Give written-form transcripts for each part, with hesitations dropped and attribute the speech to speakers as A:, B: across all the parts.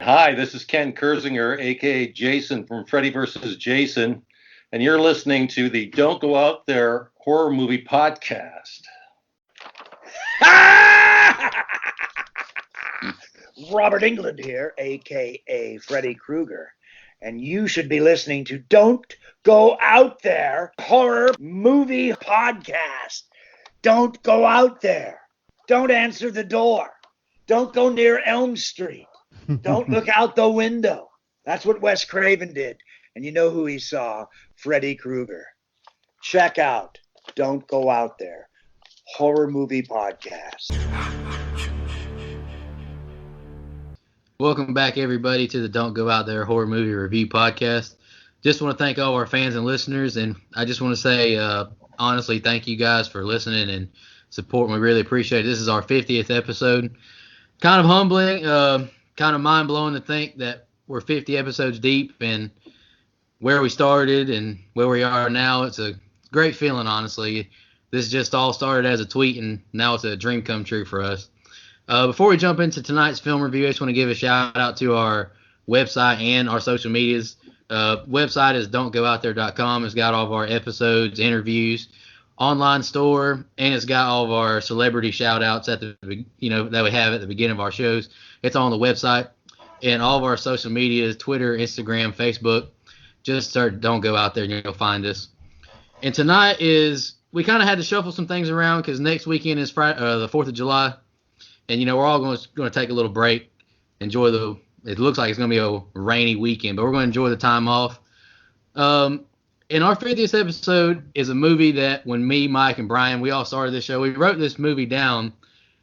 A: Hi, this is Ken Kersinger, aka Jason from Freddy Vs Jason, and you're listening to the Don't Go Out There horror movie podcast.
B: Robert England here, aka Freddy Krueger, and you should be listening to Don't Go Out There horror movie podcast. Don't go out there. Don't answer the door. Don't go near Elm Street. Don't look out the window. That's what Wes Craven did. And you know who he saw? Freddy Krueger. Check out Don't Go Out There horror movie podcast.
C: Welcome back, everybody, to the Don't Go Out There horror movie review podcast. Just want to thank all our fans and listeners, and I just want to say, honestly, thank you guys for listening and supporting. We really appreciate it. This is our 50th episode. Kind of humbling, kind of mind-blowing to think that we're 50 episodes deep and where we started and where we are now. It's a great feeling, honestly. This just all started as a tweet, and now it's a dream come true for us. Before we jump into tonight's film review, I just want to give a shout out to our website and our social medias. Website is don'tgoooutthere.com. It's got all of our episodes, interviews, online store, and it's got all of our celebrity shout outs at the that we have at the beginning of our shows. It's on the website, and all of our social medias, Twitter, Instagram, Facebook. Just search Don't Go Out There and you'll find us. And tonight we kind of had to shuffle some things around because next weekend is Friday, the 4th of July. And, we're all going to take a little break, enjoy it looks like it's going to be a rainy weekend, but we're going to enjoy the time off. And our 50th episode is a movie that when me, Mike, and Brian, we all started this show, we wrote this movie down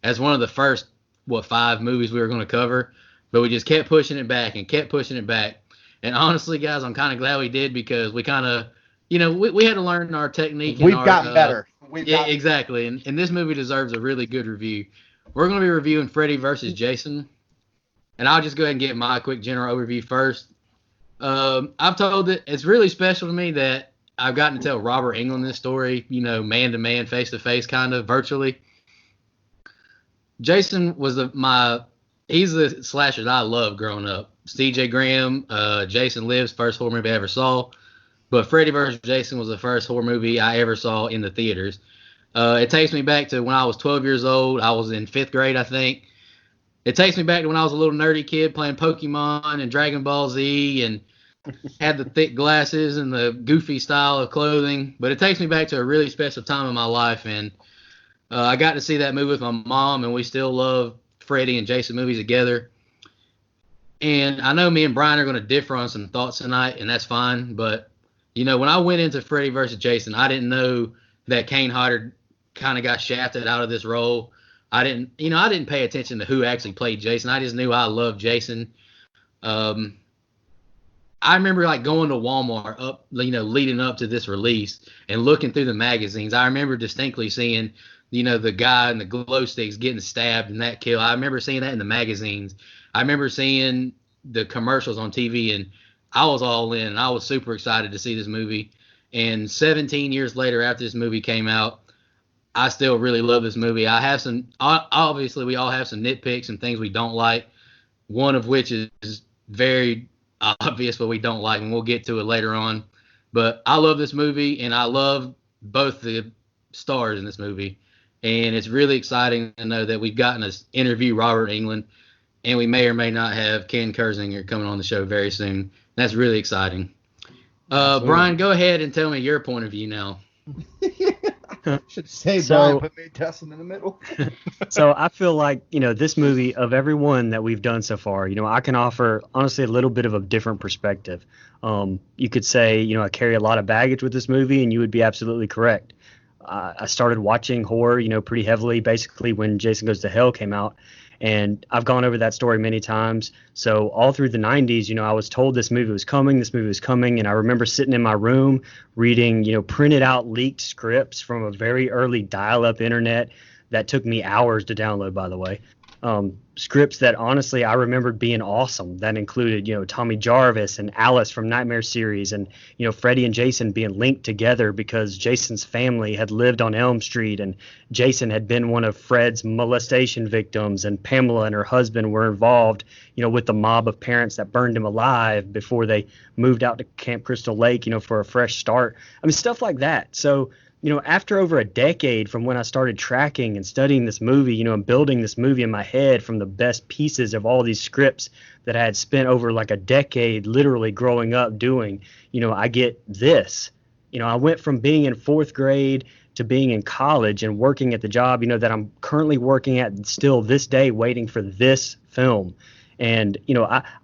C: as one of the first, 5 movies we were going to cover, but we just kept pushing it back and kept pushing it back. And honestly, guys, I'm kind of glad we did because we kind of, we had to learn our technique.
D: We've gotten better.
C: Exactly. And this movie deserves a really good review. We're going to be reviewing Freddy vs. Jason, and I'll just go ahead and get my quick general overview first. I've told that it's really special to me that I've gotten to tell Robert Englund this story, man-to-man, face-to-face, kind of, virtually. Jason was he's the slasher that I loved growing up. C.J. Graham, Jason Lives, first horror movie I ever saw, but Freddy vs. Jason was the first horror movie I ever saw in the theaters. It takes me back to when I was 12 years old. I was in 5th grade, I think. It takes me back to when I was a little nerdy kid playing Pokemon and Dragon Ball Z and had the thick glasses and the goofy style of clothing. But it takes me back to a really special time in my life. And I got to see that movie with my mom, and we still love Freddy and Jason movies together. And I know me and Brian are going to differ on some thoughts tonight, and that's fine. But, when I went into Freddy vs. Jason, I didn't know that Kane Hodder kind of got shafted out of this role. I didn't pay attention to who actually played Jason. I just knew I loved Jason. I remember going to Walmart leading up to this release and looking through the magazines. I remember distinctly seeing, the guy in the glow sticks getting stabbed in that kill. I remember seeing that in the magazines. I remember seeing the commercials on TV, and I was all in. And I was super excited to see this movie. And 17 years later, after this movie came out, I still really love this movie. Obviously, we all have some nitpicks and things we don't like, one of which is very obvious what we don't like, and we'll get to it later on. But I love this movie, and I love both the stars in this movie. And it's really exciting to know that we've gotten to interview Robert Englund, and we may or may not have Ken Kersinger coming on the show very soon. That's really exciting. Brian, go ahead and tell me your point of view now.
D: Should say Brian put me Tessin in the middle.
E: So I feel like, this movie, of everyone that we've done so far, I can offer, honestly, a little bit of a different perspective. You could say, I carry a lot of baggage with this movie, and you would be absolutely correct. I started watching horror, pretty heavily, basically when Jason Goes to Hell came out. And I've gone over that story many times. So all through the 90s, I was told this movie was coming. And I remember sitting in my room reading, printed out leaked scripts from a very early dial-up internet that took me hours to download, by the way. scripts that honestly I remembered being awesome. That included, Tommy Jarvis and Alice from Nightmare series, and Freddy and Jason being linked together because Jason's family had lived on Elm Street, and Jason had been one of Fred's molestation victims, and Pamela and her husband were involved, with the mob of parents that burned him alive before they moved out to Camp Crystal Lake, for a fresh start. I mean, stuff like that. So after over a decade from when I started tracking and studying this movie, and building this movie in my head from the best pieces of all these scripts that I had spent over like a decade literally growing up doing, I get this. I went from being in fourth grade to being in college and working at the job, that I'm currently working at still this day, waiting for this film. And,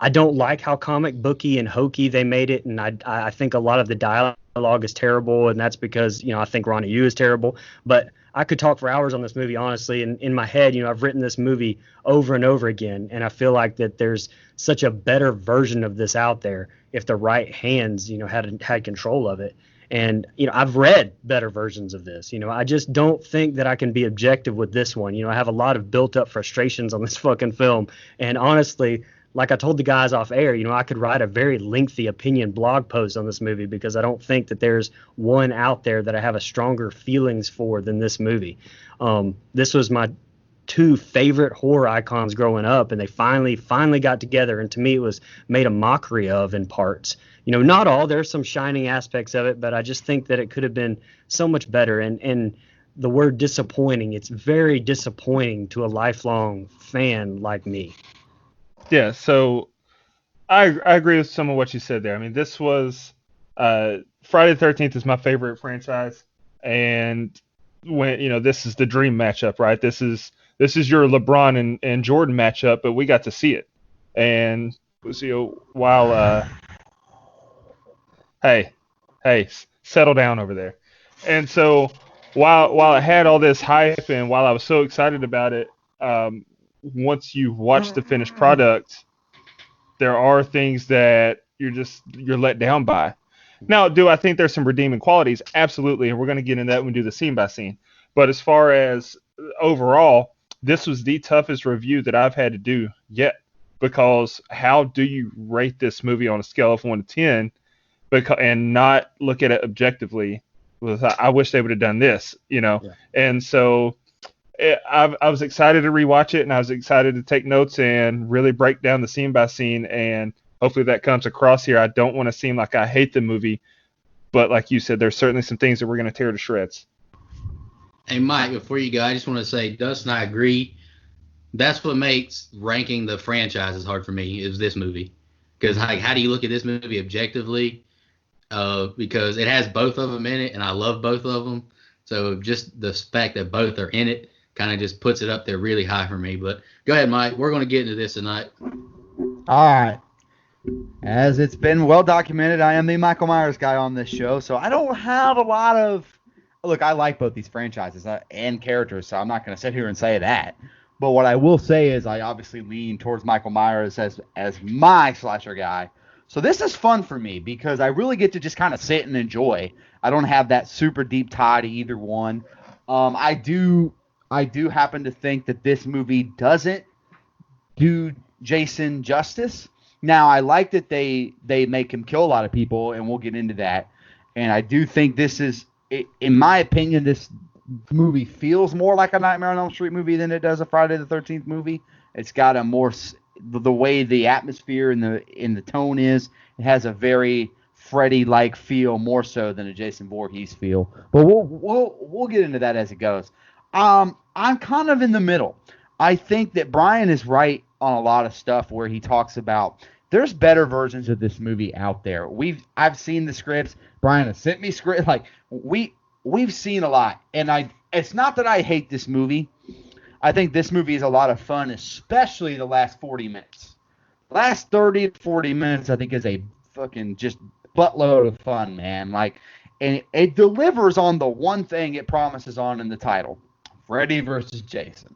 E: I don't like how comic booky and hokey they made it. And I think a lot of the dialogue is terrible. And that's because, I think Ronnie Yu is terrible. But I could talk for hours on this movie, honestly. And in my head, I've written this movie over and over again. And I feel like that there's such a better version of this out there if the right hands, had control of it. And, I've read better versions of this. I just don't think that I can be objective with this one. I have a lot of built up frustrations on this fucking film. And honestly, like I told the guys off air, I could write a very lengthy opinion blog post on this movie because I don't think that there's one out there that I have a stronger feelings for than this movie. This was my two favorite horror icons growing up, and they finally got together. And to me, it was made a mockery of in parts. Not all. There's some shining aspects of it, but I just think that it could have been so much better. And the word disappointing, it's very disappointing to a lifelong fan like me.
F: Yeah, so I agree with some of what you said there. I mean, this was Friday the 13th is my favorite franchise, and when this is the dream matchup, right? This is your LeBron and Jordan matchup, but we got to see it. And while hey, settle down over there. And so while it had all this hype and while I was so excited about it, once you watch the finished product, there are things that you're let down by. Now, do I think there's some redeeming qualities? Absolutely, and we're going to get into that when we do the scene by scene. But as far as overall, this was the toughest review that I've had to do yet, because how do you rate this movie on a scale of 1 to 10 and not look at it objectively? I wish they would have done this, Yeah. And so I was excited to rewatch it, and I was excited to take notes and really break down the scene by scene, and hopefully that comes across here. I don't want to seem like I hate the movie, but like you said, there's certainly some things that we're going to tear to shreds.
C: Hey, Mike, before you go, I just want to say, Dustin, I agree. That's what makes ranking the franchises hard for me, is this movie. Because how do you look at this movie objectively? Because it has both of them in it, and I love both of them. So just the fact that both are in it kind of just puts it up there really high for me. But go ahead, Mike. We're going to get into this tonight.
D: All right. As it's been well documented, I am the Michael Myers guy on this show, so I don't have a lot of... Look, I like both these franchises and characters, so I'm not going to sit here and say that. But what I will say is I obviously lean towards Michael Myers as my slasher guy. So this is fun for me because I really get to just kind of sit and enjoy. I don't have that super deep tie to either one. I do happen to think that this movie doesn't do Jason justice. Now, I like that they make him kill a lot of people, and we'll get into that. And I do think this is, in my opinion, this movie feels more like a Nightmare on Elm Street movie than it does a Friday the 13th movie. It's got a more, the way the atmosphere and the tone is, it has a very Freddy-like feel more so than a Jason Voorhees feel. But we'll get into that as it goes. I'm kind of in the middle. I think that Brian is right on a lot of stuff where he talks about there's better versions of this movie out there. I've seen the scripts. Brian has sent me scripts. Like we've seen a lot, and it's not that I hate this movie. I think this movie is a lot of fun, especially the last 40 minutes. Last 30 to 40 minutes, I think, is a fucking just buttload of fun, man. Like, and it delivers on the one thing it promises on in the title, Freddy versus Jason.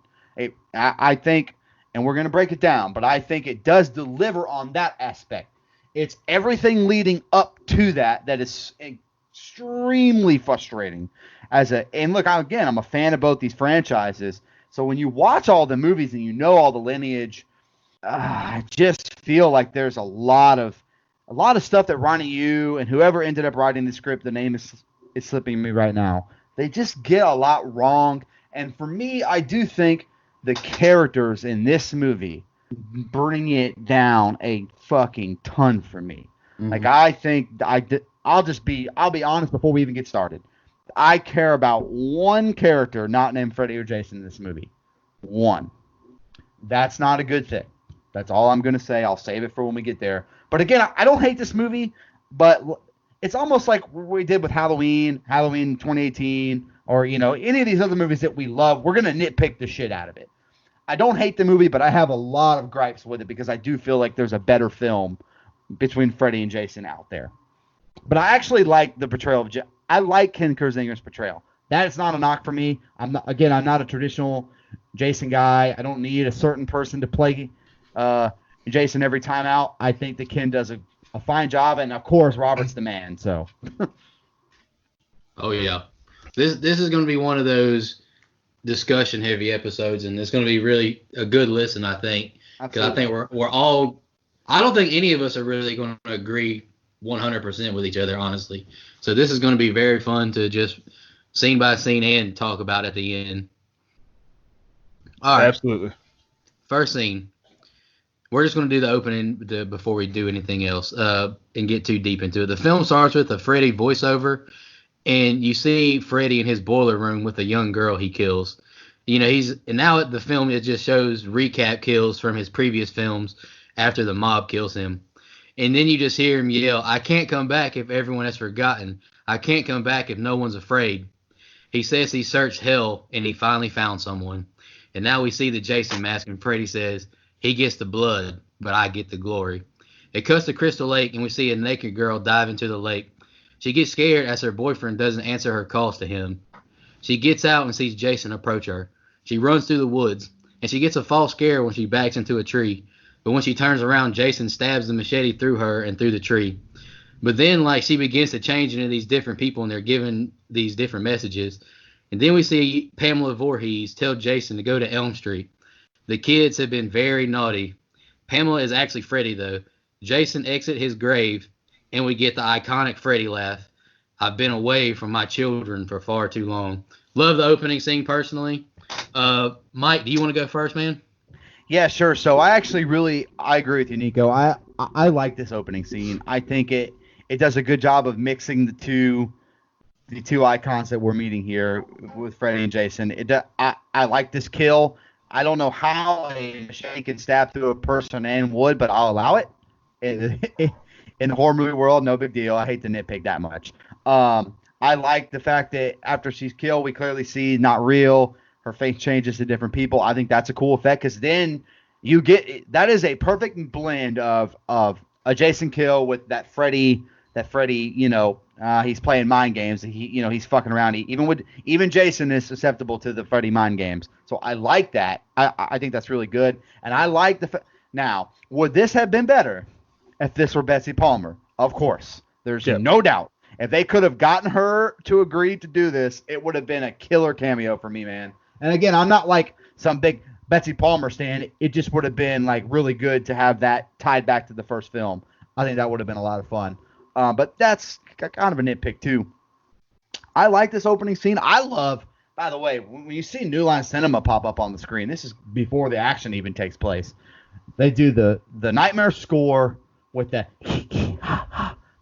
D: I think, and we're going to break it down, but I think it does deliver on that aspect. It's everything leading up to that is extremely frustrating. And look, I'm a fan of both these franchises, So when you watch all the movies and you know all the lineage, I just feel like there's a lot of stuff that Ronnie Yu and whoever ended up writing the script, the name is slipping me right now. They just get a lot wrong. And for me, I do think the characters in this movie bring it down a fucking ton for me.
C: Mhm.
D: Like, I think I'll be honest before we even get started. I care about one character not named Freddy or Jason in this movie. One. That's not a good thing. That's all I'm going to say. I'll save it for when we get there. But again, I don't hate this movie, but it's almost like we did with Halloween 2018, or, any of these other movies that we love. We're going to nitpick the shit out of it. I don't hate the movie, but I have a lot of gripes with it because I do feel like there's a better film between Freddy and Jason out there. But I actually like the portrayal of I like Ken Kersinger's portrayal. That is not a knock for me. I'm not a traditional Jason guy. I don't need a certain person to play Jason every time out. I think that Ken does a fine job, and of course Robert's the man. So.
C: Oh yeah, this is going to be one of those discussion heavy episodes, and it's going to be really a good listen, I think, because I think we're all. I don't think any of us are really going to agree 100% with each other, honestly. So this is going to be very fun to just scene by scene and talk about at the end. All right.
F: Absolutely.
C: First scene. We're just going to do the opening before we do anything else and get too deep into it. The film starts with a Freddy voiceover, and you see Freddy in his boiler room with a young girl he kills. Now the film, it just shows recap kills from his previous films after the mob kills him. And then you just hear him yell, "I can't come back if everyone has forgotten. I can't come back if no one's afraid." He says he searched hell and he finally found someone. And now we see the Jason mask, and Freddy says, "He gets the blood, but I get the glory." It cuts to Crystal Lake, and we see a naked girl dive into the lake. She gets scared as her boyfriend doesn't answer her calls to him. She gets out and sees Jason approach her. She runs through the woods, and she gets a false scare when she backs into a tree. But when she turns around, Jason stabs the machete through her and through the tree. But then, she begins to change into these different people, and they're giving these different messages. And then we see Pamela Voorhees tell Jason to go to Elm Street. The kids have been very naughty. Pamela is actually Freddy, though. Jason exits his grave, and we get the iconic Freddy laugh. "I've been away from my children for far too long." Love the opening scene, personally. Mike, do you want to go first, man?
D: Yeah, sure. So I agree with you, Nico. I like this opening scene. I think it does a good job of mixing the two icons that we're meeting here with Freddy and Jason. I like this kill. I don't know how a machete can stab through a person and wood, but I'll allow it. In the horror movie world, no big deal. I hate to nitpick that much. I like the fact that after she's killed, we clearly see not real. Her face changes to different people. I think that's a cool effect because then you get that is a perfect blend of a Jason kill with that Freddy. He's playing mind games. He's fucking around. Even Jason is susceptible to the Freddy mind games. So I like that. I think that's really good. And I like now, would this have been better if this were Betsy Palmer? Of course. There's no doubt. If they could have gotten her to agree to do this, it would have been a killer cameo for me, man. And again, I'm not like some big Betsy Palmer stan. It just would have been really good to have that tied back to the first film. I think that would have been a lot of fun. But that's kind of a nitpick too. I like this opening scene. I love, by the way, when you see New Line Cinema pop up on the screen, this is before the action even takes place. They do the Nightmare score with the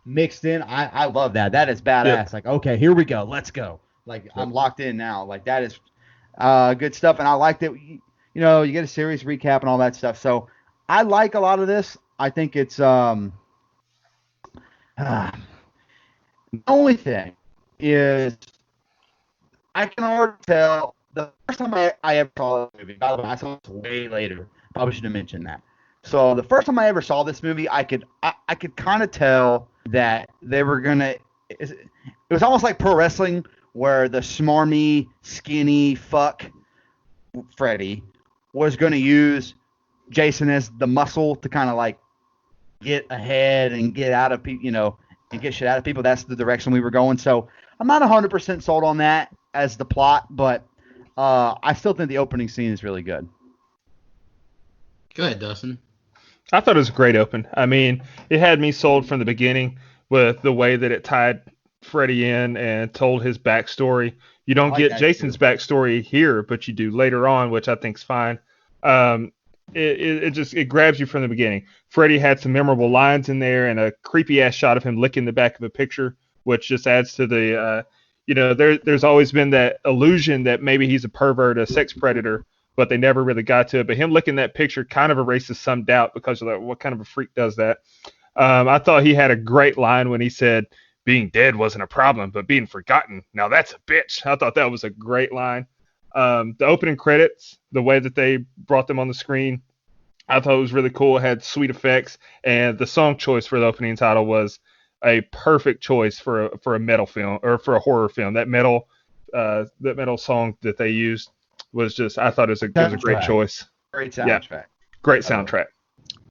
D: mixed in. I love that. That is badass. Yep. Okay, here we go. Let's go. I'm locked in now. That is good stuff. And I like that, you get a series recap and all that stuff. So I like a lot of this. I think it's the only thing is I can already tell the first time I ever saw this movie. By the way, I saw this way later. Probably should have mentioned that. So the first time I ever saw this movie, I could kind of tell that they were gonna. It was almost like pro wrestling, where the smarmy, skinny fuck Freddy was gonna use Jason as the muscle to kind of get ahead and get out of people, and get shit out of people. That's the direction we were going. So I'm not 100% sold on that as the plot, but I still think the opening scene is really good.
C: Go ahead, Dustin.
F: I thought it was a great open. I mean, it had me sold from the beginning with the way that it tied Freddy in and told his backstory. You
D: I
F: don't
D: like
F: get
D: that
F: Jason's
D: too.
F: backstory here, but you do later on, which I think's fine. Um, it grabs you from the beginning. Freddy had some memorable lines in there and a creepy ass shot of him licking the back of a picture, which just adds to the there's always been that illusion that maybe he's a pervert, a sex predator, but they never really got to it. But him licking that picture kind of erases some doubt because of like, what kind of a freak does that? I thought he had a great line when he said, "Being dead wasn't a problem, but being forgotten, now that's a bitch." I thought that was a great line. The opening credits, the way that they brought them on the screen, I thought it was really cool. It had sweet effects, and the song choice for the opening title was a perfect choice for a metal film or for a horror film. That metal song that they used was just, I thought it was a great
D: Soundtrack.
F: choice.
D: Great
F: Yeah,
D: soundtrack.
F: great
D: I love it.
F: soundtrack.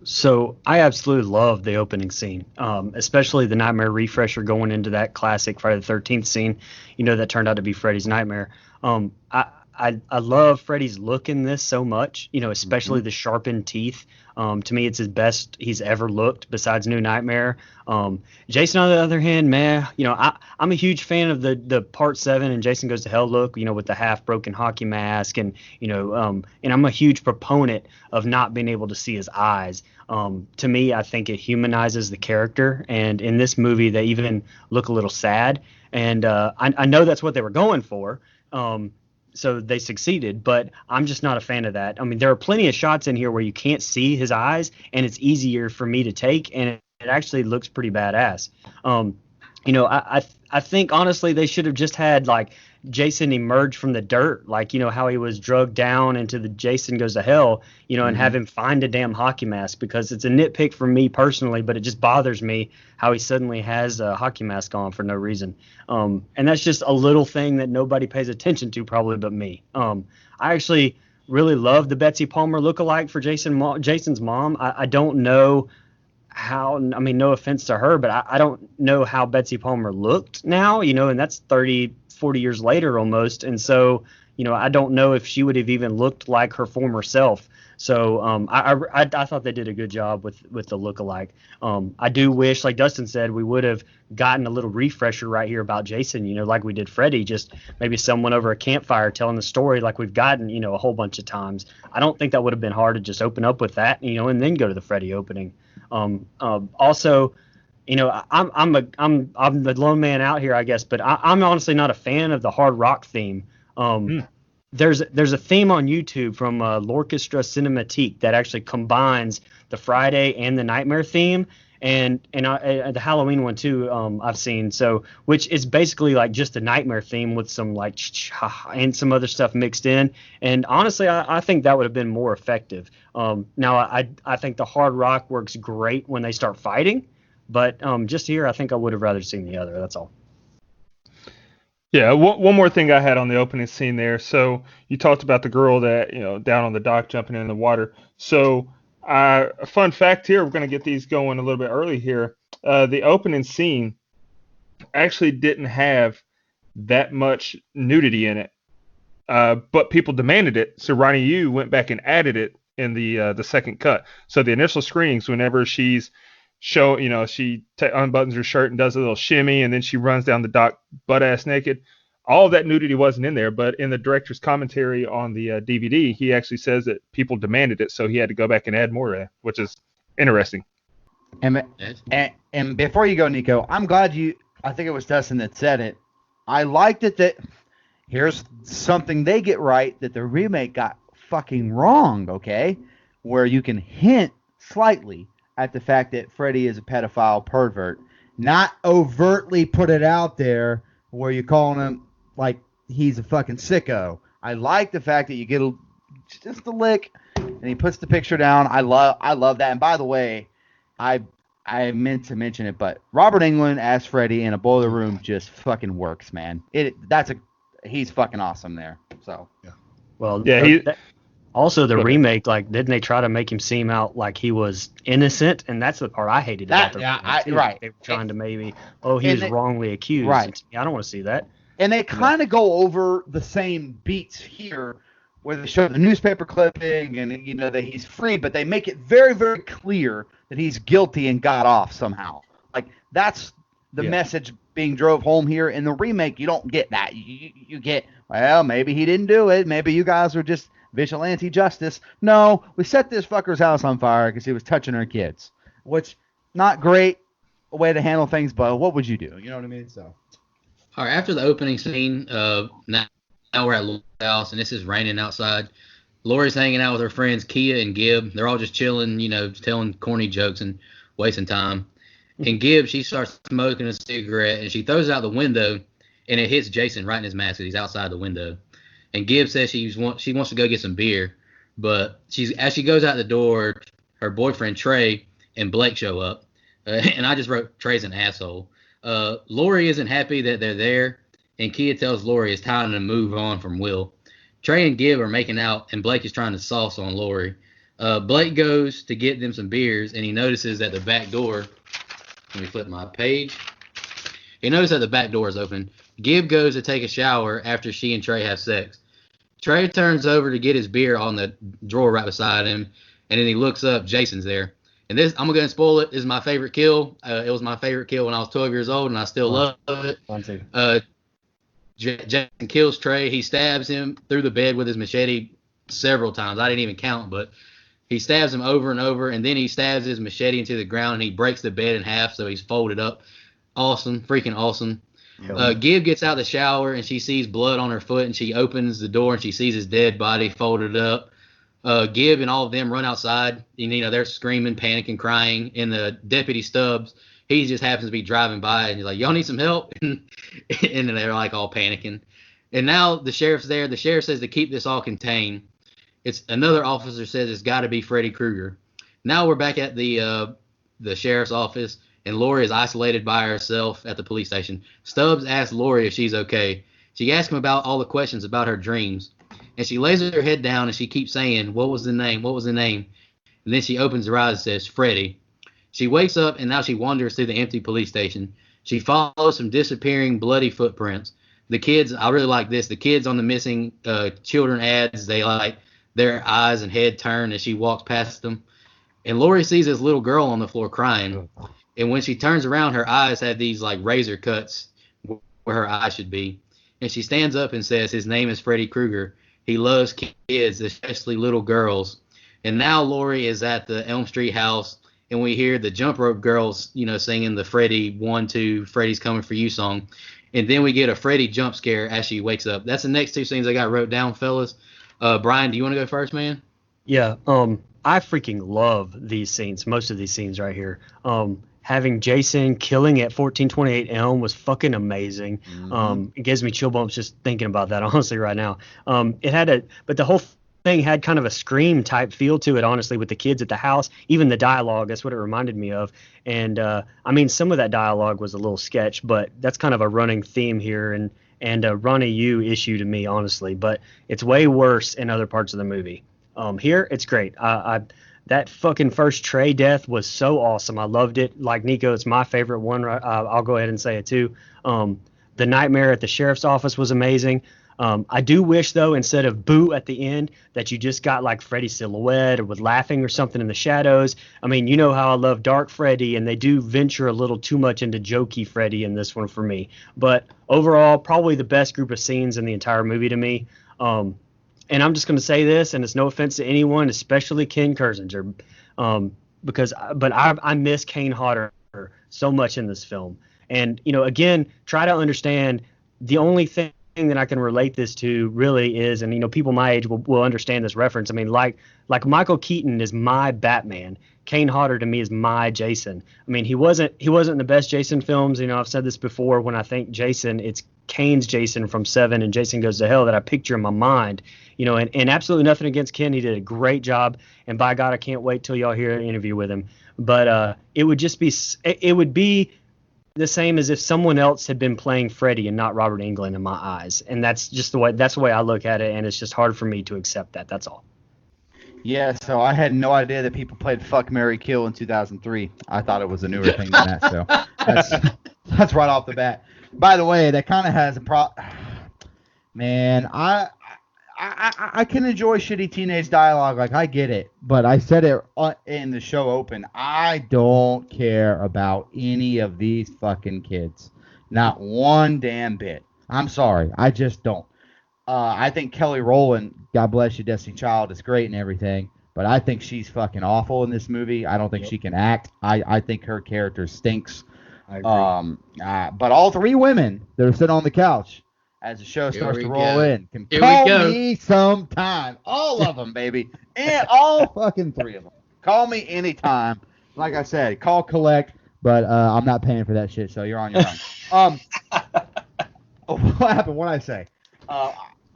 E: So I absolutely love the opening scene, especially the nightmare refresher going into that classic Friday the 13th scene. That turned out to be Freddy's nightmare. I love Freddy's look in this so much. Especially the sharpened teeth. To me, it's his best he's ever looked besides New Nightmare. Jason, on the other hand, man, I'm a huge fan of the Part 7 and Jason Goes to Hell look. With the half broken hockey mask and I'm a huge proponent of not being able to see his eyes. To me, I think it humanizes the character, and in this movie, they even look a little sad. And I know that's what they were going for. So they succeeded, but I'm just not a fan of that. I mean, there are plenty of shots in here where you can't see his eyes, and it's easier for me to take, and it actually looks pretty badass. I think honestly they should have just had like Jason emerge from the dirt, like how he was drugged down into the Jason Goes to Hell, and have him find a damn hockey mask, because it's a nitpick for me personally, but it just bothers me how he suddenly has a hockey mask on for no reason. And that's just a little thing that nobody pays attention to probably but me. I actually really love the Betsy Palmer lookalike for Jason's mom. I don't know how, I mean, no offense to her, but I don't know how Betsy Palmer looked now, and that's 30, 40 years later almost. And so, I don't know if she would have even looked like her former self. So I thought they did a good job with the lookalike. I do wish, like Dustin said, we would have gotten a little refresher right here about Jason, like we did Freddy, just maybe someone over a campfire telling the story like we've gotten, a whole bunch of times. I don't think that would have been hard to just open up with that, and then go to the Freddy opening. Also, I'm the lone man out here, I guess, but I'm honestly not a fan of the hard rock theme. There's a theme on YouTube from L'Orchestra Cinematique that actually combines the Friday and the Nightmare theme, and the Halloween one too. I've seen, so which is basically like just a Nightmare theme with some like and some other stuff mixed in. And honestly, I think that would have been more effective. Now I think the hard rock works great when they start fighting, but just here I think I would have rather seen the other. That's all.
F: Yeah, one more thing I had on the opening scene there. So you talked about the girl that, down on the dock jumping in the water. So a fun fact here, we're going to get these going a little bit early here. The opening scene actually didn't have that much nudity in it, but people demanded it. So Ronnie Yu went back and added it in the second cut. So the initial screenings, whenever she's she unbuttons her shirt and does a little shimmy, and then she runs down the dock butt ass naked. All of that nudity wasn't in there, but in the director's commentary on the DVD, he actually says that people demanded it, so he had to go back and add more, which is interesting.
D: And before you go, Nico, I'm glad I think it was Dustin that said it. I liked it that here's something they get right that the remake got fucking wrong, okay? Where you can hint slightly at the fact that Freddy is a pedophile pervert. Not overtly put it out there where you're calling him like he's a fucking sicko. I like the fact that you get just a lick and he puts the picture down. I love that. And by the way, I meant to mention it, but Robert Englund as Freddy in a boiler room just fucking works, man. He's fucking awesome there. So
E: yeah. Well,
F: yeah,
E: also the remake, like, didn't they try to make him seem out like he was innocent? And that's the part I hated about the remake too.
D: Right.
E: They were trying to maybe, he was wrongly accused.
D: Right.
E: I don't want to see that.
D: And they kind of go over the same beats here, where they show the newspaper clipping and that he's free, but they make it very, very clear that he's guilty and got off somehow. Like that's the message being drove home here. In the remake, you don't get that. You get, well, maybe he didn't do it. Maybe you guys were just vigilante justice. No, we set this fucker's house on fire because he was touching our kids, which not great way to handle things, but what would you do? You know what I mean? So.
C: All right, after the opening scene, now we're at Lori's house, and this is raining outside. Lori's hanging out with her friends Kia and Gib. They're all just chilling, telling corny jokes and wasting time. And Gib, she starts smoking a cigarette, and she throws it out the window, and it hits Jason right in his mask because he's outside the window. And Gib says she wants to go get some beer, but as she goes out the door, her boyfriend Trey and Blake show up. And I just wrote, Trey's an asshole. Lori isn't happy that they're there, and Kia tells Lori it's time to move on from Will. Trey and Gib are making out, and Blake is trying to sauce on Lori. Blake goes to get them some beers, and he notices that the back door. Let me flip my page. He notices that the back door is open. Gib goes to take a shower after she and Trey have sex. Trey turns over to get his beer on the drawer right beside him, and then he looks up. Jason's there. And this, I'm going to spoil it. This is my favorite kill. It was my favorite kill when I was 12 years old, and I still love it. Jason kills Trey. He stabs him through the bed with his machete several times. I didn't even count, but he stabs him over and over, and then he stabs his machete into the ground, and he breaks the bed in half, so he's folded up. Awesome. Freaking awesome. Gib gets out of the shower, and she sees blood on her foot, and she opens the door, and she sees his dead body folded up. Gib and all of them run outside, and they're screaming, panicking, crying. And the deputy Stubbs, he just happens to be driving by, and he's like, "Y'all need some help?" and they're like all panicking. And now the sheriff's there. The sheriff says to keep this all contained. It's another officer says it's got to be Freddy Krueger. Now we're back at the sheriff's office, and Lori is isolated by herself at the police station. Stubbs asks Lori if she's okay. She asks him about all the questions about her dreams. And she lays her head down, and she keeps saying, "What was the name? What was the name?" And then she opens her eyes and says, "Freddy." She wakes up, and now she wanders through the empty police station. She follows some disappearing bloody footprints. The kids, I really like this. The kids on the missing children ads, they like their eyes and head turn as she walks past them. And Lori sees this little girl on the floor crying. And when she turns around, her eyes have these like razor cuts where her eyes should be. And she stands up and says, "His name is Freddy Krueger. He loves kids, especially little girls." And now Lori is at the Elm Street house, and we hear the Jump Rope Girls, singing the Freddy 1, 2, Freddy's Coming for You song. And then we get a Freddy jump scare as she wakes up. That's the next two scenes I got wrote down, fellas. Brian, do you want to go first, man?
E: Yeah, I freaking love these scenes, most of these scenes right here. Having Jason killing at 1428 Elm was fucking amazing. It gives me chill bumps just thinking about that, honestly, right now. But the whole thing had kind of a Scream type feel to it, honestly, with the kids at the house. Even the dialogue, that's what it reminded me of. And some of that dialogue was a little sketch, but that's kind of a running theme here and a Ronnie Yu issue to me, honestly. But it's way worse in other parts of the movie. Here, it's great. That fucking first Trey death was so awesome. I loved it. Like Nico, it's my favorite one. I'll go ahead and say it too. The nightmare at the sheriff's office was amazing. I do wish, though, instead of boo at the end, that you just got like Freddy's silhouette or with laughing or something in the shadows. I mean, you know how I love Dark Freddy, and they do venture a little too much into jokey Freddy in this one for me. But overall, probably the best group of scenes in the entire movie to me. And I'm just going to say this, and it's no offense to anyone, especially Ken Kersinger, but I miss Kane Hodder so much in this film. And, again, try to understand the only thing that I can relate this to really is, and, people my age will understand this reference. I mean, like Michael Keaton is my Batman. Kane Hodder to me is my Jason. I mean, he wasn't in the best Jason films. I've said this before. When I think Jason, it's Kane's Jason from 7 and Jason Goes to Hell that I picture in my mind. And absolutely nothing against Ken. He did a great job. And by God, I can't wait till y'all hear an interview with him. But it would be the same as if someone else had been playing Freddy and not Robert Englund in my eyes. And that's the way I look at it. And it's just hard for me to accept that. That's all.
D: Yeah, so I had no idea that people played Fuck, Marry, Kill in 2003. I thought it was a newer thing than that. So That's right off the bat. By the way, that kind of has a Man, I can enjoy shitty teenage dialogue. Like, I get it. But I said it in the show open. I don't care about any of these fucking kids. Not one damn bit. I'm sorry. I just don't. I think Kelly Rowland, God bless you, Destiny Child, is great and everything. But I think she's fucking awful in this movie. I don't think she can act. I think her character stinks.
E: I agree.
D: But all three women that are sitting on the couch as the show
C: Here
D: starts to
C: we
D: roll
C: go.
D: in can
C: Here we
D: call
C: go.
D: me sometime. All of them, baby. And all fucking three of them. Call me anytime. Like I said, call collect, but I'm not paying for that shit, so you're on your own. What happened? What did I say?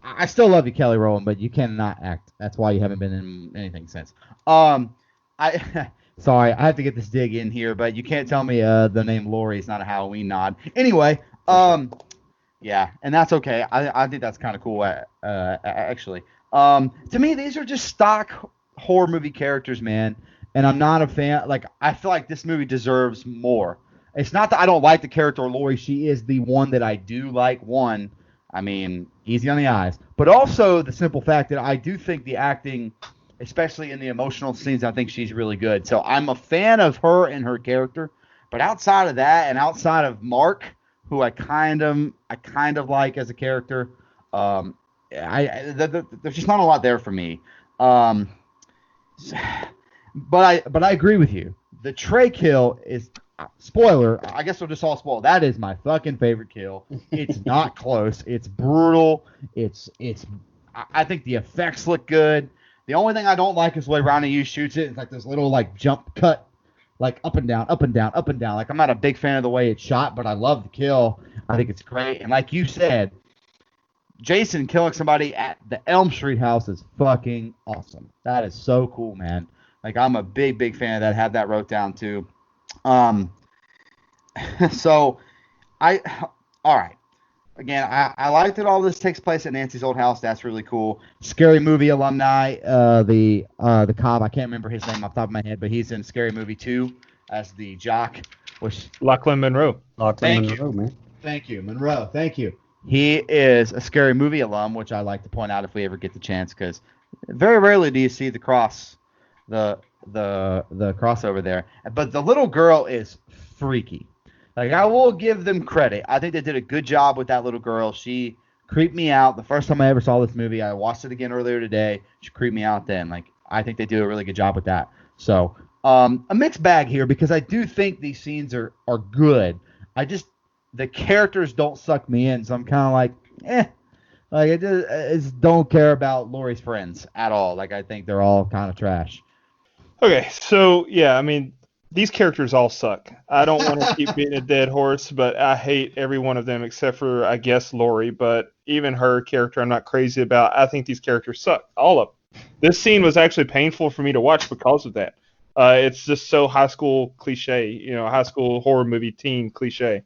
D: I still love you, Kelly Rowland, but you cannot act. That's why you haven't been in anything since. I sorry, I have to get this dig in here, but you can't tell me the name Lori is not a Halloween nod. Anyway, yeah, and that's okay. I think that's kind of cool, actually. To me, these are just stock horror movie characters, man, and I'm not a fan. Like, I feel like this movie deserves more. It's not that I don't like the character Lori. She is the one that I do like. One, I mean, easy on the eyes, but also the simple fact that I do think the acting, especially in the emotional scenes, I think she's really good. So I'm a fan of her and her character. But outside of that, and outside of Mark, who I kind of like as a character, there's just not a lot there for me. But I agree with you. The Trey kill is spoiler. I guess we'll just all spoil. That is my fucking favorite kill. It's not close. It's brutal. I think the effects look good. The only thing I don't like is the way Ronnie Yu shoots it. It's like this little like jump cut, like up and down, up and down, up and down. Like, I'm not a big fan of the way it's shot, but I love the kill. I think it's great. And like you said, Jason killing somebody at the Elm Street house is fucking awesome. That is so cool, man. Like, I'm a big fan of that. Had that wrote down too. So all right. Again, I like that all this takes place at Nancy's old house. That's really cool. Scary Movie alumni, the cop, I can't remember his name off the top of my head, but he's in Scary Movie 2 as the jock.
F: Lachlan Monroe.
E: Lachlan
D: Thank
E: Monroe, man.
D: Thank you, Monroe. Thank you. He is a Scary Movie alum, which I like to point out if we ever get the chance, because very rarely do you see the crossover there. But the little girl is freaky. Like, I will give them credit. I think they did a good job with that little girl. She creeped me out the first time I ever saw this movie. I watched it again earlier today. She creeped me out then. Like, I think they do a really good job with that. So, a mixed bag here, because I do think these scenes are good. The characters don't suck me in, so I'm kind of like, Like, I just don't care about Lori's friends at all. Like, I think they're all kind of trash.
F: Okay, so yeah, I mean, these characters all suck. I don't want to keep being a dead horse, but I hate every one of them except for, I guess, Lori. But even her character, I'm not crazy about. I think these characters suck, all of them. This scene was actually painful for me to watch because of that. It's just so high school cliche, high school horror movie teen cliche.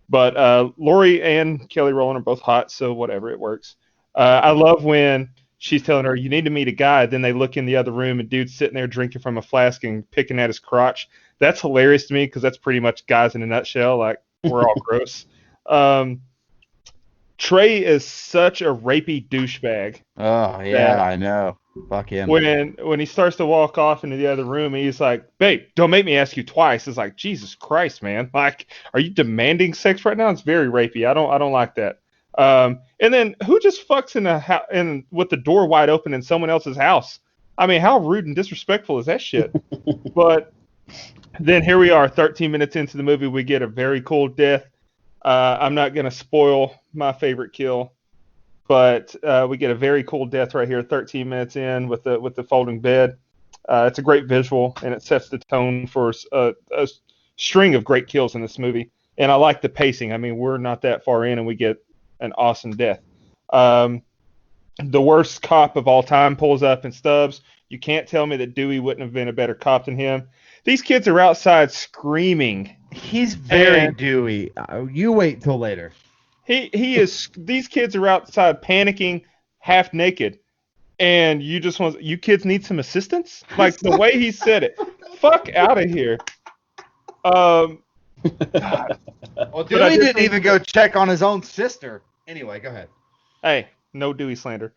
F: But Lori and Kelly Rowland are both hot, so whatever, it works. I love when she's telling her, you need to meet a guy. Then they look in the other room, and dude's sitting there drinking from a flask and picking at his crotch. That's hilarious to me, because that's pretty much guys in a nutshell. Like, we're all gross. Trey is such a rapey douchebag.
D: Oh, yeah, I know. Fuck him.
F: When he starts to walk off into the other room, he's like, babe, don't make me ask you twice. It's like, Jesus Christ, man. Like, are you demanding sex right now? It's very rapey. I don't like that. And then who just fucks in with the door wide open in someone else's house? I mean, how rude and disrespectful is that shit? But then here we are, 13 minutes into the movie, we get a very cool death. I'm not going to spoil my favorite kill, but we get a very cool death right here, 13 minutes in with the folding bed. It's a great visual, and it sets the tone for a string of great kills in this movie. And I like the pacing. I mean, we're not that far in, and we get an awesome death. The worst cop of all time pulls up and Stubbs. You can't tell me that Dewey wouldn't have been a better cop than him. These kids are outside screaming.
D: He's very Dewey. You wait till later.
F: He is. These kids are outside panicking, half naked, and you kids need some assistance. Like, the way he said it, fuck out of here.
D: Well,
F: But I
D: Dewey
F: did
D: didn't
F: think
D: even go check on his own sister. Anyway, go ahead.
F: Hey, no Dewey slander.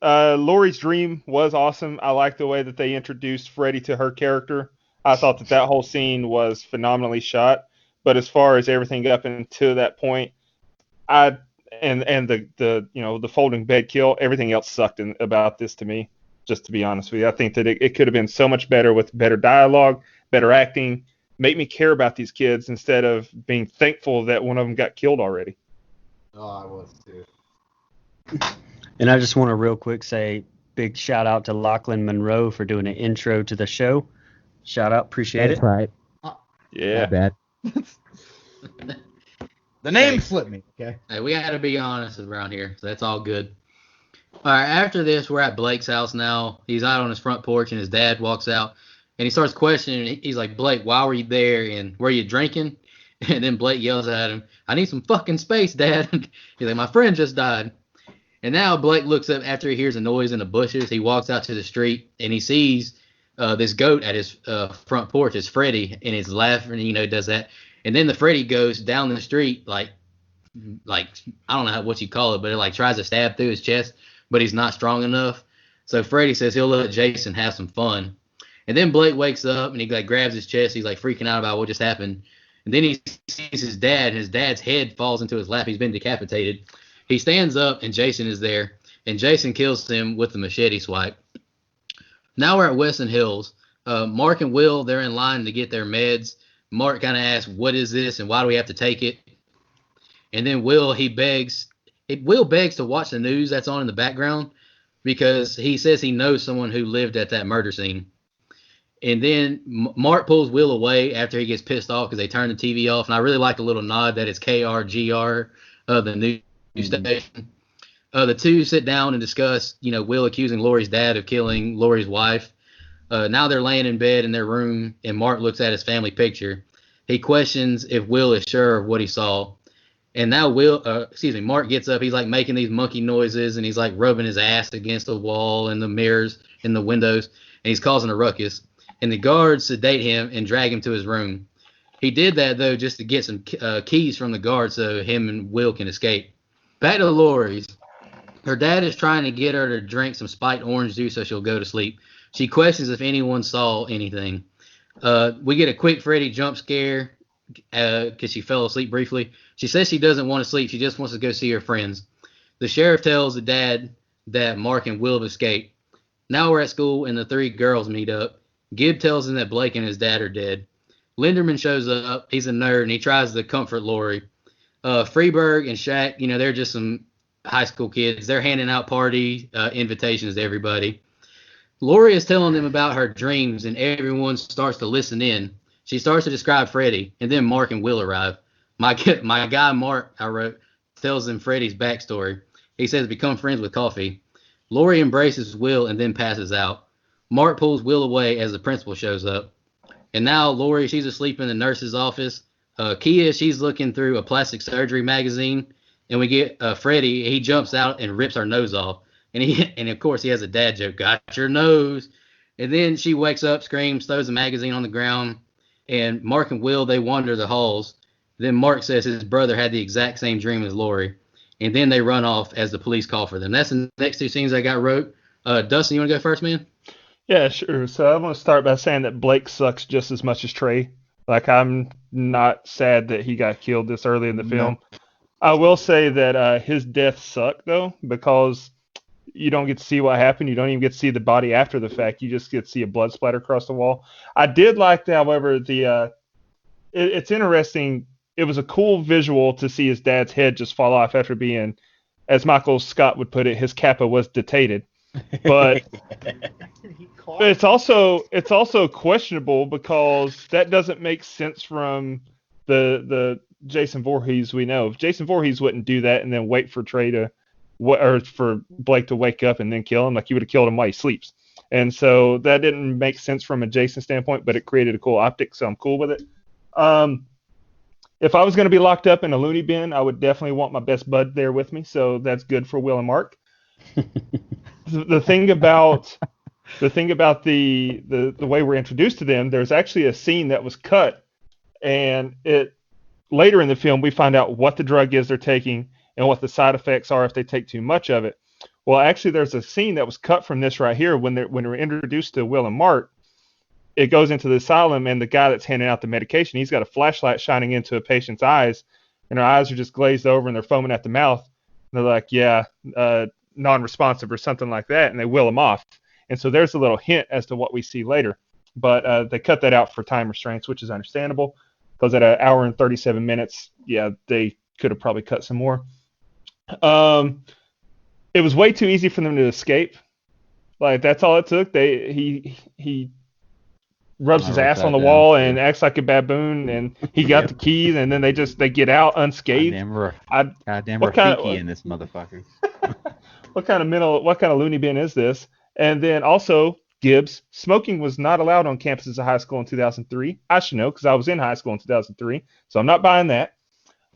F: Lori's dream was awesome. I like the way that they introduced Freddy to her character. I thought that that whole scene was phenomenally shot. But as far as everything up until that point, I and the folding bed kill, everything else sucked about this to me. Just to be honest with you, I think that it could have been so much better with better dialogue, better acting, make me care about these kids instead of being thankful that one of them got killed already.
D: Oh, I was too.
E: And I just want to real quick say big shout out to Lachlan Monroe for doing an intro to the show. Shout out, appreciate it.
D: right.
F: Yeah.
D: bad. The name slipped me. Okay.
C: Hey, we got to be honest around here, so that's all good. All right, after this, we're at Blake's house now. He's out on his front porch, and his dad walks out, and he starts questioning. He's like, Blake, why were you there, and were you drinking? And then Blake yells at him, I need some fucking space, Dad. He's like, my friend just died. And now Blake looks up after he hears a noise in the bushes. He walks out to the street, and he sees this goat at his front porch. It's Freddy, and he's laughing, does that. And then the Freddy goes down the street, like I don't know what you call it, but it like tries to stab through his chest, but he's not strong enough. So Freddy says he'll let Jason have some fun. And then Blake wakes up and he like grabs his chest. He's like freaking out about what just happened. And then he sees his dad. And his dad's head falls into his lap. He's been decapitated. He stands up and Jason is there. And Jason kills him with the machete swipe. Now we're at Weston Hills. Mark and Will, they're in line to get their meds. Mark kind of asks, what is this and why do we have to take it? And then Will begs to watch the news that's on in the background because he says he knows someone who lived at that murder scene. And then Mark pulls Will away after he gets pissed off because they turn the TV off. And I really like the little nod that it's KRGR, the news station. The two sit down and discuss, Will accusing Lori's dad of killing Lori's wife. Now they're laying in bed in their room, and Mark looks at his family picture. He questions if Will is sure of what he saw. And now Mark gets up. He's like making these monkey noises, and he's like rubbing his ass against the wall and the mirrors and the windows, and he's causing a ruckus. And the guards sedate him and drag him to his room. He did that, though, just to get some keys from the guards so him and Will can escape. Back to Lori's. Her dad is trying to get her to drink some spiked orange juice so she'll go to sleep. She questions if anyone saw anything. We get a quick Freddy jump scare because she fell asleep briefly. She says she doesn't want to sleep. She just wants to go see her friends. The sheriff tells the dad that Mark and Will have escaped. Now we're at school, and the three girls meet up. Gibb tells him that Blake and his dad are dead. Linderman shows up. He's a nerd, and he tries to comfort Lori. Freeberg and Shaq, they're just some high school kids. They're handing out party invitations to everybody. Lori is telling them about her dreams, and everyone starts to listen in. She starts to describe Freddy, and then Mark and Will arrive. My guy Mark, I wrote, tells them Freddy's backstory. He says become friends with coffee. Lori embraces Will and then passes out. Mark pulls Will away as the principal shows up. And now Lori, she's asleep in the nurse's office. Kia, she's looking through a plastic surgery magazine. And we get Freddy. He jumps out and rips her nose off. And of course he has a dad joke, got your nose. And then she wakes up, screams, throws the magazine on the ground. And Mark and Will, they wander the halls. Then Mark says his brother had the exact same dream as Lori. And then they run off as the police call for them. That's the next two scenes I got wrote. Dustin, you want to go first, man?
F: Yeah, sure. So I want to start by saying that Blake sucks just as much as Trey. Like, I'm not sad that he got killed this early in the film. I will say that his death sucked, though, because you don't get to see what happened. You don't even get to see the body after the fact. You just get to see a blood splatter across the wall. I did like, however, it's interesting. It was a cool visual to see his dad's head just fall off after being, as Michael Scott would put it, his kappa was detated. But it's also questionable because that doesn't make sense from the Jason Voorhees we know. If Jason Voorhees wouldn't do that and then wait for for Blake to wake up and then kill him, like he would have killed him while he sleeps. And so that didn't make sense from a Jason standpoint, but it created a cool optic, so I'm cool with it. If I was going to be locked up in a loony bin, I would definitely want my best bud there with me, so that's good for Will and Mark. The thing about the way we're introduced to them, there's actually a scene that was cut, and it later in the film, we find out what the drug is they're taking and what the side effects are if they take too much of it. Well, actually, there's a scene that was cut from this right here when we're introduced to Will and Mark. It goes into the asylum, and the guy that's handing out the medication, he's got a flashlight shining into a patient's eyes, and her eyes are just glazed over, and they're foaming at the mouth. And they're like, yeah, non-responsive or something like that, and they will him off. And so there's a little hint as to what we see later. But they cut that out for time restraints, which is understandable, because at an hour and 37 minutes, yeah, they could have probably cut some more. It was way too easy for them to escape. Like, that's all it took. He rubs his ass on the wall and acts like a baboon, and he got the keys, and then they get out unscathed.
D: Goddamn Rafiki in this motherfucker.
F: What kind of loony bin is this? And then also, Gibbs, smoking was not allowed on campuses of high school in 2003. I should know because I was in high school in 2003, so I'm not buying that.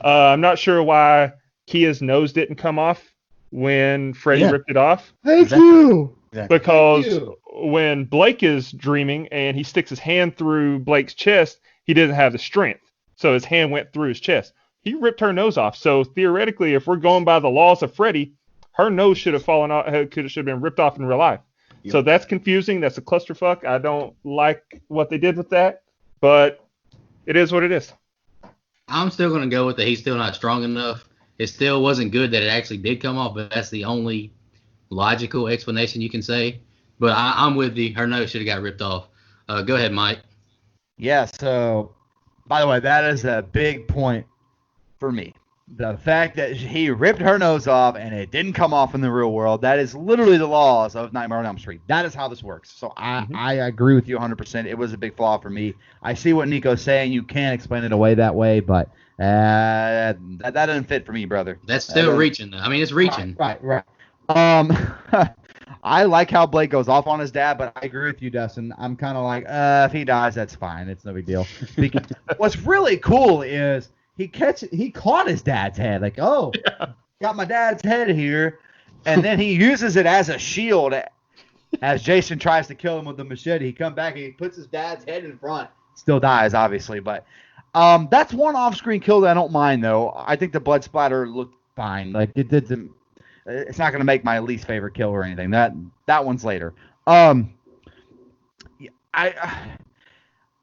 F: I'm not sure why Kia's nose didn't come off when Freddy ripped it off.
D: Thank you.
F: Because when Blake is dreaming and he sticks his hand through Blake's chest, he didn't have the strength. So his hand went through his chest. He ripped her nose off. So theoretically, if we're going by the laws of Freddy, her nose should have fallen off, should have been ripped off in real life. Yep. So that's confusing. That's a clusterfuck. I don't like what they did with that, but it is what it is.
C: I'm still going to go with that. He's still not strong enough. It still wasn't good that it actually did come off, but that's the only logical explanation you can say. But I'm with you. Her nose should have got ripped off. Go ahead, Mike.
D: Yeah, so, by the way, that is a big point for me. The fact that he ripped her nose off and it didn't come off in the real world, that is literally the laws of Nightmare on Elm Street. That is how this works. So I agree with you 100%. It was a big flaw for me. I see what Nico's saying. You can explain it away that way, but that doesn't fit for me, brother.
C: That's still reaching. I mean, it's reaching.
D: Right. I like how Blake goes off on his dad, but I agree with you, Dustin. I'm kind of like, if he dies, that's fine. It's no big deal. Because what's really cool is he caught his dad's head. Like, got my dad's head here. And then he uses it as a shield as Jason tries to kill him with the machete. He comes back and he puts his dad's head in front. Still dies, obviously. But that's one off-screen kill that I don't mind, though. I think the blood splatter looked fine. Like, it didn't. It's not going to make my least favorite kill or anything. That one's later.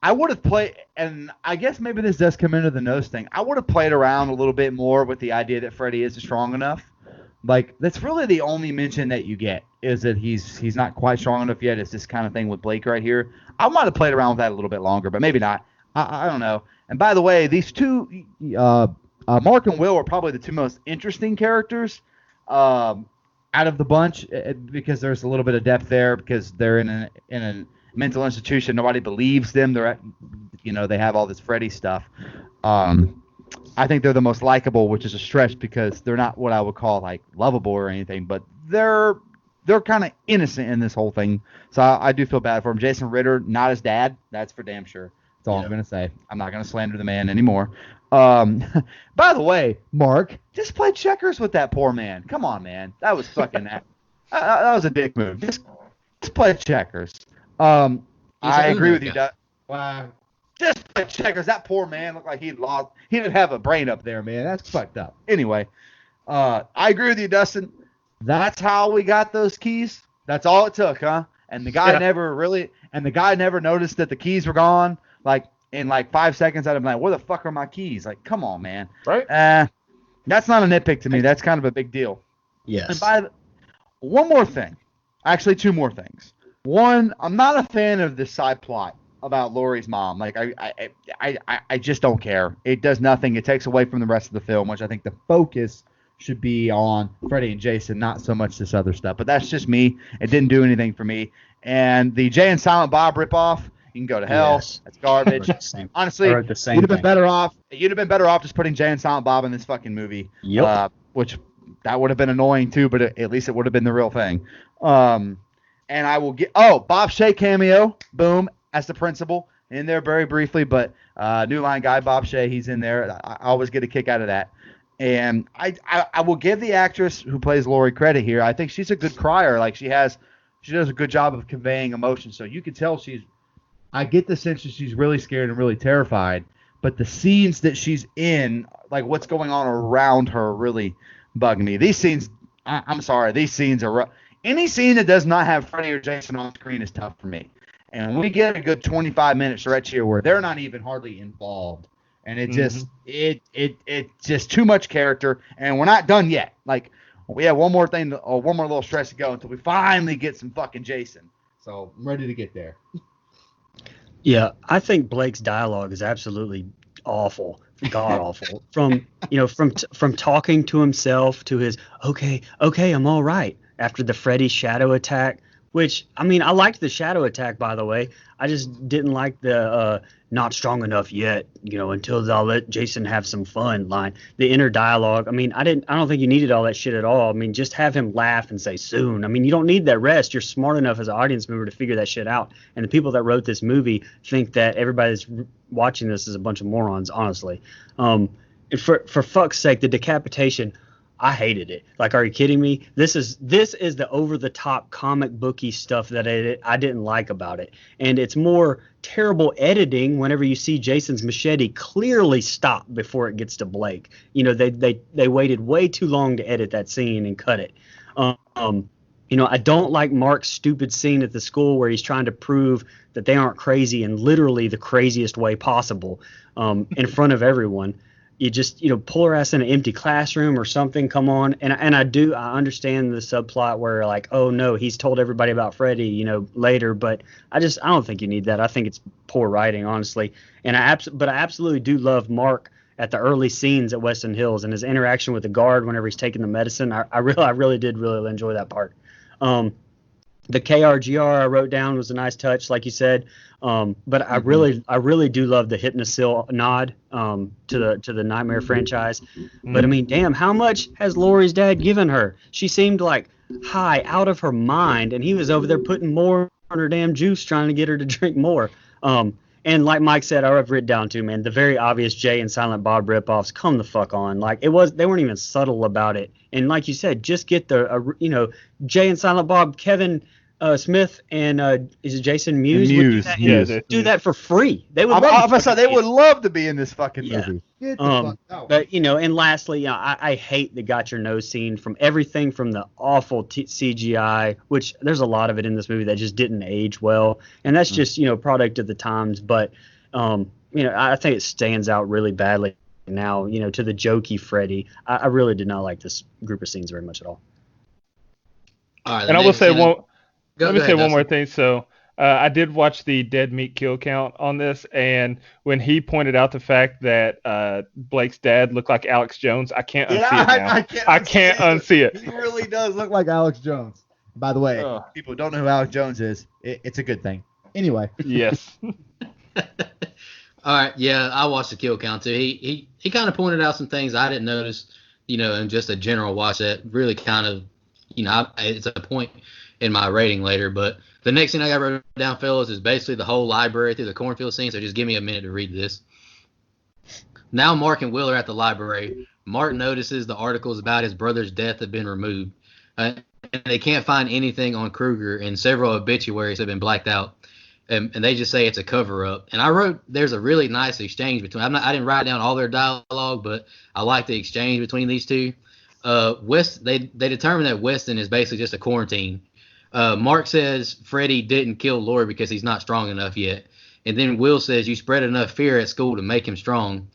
D: I would have played, and I guess maybe this does come into the nose thing. I would have played around a little bit more with the idea that Freddy is strong enough. Like, that's really the only mention that you get is that he's not quite strong enough yet. It's this kind of thing with Blake right here. I might have played around with that a little bit longer, but maybe not. I don't know. And by the way, these two, Mark and Will, are probably the two most interesting characters out of the bunch, because there's a little bit of depth there, because they're in a mental institution. Nobody believes them. They have all this Freddy stuff. I think they're the most likable, which is a stretch because they're not what I would call like lovable or anything, but they're kind of innocent in this whole thing. So I do feel bad for him. Jason Ritter, not his dad. That's for damn sure. That's all I'm going to say. I'm not going to slander the man anymore. By the way, Mark, just play checkers with that poor man. Come on, man. That was fucking that was a dick move. Just play checkers. I agree with you, Doug. Wow. Just play checkers. That poor man looked like he didn't have a brain up there, man. That's fucked up. Anyway, I agree with you, Dustin. That's how we got those keys. That's all it took, huh? And the guy never noticed that the keys were gone. Like, in like 5 seconds, I'd have been like, where the fuck are my keys? Like, come on, man.
F: Right.
D: That's not a nitpick to me. That's kind of a big deal.
C: Yes.
D: And one more thing. Actually, two more things. One, I'm not a fan of this side plot about Laurie's mom. Like, I just don't care. It does nothing. It takes away from the rest of the film, which I think the focus should be on Freddy and Jason, not so much this other stuff. But that's just me. It didn't do anything for me. And the Jay and Silent Bob ripoff, you can go to hell.
G: Yes.
D: That's garbage. Honestly,
G: you'd
D: have been better off. You'd have been better off just putting Jay and Silent Bob in this fucking movie.
G: Yep.
D: Which that would have been annoying too, but at least it would have been the real thing. And I will get Bob Shea cameo, boom, as the principal in there very briefly, but New Line guy Bob Shea, he's in there. I always get a kick out of that. And I will give the actress who plays Laurie credit here. I think she's a good crier. Like, she does a good job of conveying emotion. So you can tell I get the sense that she's really scared and really terrified, but the scenes that she's in, like what's going on around her, really bug me. These scenes, I'm sorry, these scenes are rough. Any scene that does not have Freddy or Jason on screen is tough for me. And we get a good 25-minute stretch here where they're not even hardly involved, and it just it's just too much character, and we're not done yet. Like we have one more thing, or one more little stretch to go until we finally get some fucking Jason. So I'm ready to get there.
E: Yeah, I think Blake's dialogue is absolutely awful, god awful. From talking to himself to his okay, I'm all right after the Freddy shadow attack. Which I mean, I liked the shadow attack, by the way. I just didn't like the not strong enough yet, until I'll let Jason have some fun line. The inner dialogue. I mean, I don't think you needed all that shit at all. I mean, just have him laugh and say soon. I mean, you don't need that rest. You're smart enough as an audience member to figure that shit out. And the people that wrote this movie think that everybody that's watching this is a bunch of morons, honestly. And for fuck's sake, the decapitation. I hated it. Like, are you kidding me? This is the over the top comic booky stuff that I didn't like about it. And it's more terrible editing whenever you see Jason's machete clearly stop before it gets to Blake. They waited way too long to edit that scene and cut it. I don't like Mark's stupid scene at the school where he's trying to prove that they aren't crazy in literally the craziest way possible, in front of everyone. You just, pull her ass in an empty classroom or something. Come on. And I understand the subplot where like, oh no, he's told everybody about Freddy, later, but I don't think you need that. I think it's poor writing, honestly. And but I absolutely do love Mark at the early scenes at Weston Hills and his interaction with the guard whenever he's taking the medicine. I really did really enjoy that part. The KRGR I wrote down was a nice touch, like you said. But I really do love the Hypnosil nod to the Nightmare franchise. But I mean, damn, how much has Laurie's dad given her? She seemed like high out of her mind, and he was over there putting more on her damn juice, trying to get her to drink more. And like Mike said, I've written down too, man, the very obvious Jay and Silent Bob ripoffs. Come the fuck on, like they weren't even subtle about it. And like you said, just get the Jay and Silent Bob, Kevin Smith and is it Jason Mewes? Do that for free. They would.
D: They would love to be in this fucking movie. Get the fuck out.
E: But and lastly, I hate the got your nose scene from everything from the awful CGI, which there's a lot of it in this movie that just didn't age well, and that's just product of the times. But I think it stands out really badly now. To the jokey Freddy, I really did not like this group of scenes very much at all.
C: All right,
F: and I will say one.
C: Let
F: me say one more thing. So I did watch the dead meat kill count on this, and when he pointed out the fact that Blake's dad looked like Alex Jones, I can't unsee it now. I can't unsee it.
D: He really does look like Alex Jones. By the way, people who don't know who Alex Jones is, it's a good thing. Anyway.
F: Yes.
C: All right, yeah, I watched the kill count too. He kind of pointed out some things I didn't notice, in just a general watch that really kind of, it's a point in my rating later. But the next thing I got wrote down, fellas, is basically the whole library through the cornfield scene. So just give me a minute to read this. Now Mark and Will are at the library. Mark notices the articles about his brother's death have been removed. And they can't find anything on Kruger, and several obituaries have been blacked out. And they just say it's a cover-up. And I wrote there's a really nice exchange between. I didn't write down all their dialogue, but I like the exchange between these two. They determined that Weston is basically just a quarantine. Mark says Freddy didn't kill Laurie because he's not strong enough yet. And then Will says you spread enough fear at school to make him strong.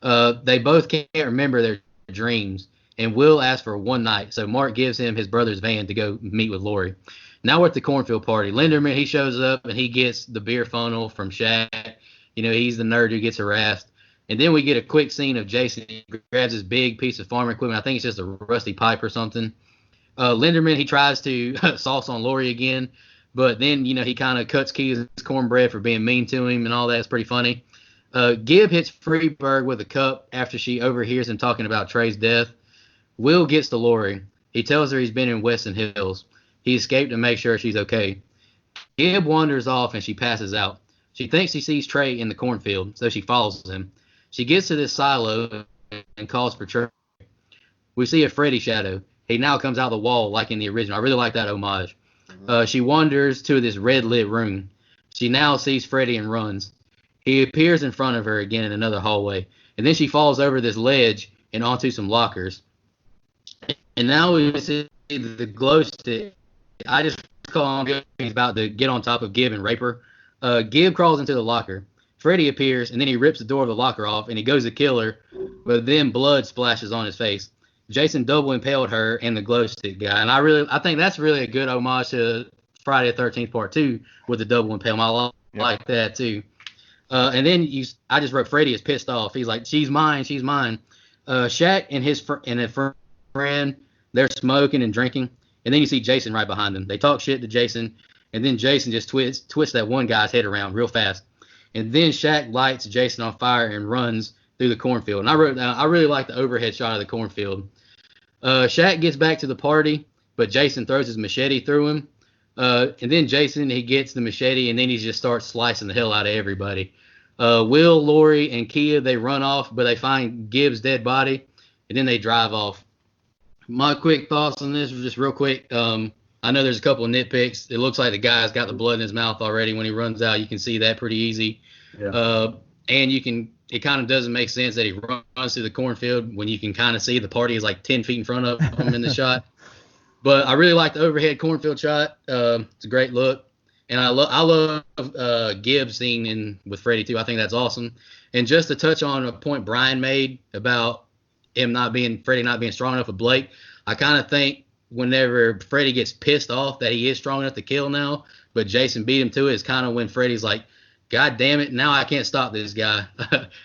C: They both can't remember their dreams. And Will asks for one night. So Mark gives him his brother's van to go meet with Laurie. Now we're at the cornfield party. Linderman, he shows up and he gets the beer funnel from Shaq. He's the nerd who gets harassed. And then we get a quick scene of Jason. He grabs his big piece of farm equipment. I think it's just a rusty pipe or something. Linderman, he tries to sauce on Laurie again, but then, he kind of cuts Keys' cornbread for being mean to him and all that. It's pretty funny. Gibb hits Freeberg with a cup after she overhears him talking about Trey's death. Will gets to Laurie. He tells her he's been in Weston Hills. He escaped to make sure she's okay. Gibb wanders off and she passes out. She thinks she sees Trey in the cornfield, so she follows him. She gets to this silo and calls for Trey. We see a Freddy shadow. He now comes out of the wall like in the original. I really like that homage. She wanders to this red lit room. She now sees Freddy and runs. He appears in front of her again in another hallway, and then she falls over this ledge and onto some lockers. And now we see the glow stick. I just call him Gib. He's about to get on top of Gib and rape her. Gib crawls into the locker. Freddy appears, and then he rips the door of the locker off, and he goes to kill her, but then blood splashes on his face. Jason double impaled her and the glow stick guy, and I think that's really a good homage to Friday the 13th Part 2 with the double impalement. I like that too. And then I just wrote Freddy is pissed off. He's like, she's mine, she's mine. Shaq and his friend, they're smoking and drinking, and then you see Jason right behind them. They talk shit to Jason, and then Jason just twists that one guy's head around real fast. And then Shaq lights Jason on fire and runs through the cornfield. And I wrote down, I really like the overhead shot of the cornfield. Shaq gets back to the party, but Jason throws his machete through him. And then Jason, he gets the machete, and then he just starts slicing the hell out of everybody. Will, Lori, and Kia, they run off, but they find Gibbs' dead body, and then they drive off. My quick thoughts on this, just real quick. I know there's a couple of nitpicks. It looks like the guy's got the blood in his mouth already when he runs out. You can see that pretty easy. Yeah. And it kind of doesn't make sense that he runs through the cornfield when you can kind of see the party is like 10 feet in front of him in the shot. But I really like the overhead cornfield shot. It's a great look. And I love Gibbs scene with Freddy too. I think that's awesome. And just to touch on a point Brian made about Freddy not being strong enough with Blake, I kind of think whenever Freddy gets pissed off that he is strong enough to kill now, but Jason beat him to it, is kind of when Freddy's like, God damn it, now I can't stop this guy.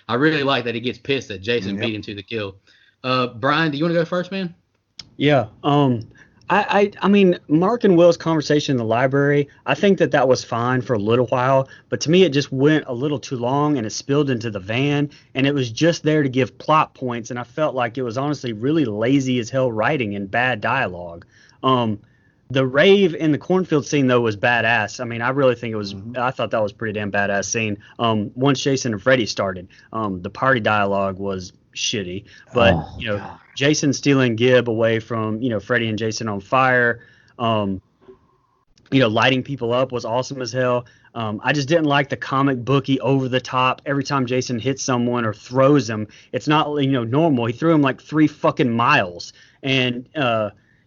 C: I really like that he gets pissed that Jason beat him to the kill. Brian, do you want to go first, man?
E: Yeah. I mean, Mark and Will's conversation in the library, I think that was fine for a little while, but to me it just went a little too long and it spilled into the van, and it was just there to give plot points, and I felt like it was honestly really lazy as hell writing and bad dialogue. The rave in the cornfield scene, though, was badass. I mean, I really think I thought that was a pretty damn badass scene. Once Jason and Freddy started, the party dialogue was shitty, but God. Jason stealing Gib away from Freddy and Jason on fire, lighting people up was awesome as hell. I just didn't like the comic booky over the top. Every time Jason hits someone or throws them, it's not normal. He threw him like 3 fucking miles, and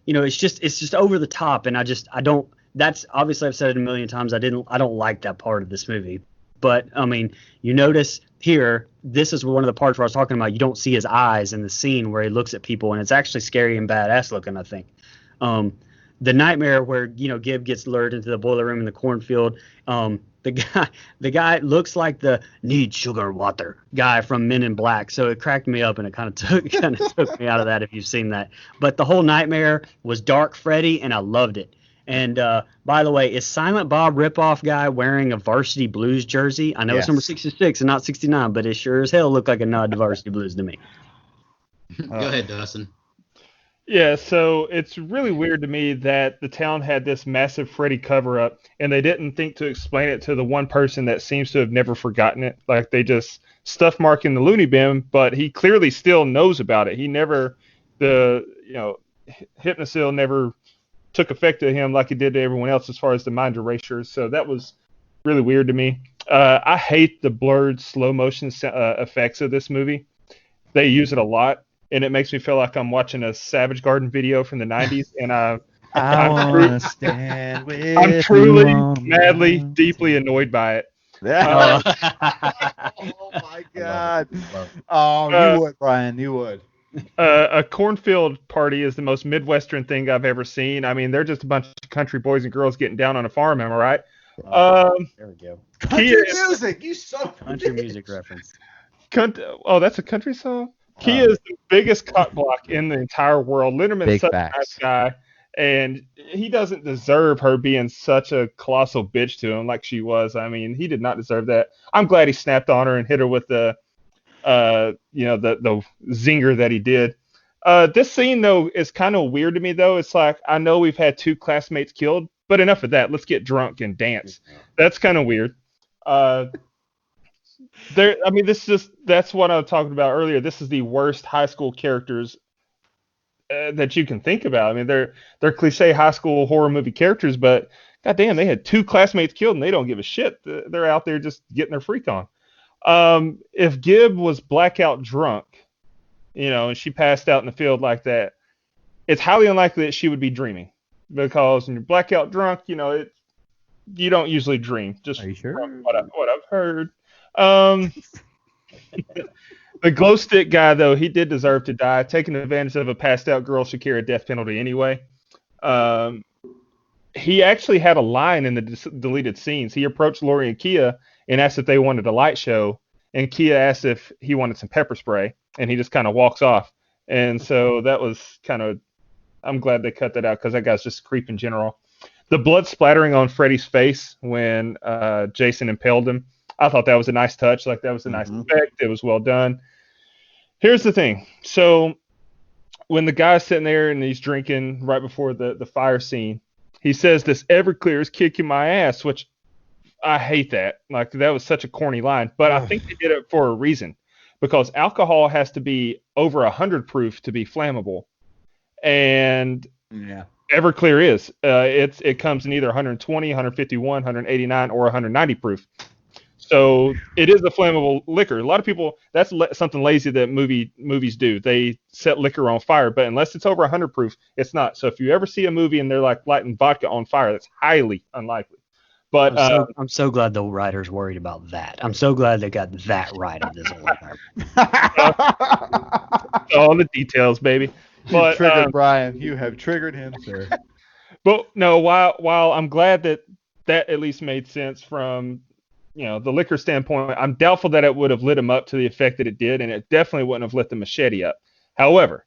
E: it's just over the top, and I don't. That's obviously, I've said it a million times. I don't like that part of this movie. But I mean, you notice here, this is one of the parts where I was talking about. You don't see his eyes in the scene where he looks at people, and it's actually scary and badass looking, I think. The nightmare where Gib gets lured into the boiler room in the cornfield. The guy looks like the need sugar water guy from Men in Black. So it cracked me up, and it kind of took me out of that if you've seen that. But the whole nightmare was Dark Freddy, and I loved it. And by the way, is Silent Bob ripoff guy wearing a Varsity Blues jersey? I know It's number 66 and not 69, but it sure as hell looked like a nod to Varsity Blues to me.
C: Go ahead, Dustin.
F: Yeah, so it's really weird to me that the town had this massive Freddy cover-up, and they didn't think to explain it to the one person that seems to have never forgotten it. Like, they just stuffed Mark in the loony bin, but he clearly still knows about it. He never, Hypnosil never took effect to him like it did to everyone else as far as the mind erasure. So that was really weird to me. I hate the blurred slow motion effects of this movie. They use it a lot, and it makes me feel like I'm watching a Savage Garden video from the 90s, and I'm truly, madly, deeply annoyed by it.
D: Oh my God! You would, Brian. You would.
F: A cornfield party is the most Midwestern thing I've ever seen. I mean, they're just a bunch of country boys and girls getting down on a farm. Am I right?
E: There we go.
D: Country music. You son of a
E: country
D: bitch.
E: Music reference.
F: Oh, that's a country song. Kia is the biggest cut block in the entire world. Linderman's such a nice guy, and he doesn't deserve her being such a colossal bitch to him like she was. I mean, he did not deserve that. I'm glad he snapped on her and hit her with the zinger that he did. This scene, though, is kind of weird to me, though. It's like, I know we've had 2 classmates killed, but enough of that. Let's get drunk and dance. That's kind of weird. That's what I was talking about earlier. This is the worst high school characters that you can think about. I mean, they're cliche high school horror movie characters, but goddamn, they had 2 classmates killed and they don't give a shit. They're out there just getting their freak on. If Gib was blackout drunk, and she passed out in the field like that, it's highly unlikely that she would be dreaming, because when you're blackout drunk, you don't usually dream. Just
D: Are you sure?
F: from what I've heard. The glow stick guy, though, he did deserve to die. Taking advantage of a passed out girl should carry a death penalty anyway. He actually had a line in the deleted scenes. He approached Lori and Kia and asked if they wanted a light show, and Kia asked if he wanted some pepper spray, and he just kind of walks off. And so that was kind of, I'm glad they cut that out, because that guy's just a creep in general. The blood splattering on Freddy's face when Jason impaled him, I thought that was a nice touch. Like, that was a nice effect. It was well done. Here's the thing. So when the guy's sitting there and he's drinking right before the fire scene, he says, "This Everclear is kicking my ass," which I hate that. Like, that was such a corny line. But I think they did it for a reason, because alcohol has to be over 100 proof to be flammable. And Everclear is. It comes in either 120, 151, 189, or 190 proof. So it is a flammable liquor. A lot of people, that's something lazy that movies do. They set liquor on fire, but unless it's over 100 proof, it's not. So if you ever see a movie and they're like lighting vodka on fire, that's highly unlikely. But
E: I'm so glad the writers worried about that. I'm so glad they got that right in this one.
F: All the details, baby. But
D: you triggered Brian. You have triggered him, sir.
F: But no, while I'm glad that at least made sense from the liquor standpoint, I'm doubtful that it would have lit him up to the effect that it did, and it definitely wouldn't have lit the machete up. However,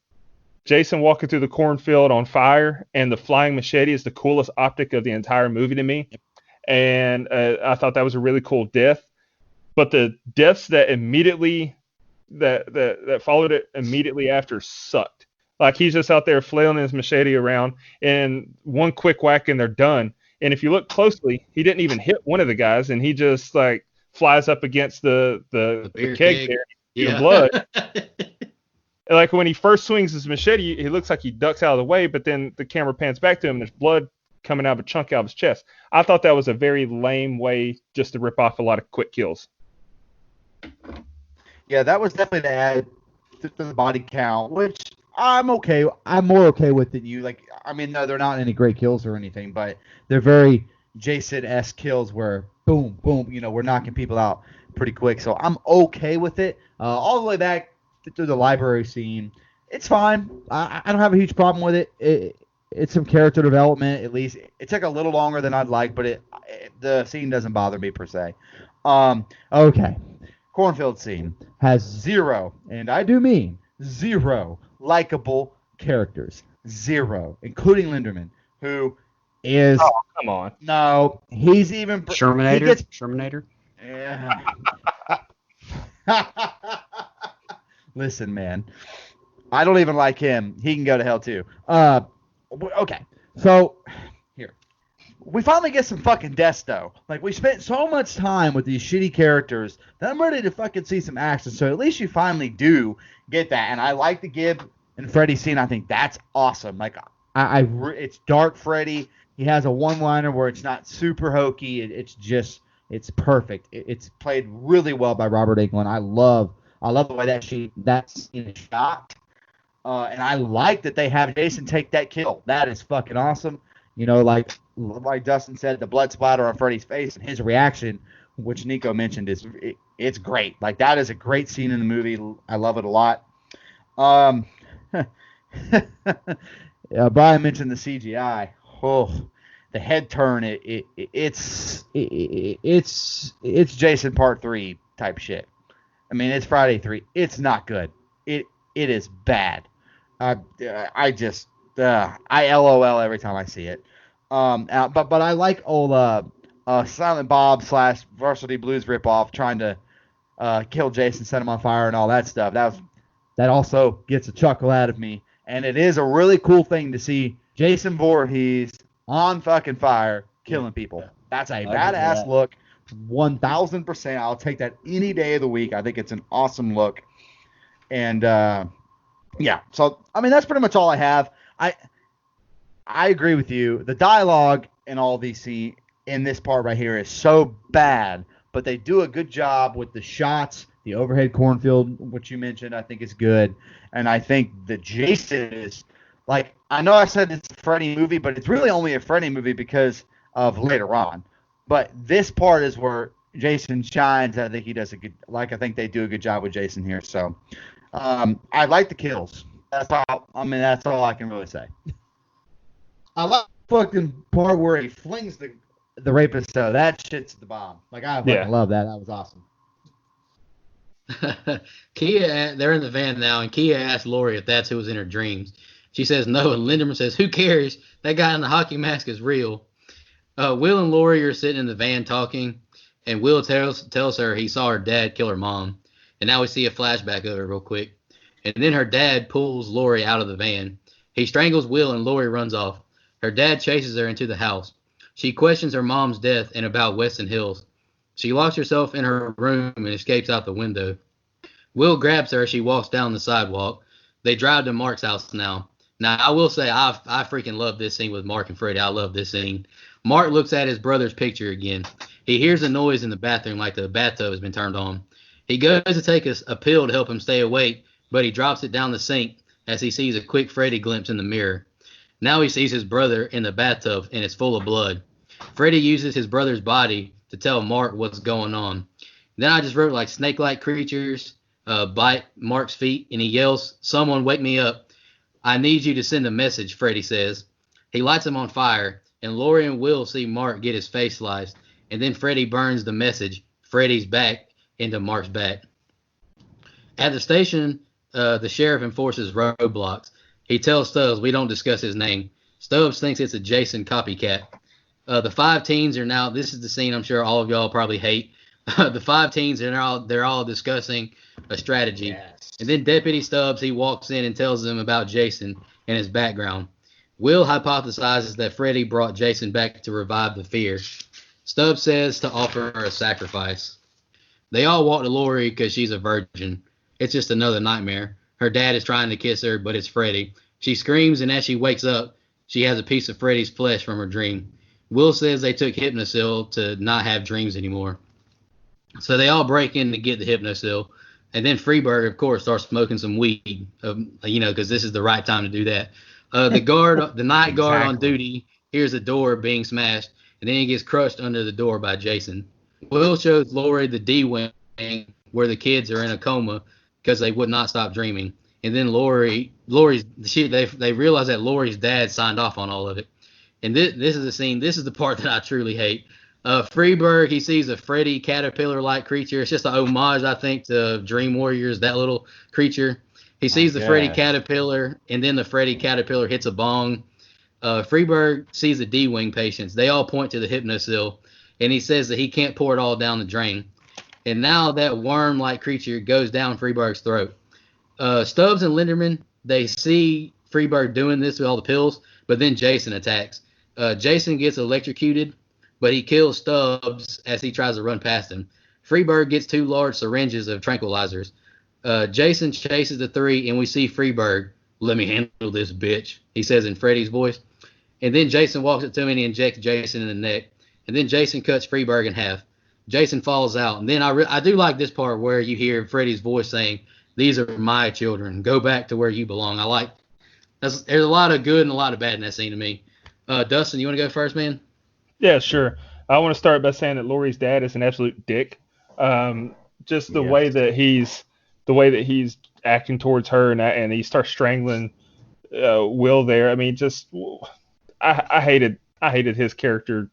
F: Jason walking through the cornfield on fire and the flying machete is the coolest optic of the entire movie to me. And I thought that was a really cool death. But the deaths that immediately that followed it immediately after sucked. Like, he's just out there flailing his machete around, and one quick whack and they're done. And if you look closely, he didn't even hit one of the guys, and he just like flies up against the keg there, the blood. Like, when he first swings his machete, he looks like he ducks out of the way, but then the camera pans back to him, and there's blood coming out of a chunk out of his chest. I thought that was a very lame way just to rip off a lot of quick kills.
D: Yeah, that was definitely to add to the body count, which I'm okay. I'm more okay with than you. Like, I mean, no, they're not any great kills or anything, but they're very Jason-esque kills where boom, boom, we're knocking people out pretty quick. So I'm okay with it. All the way back through the library scene, it's fine. I don't have a huge problem with it. It's some character development, at least. It took a little longer than I'd like, but the scene doesn't bother me per se. Okay. Cornfield scene has zero, and I do mean zero, likable characters. Zero, including Linderman, who is...
F: Oh, come on.
D: No, he's even...
E: Shermanator?
D: Yeah. Listen, man. I don't even like him. He can go to hell, too. Okay, so... Here. We finally get some fucking deaths, though. Like, we spent so much time with these shitty characters that I'm ready to fucking see some action. So at least you finally do get that. And I like the Gib and Freddy scene. I think that's awesome. Like, it's dark Freddy. He has a one-liner where it's not super hokey. It's perfect. It's played really well by Robert Englund. I love the way that scene is shot. And I like that they have Jason take that kill. That is fucking awesome. Like Dustin said, the blood splatter on Freddy's face and his reaction, which Nico mentioned, it's great. Like, that is a great scene in the movie. I love it a lot. Brian mentioned the CGI. Oh, the head turn. It's Jason Part 3 type shit. I mean, it's Friday 3. It's not good. It is bad. I LOL every time I see it. But I like old Silent Bob / Varsity Blues ripoff trying to kill Jason, set him on fire, and all that stuff. That also gets a chuckle out of me, and it is a really cool thing to see Jason Voorhees on fucking fire killing people. That's a badass look. 1,000%. I'll take that any day of the week. I think it's an awesome look, and yeah. So I mean, that's pretty much all I have. I agree with you. The dialogue in all these scenes in this part right here is so bad, but they do a good job with the shots. The overhead cornfield, which you mentioned, I think is good. And I think the Jason is, like, I know I said it's a Freddy movie, but it's really only a Freddy movie because of later on. But this part is where Jason shines. I think he does a good, like, I think they do a good job with Jason here. So I like the kills. That's all I can really say. I like the fucking part where he flings the rapist. So that shit's the bomb. Like, I fucking love that. That was awesome.
C: Kia, they're in the van now, and Kia asks Lori if that's who was in her dreams. She says no, and Linderman says, "Who cares? That guy in the hockey mask is real." Will and Lori are sitting in the van talking, and Will tells her he saw her dad kill her mom. And now we see a flashback of it real quick. And then her dad pulls Lori out of the van. He strangles Will, and Lori runs off. Her dad chases her into the house. She questions her mom's death and about Weston Hills. She locks herself in her room and escapes out the window. Will grabs her as she walks down the sidewalk. They drive to Mark's house now. Now, I will say I freaking love this scene with Mark and Freddy. I love this scene. Mark looks at his brother's picture again. He hears a noise in the bathroom like the bathtub has been turned on. He goes to take a pill to help him stay awake, but he drops it down the sink as he sees a quick Freddy glimpse in the mirror. Now he sees his brother in the bathtub, and it's full of blood. Freddy uses his brother's body to tell Mark what's going on. Then I just wrote like snake-like creatures bite Mark's feet, and he yells, "Someone wake me up. I need you to send a message," Freddy says. He lights him on fire, and Lori and Will see Mark get his face sliced, and then Freddy burns the message, Freddy's back, into Mark's back. At the station, the sheriff enforces roadblocks. He tells Stubbs we don't discuss his name. Stubbs thinks it's a Jason copycat. The 5 teens are now, this is the scene I'm sure all of y'all probably hate. The 5 teens, they're all discussing a strategy. Yes. And then Deputy Stubbs, he walks in and tells them about Jason and his background. Will hypothesizes that Freddy brought Jason back to revive the fear. Stubbs says to offer her a sacrifice. They all walk to Lori because she's a virgin. It's just another nightmare. Her dad is trying to kiss her, but it's Freddy. She screams, and as she wakes up, she has a piece of Freddy's flesh from her dream. Will says they took Hypnosil to not have dreams anymore. So they all break in to get the Hypnosil. And then Freeberg, of course, starts smoking some weed, because this is the right time to do that. The night guard on duty hears a door being smashed, and then he gets crushed under the door by Jason. Will shows Lori the D-wing where the kids are in a coma because they would not stop dreaming. And then they realize that Lori's dad signed off on all of it. And this is the scene. This is the part that I truly hate. Freeberg, he sees a Freddy caterpillar-like creature. It's just an homage, I think, to Dream Warriors, that little creature. He sees the Freddy caterpillar, and then the Freddy caterpillar hits a bong. Freeberg sees the D-wing patients. They all point to the Hypnosil, and he says that he can't pour it all down the drain. And now that worm-like creature goes down Freeberg's throat. Stubbs and Linderman, they see Freeberg doing this with all the pills, but then Jason attacks. Jason gets electrocuted, but he kills Stubbs as he tries to run past him. Freeberg gets 2 large syringes of tranquilizers. Jason chases the 3, and we see Freeberg. "Let me handle this, bitch," he says in Freddy's voice. And then Jason walks up to him and he injects Jason in the neck. And then Jason cuts Freeberg in half. Jason falls out. And then I do like this part where you hear Freddy's voice saying, "These are my children. Go back to where you belong." There's a lot of good and a lot of bad in that scene to me. Dustin, you want to go first, man?
F: Yeah, sure. I want to start by saying that Lori's dad is an absolute dick. Just the way that he's acting towards her, and he starts strangling Will there. I mean, I hated his character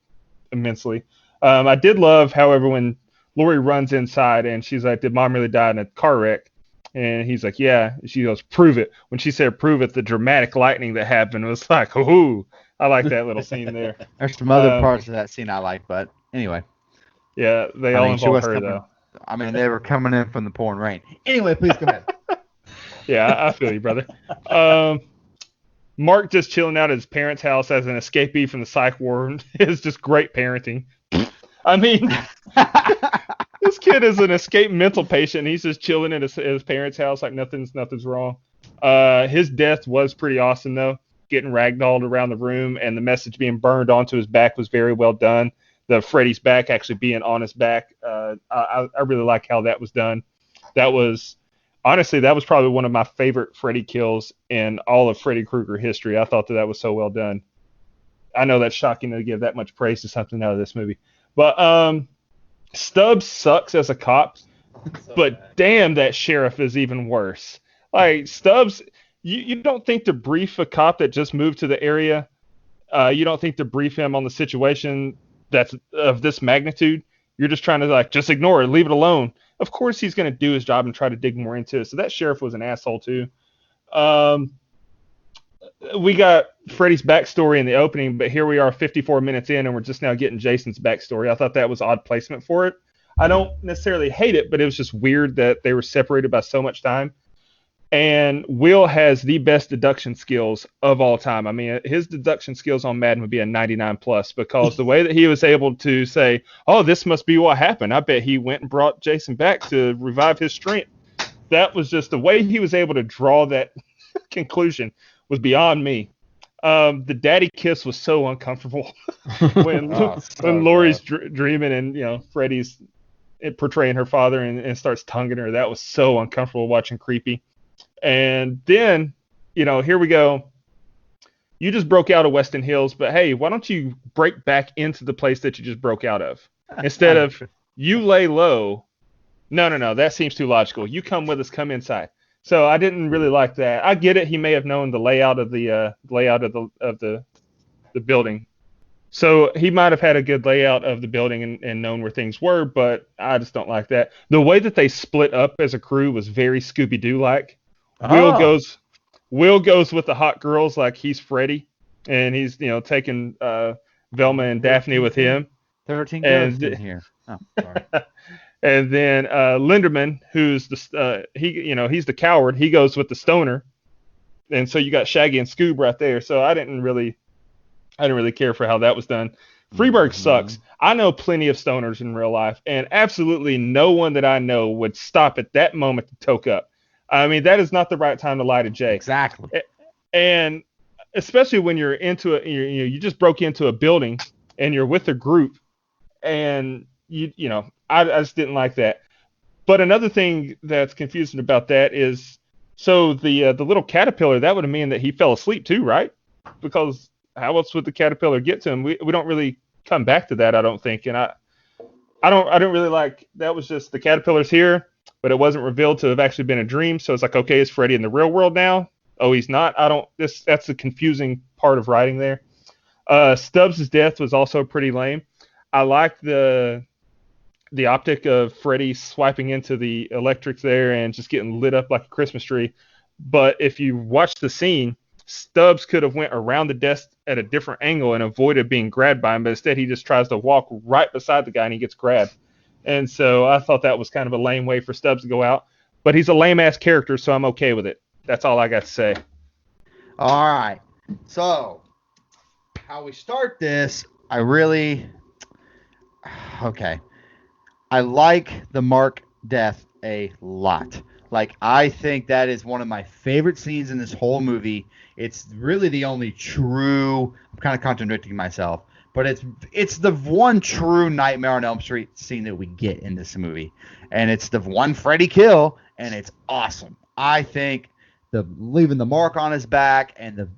F: immensely. I did love, however, when Lori runs inside and she's like, "Did Mom really die in a car wreck?" And he's like, "Yeah." She goes, "Prove it." When she said "prove it," the dramatic lightning that happened was like, "Ooh." I like that little scene there.
D: There's some other parts of that scene I like, but anyway.
F: Yeah, they all involve her, though.
D: I mean, they were coming in from the pouring rain. Anyway, please go ahead.
F: Yeah, I feel you, brother. Mark just chilling out at his parents' house as an escapee from the psych ward is just great parenting. I mean, this kid is an escaped mental patient. He's just chilling at his parents' house like nothing's wrong. His death was pretty awesome, though. Getting ragdolled around the room and the message being burned onto his back was very well done. the Freddy's back actually being on his back. I really like how that was done. That was honestly, that was probably one of my favorite Freddy kills in all of Freddy Krueger history. I thought that was so well done. I know that's shocking to give that much praise to something out of this movie, but Stubbs sucks as a cop, but damn, that sheriff is even worse. Like Stubbs, you don't think to brief a cop that just moved to the area. You don't think to brief him on the situation that's of this magnitude. You're just trying to like just ignore it, leave it alone. Of course, he's going to do his job and try to dig more into it. So that sheriff was an asshole too. We got Freddy's backstory in the opening, but here we are 54 minutes in, and we're just now getting Jason's backstory. I thought that was odd placement for it. I don't necessarily hate it, but it was just weird that they were separated by so much time. And Will has the best deduction skills of all time. I mean, his deduction skills on Madden would be a 99 plus because the way that he was able to say, oh, this must be what happened. I bet he went and brought Jason back to revive his strength. That was just the way he was able to draw that conclusion was beyond me. The daddy kiss was so uncomfortable when Laurie's dreaming and Freddy's portraying her father and starts tonguing her. That was so uncomfortable watching Creepy. And then, here we go. You just broke out of Weston Hills, but hey, why don't you break back into the place that you just broke out of? Instead of you lay low. No, that seems too logical. You come with us, come inside. So I didn't really like that. I get it. He may have known the layout of the building. So he might have had a good layout of the building and known where things were, but I just don't like that. The way that they split up as a crew was very Scooby-Doo like. Will goes with the hot girls like he's Freddy, and he's taking Velma and Daphne with him.
D: 13 girls in here. Oh, sorry.
F: And then Linderman, who's he's the coward. He goes with the stoner, and so you got Shaggy and Scoob right there. So I didn't really care for how that was done. Freeburg sucks. I know plenty of stoners in real life, and absolutely no one that I know would stop at that moment to toke up. I mean, that is not the right time to light a J.
D: Exactly.
F: And especially when you're into it, you just broke into a building and you're with a group, and I just didn't like that. But another thing that's confusing about that is, so the little caterpillar, that would mean that he fell asleep too, right? Because how else would the caterpillar get to him? We don't really come back to that, I don't think. And I don't really like that. Was just the caterpillar's here, but it wasn't revealed to have actually been a dream. So it's like, okay, is Freddy in the real world now? Oh, he's not. That's the confusing part of writing there. Stubbs' death was also pretty lame. I like the optic of Freddy swiping into the electrics there and just getting lit up like a Christmas tree. But if you watch the scene, Stubbs could have went around the desk at a different angle and avoided being grabbed by him, but instead he just tries to walk right beside the guy and he gets grabbed. And so I thought that was kind of a lame way for Stubbs to go out. But he's a lame-ass character, so I'm okay with it. That's all I got to say.
D: All right. So, how we start this, okay. I like the Mark death a lot. Like, I think that is one of my favorite scenes in this whole movie. It's really the only true, I'm kind of contradicting myself, but it's the one true Nightmare on Elm Street scene that we get in this movie. And it's the one Freddy kill, and it's awesome. I think leaving the mark on his back and the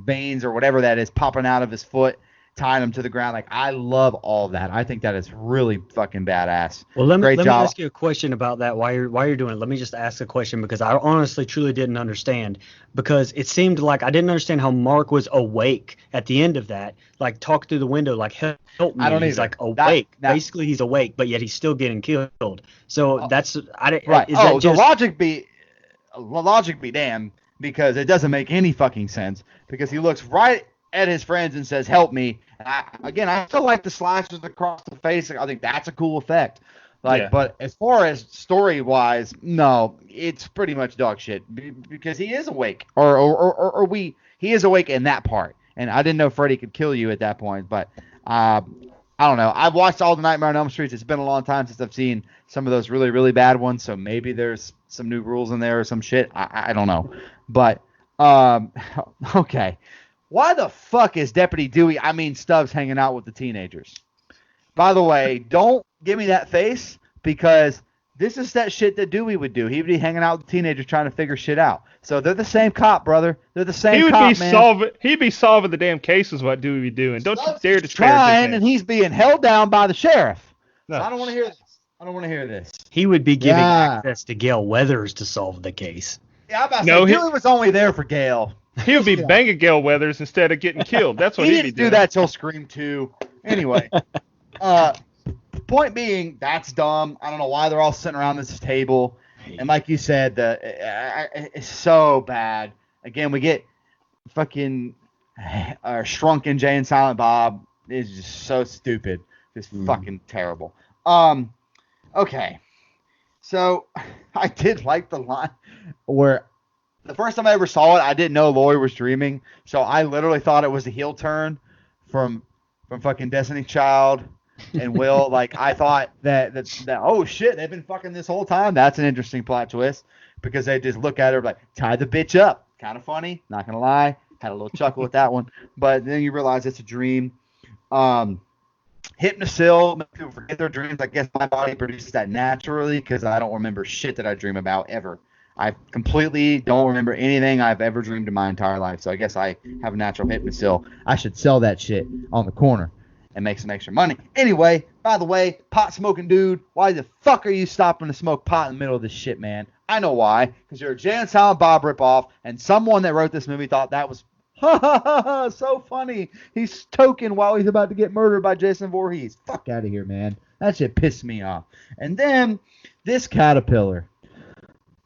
D: veins or whatever that is popping out of his foot, tying him to the ground. Like, I love all that. I think that is really fucking badass.
E: Well, let me
D: job.
E: ask you a question about that while you're doing it. Let me just ask a question because I honestly truly didn't understand, because it seemed like I didn't understand how Mark was awake at the end of that. Like, talk through the window, like, help me.
D: I don't
E: He's
D: either.
E: like awake. Basically, he's awake, but yet he's still getting killed. So that's right.
D: The logic be damned, because it doesn't make any fucking sense, because he looks right at his friends and says, help me. And I still like the slashes across the face. I think that's a cool effect. But as far as story-wise, no, it's pretty much dog shit, because he is awake, he is awake in that part. And I didn't know Freddy could kill you at that point, but I don't know. I've watched all the Nightmare on Elm Street. It's been a long time since I've seen some of those really, really bad ones, so maybe there's some new rules in there or some shit. I don't know. But, okay. Why the fuck is Deputy Stubbs hanging out with the teenagers? By the way, don't give me that face because this is that shit that Dewey would do. He would be hanging out with teenagers trying to figure shit out. So they're the same cop, brother. They're the same
F: He would
D: cop,
F: be
D: man.
F: solving. He'd be solving the damn cases. What Dewey be doing? Don't you dare disparage his
D: trying,
F: name.
D: and he's being held down by the sheriff.
F: No.
D: So I don't want to hear this. I don't want to hear this.
E: He would be giving
D: Yeah.
E: access to Gail Weathers to solve the case.
D: Yeah, I'm about to
F: No,
D: say,
F: he-
D: Dewey was only there for Gale.
F: He would be banging Gail Weathers instead of getting killed. That's what
D: He
F: he'd be
D: didn't do
F: doing.
D: that till Scream 2. Anyway, point being, that's dumb. I don't know why they're all sitting around this table. And like you said, it's so bad. Again, we get fucking Shrunken Jay and Silent Bob is just so stupid. Just fucking terrible. Okay. So I did like the line where the first time I ever saw it, I didn't know Lori was dreaming. So I literally thought it was a heel turn from fucking Destiny Child and Will. Like I thought that oh shit, they've been fucking this whole time. That's an interesting plot twist because they just look at her like tie the bitch up. Kind of funny, not gonna lie. Had a little chuckle with that one, but then you realize it's a dream. Hypnosil, make people forget their dreams. I guess my body produces that naturally because I don't remember shit that I dream about ever. I completely don't remember anything I've ever dreamed in my entire life. So I guess I have a natural hypnosil. I should sell that shit on the corner and make some extra money. Anyway, by the way, pot smoking dude, why the fuck are you stopping to smoke pot in the middle of this shit, man? I know why. Because you're a Jay and Silent Bob ripoff, and someone that wrote this movie thought that was so funny. He's token while he's about to get murdered by Jason Voorhees. Fuck out of here, man. That shit pissed me off. And then this caterpillar.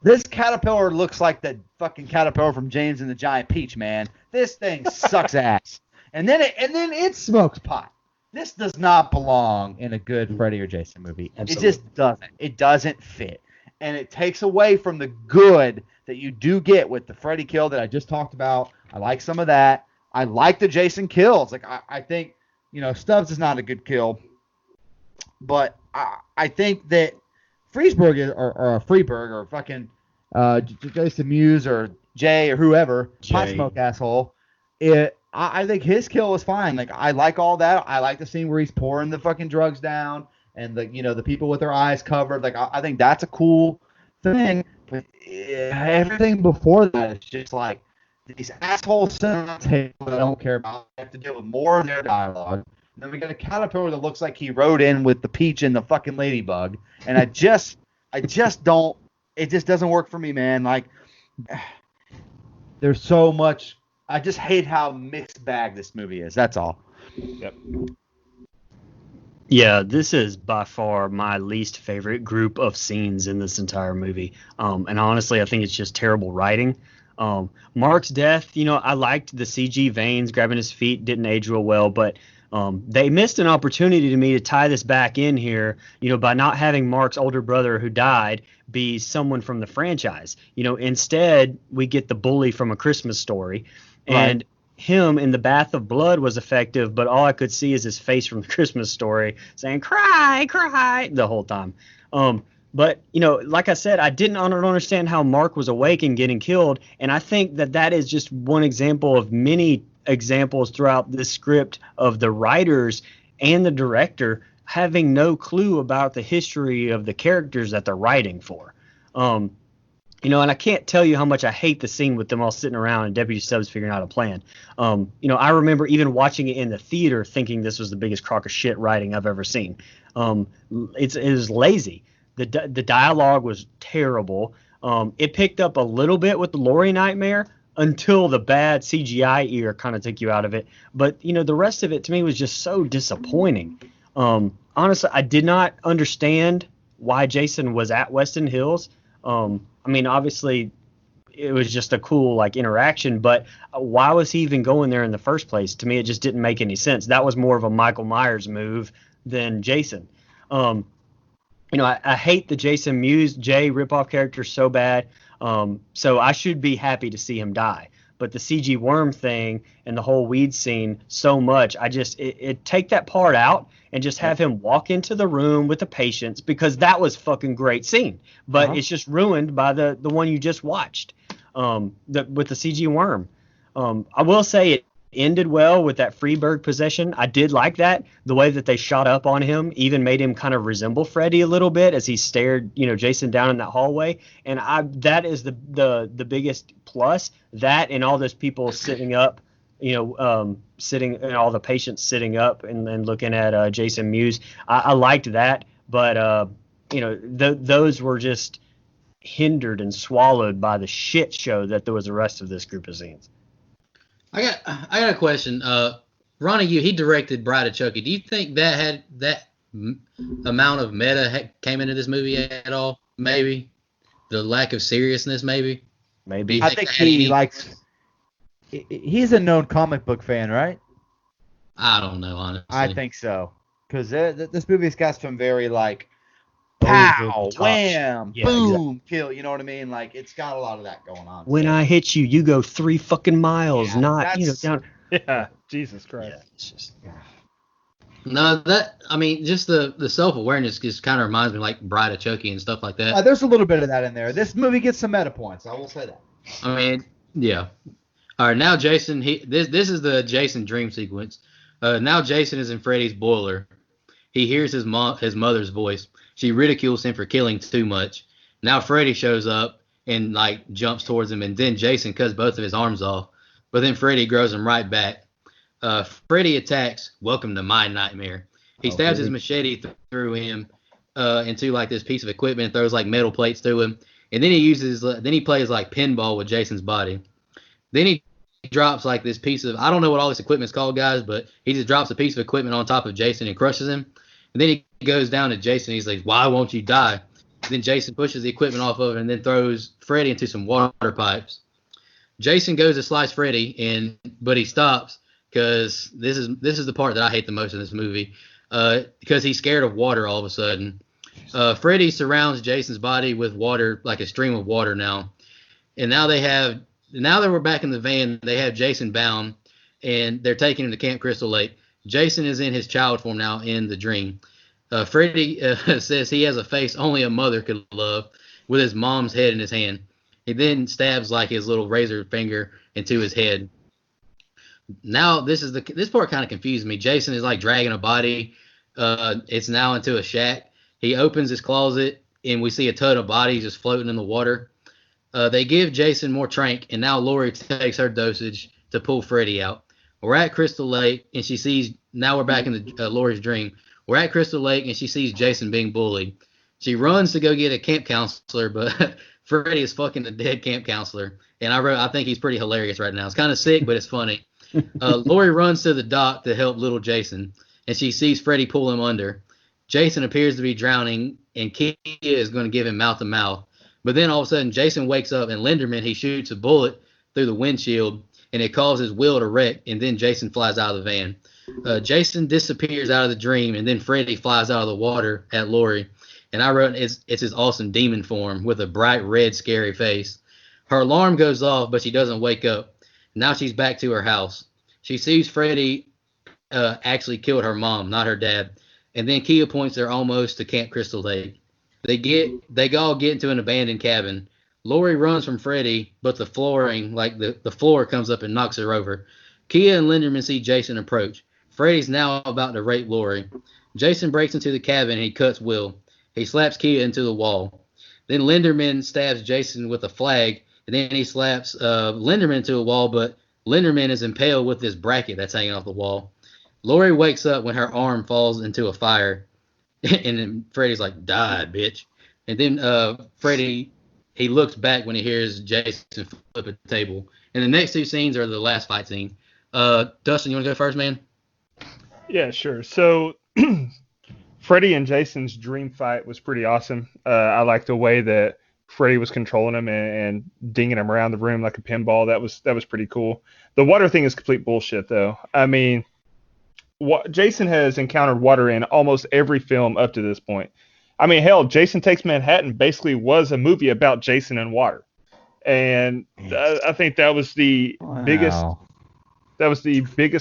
D: This caterpillar looks like that fucking caterpillar from James and the Giant Peach, man. This thing sucks ass. And then it smokes pot. This does not belong in a good Freddy or Jason movie.
E: Absolutely.
D: It just doesn't. It doesn't fit. And it takes away from the good that you do get with the Freddy kill that I just talked about. I like some of that. I like the Jason kills. Like I think, Stubbs is not a good kill. But I think that Freesburg or Freeburg or fucking Jason Mewes or Jay or whoever, pot smoke asshole, I think his kill was fine. Like I like all that. I like the scene where he's pouring the fucking drugs down and the people with their eyes covered. Like I think that's a cool thing. But everything before that is just like these assholes sitting on the table that I don't care about. I have to deal with more of their dialogue. And then we got a caterpillar that looks like he rode in with the peach and the fucking ladybug. And I just don't. It just doesn't work for me, man. Like there's so much. I just hate how mixed bag this movie is. That's all.
F: Yep.
E: Yeah, this is by far my least favorite group of scenes in this entire movie. And honestly, I think it's just terrible writing. Mark's death, I liked the CG veins grabbing his feet, didn't age real well, but they missed an opportunity to me to tie this back in here, by not having Mark's older brother who died be someone from the franchise. Instead, we get the bully from A Christmas Story. And him in the bath of blood was effective, but all I could see is his face from the Christmas Story saying, cry, cry, the whole time. But, like I said, I don't understand how Mark was awake and getting killed. And I think that is just one example of many examples throughout this script of the writers and the director having no clue about the history of the characters that they're writing for. And I can't tell you how much I hate the scene with them all sitting around and Deputy Stubbs figuring out a plan. I remember even watching it in the theater thinking this was the biggest crock of shit writing I've ever seen. It was lazy. The dialogue was terrible. It picked up a little bit with the Laurie nightmare until the bad CGI ear kind of took you out of it. But, the rest of it to me was just so disappointing. Honestly, I did not understand why Jason was at Weston Hills. Obviously, it was just a cool interaction, but why was he even going there in the first place? To me, it just didn't make any sense. That was more of a Michael Myers move than Jason. I hate the Jason Mewes Jay ripoff character so bad. So I should be happy to see him die. But the CG worm thing and the whole weed scene so much, it take that part out and just have him walk into the room with the patients, because that was fucking great scene. But it's just ruined by the one you just watched with the CG worm. I will say ended well with that Freeburg possession. I did like that. The way that they shot up on him even made him kind of resemble Freddy a little bit as he stared, Jason down in that hallway. And that is the biggest plus. That and all those people sitting up, sitting and all the patients sitting up and then looking at Jason Mewes. I liked that, but those were just hindered and swallowed by the shit show that there was the rest of this group of scenes.
C: I got a question. Ronnie, he directed Bride of Chucky. Do you think that had that amount of meta came into this movie at all? Maybe the lack of seriousness. Maybe.
D: I think he likes. He's a known comic book fan, right?
C: I don't know, honestly.
D: I think so, because this movie's got some very like, pow, wham, boom, exactly. Kill. You know what I mean? Like it's got a lot of that going on.
E: When I hit you, you go 3 fucking miles, not down.
F: Yeah, Jesus Christ.
E: Yeah, it's just.
C: No, just the self-awareness just kind of reminds me like Bride of Chucky and stuff like that.
D: There's a little bit of that in there. This movie gets some meta points. I will say that.
C: I mean, yeah. All right, now Jason. This is the Jason dream sequence. Now Jason is in Freddy's boiler. He hears his mother's voice. She ridicules him for killing too much. Now Freddy shows up and like jumps towards him, and then Jason cuts both of his arms off. But then Freddy grows them right back. Freddy attacks. Welcome to my nightmare. He stabs his machete through him into like this piece of equipment and throws like metal plates through him. And then he plays like pinball with Jason's body. Then he drops like this piece of, I don't know what all this equipment's called, guys, but he just drops a piece of equipment on top of Jason and crushes him. And then he goes down to Jason. He's like, why won't you die? And then Jason pushes the equipment off of him and then throws Freddy into some water pipes. Jason goes to slice Freddy, but he stops because this is the part that I hate the most in this movie, because he's scared of water all of a sudden. Freddy surrounds Jason's body with water, like a stream of water now. And now that we're back in the van, they have Jason bound, and they're taking him to Camp Crystal Lake. Jason is in his child form now in the dream. Freddy says he has a face only a mother could love, with his mom's head in his hand. He then stabs like his little razor finger into his head. Now this part kind of confused me. Jason is like dragging a body. It's now into a shack. He opens his closet and we see a ton of bodies just floating in the water. They give Jason more trank, and now Lori takes her dosage to pull Freddy out. We're at Crystal Lake, and she sees. Now we're back in Lori's dream. We're at Crystal Lake, and she sees Jason being bullied. She runs to go get a camp counselor, but Freddy is fucking a dead camp counselor. And I think he's pretty hilarious right now. It's kind of sick, but it's funny. Lori runs to the dock to help little Jason, and she sees Freddy pull him under. Jason appears to be drowning, and Kia is going to give him mouth-to-mouth. But then all of a sudden, Jason wakes up, and Linderman, he shoots a bullet through the windshield, and it causes Will to wreck, and then Jason flies out of the van. Jason disappears out of the dream, and then Freddy flies out of the water at Lori. And I wrote, it's his awesome demon form with a bright red, scary face. Her alarm goes off, but she doesn't wake up. Now she's back to her house. She sees Freddy actually killed her mom, not her dad. And then Kia points her almost to Camp Crystal Lake. They all get into an abandoned cabin. Lori runs from Freddy, but the flooring, like the floor comes up and knocks her over. Kia and Linderman see Jason approach. Freddy's now about to rape Lori. Jason breaks into the cabin and he cuts Will. He slaps Kia into the wall. Then Linderman stabs Jason with a flag, and then he slaps Linderman into a wall, but Linderman is impaled with this bracket that's hanging off the wall. Lori wakes up when her arm falls into a fire, and then Freddy's like, die, bitch. And then Freddy, he looks back when he hears Jason flip a table. And the next two scenes are the last fight scene. Dustin, you want to go first, man?
F: Yeah, sure. So Freddy and Jason's dream fight was pretty awesome. I liked the way that Freddy was controlling him and dinging him around the room like a pinball. That was pretty cool. The water thing is complete bullshit, though. I mean, Jason has encountered water in almost every film up to this point. I mean, hell, Jason Takes Manhattan basically was a movie about Jason and water. And I think that was the biggest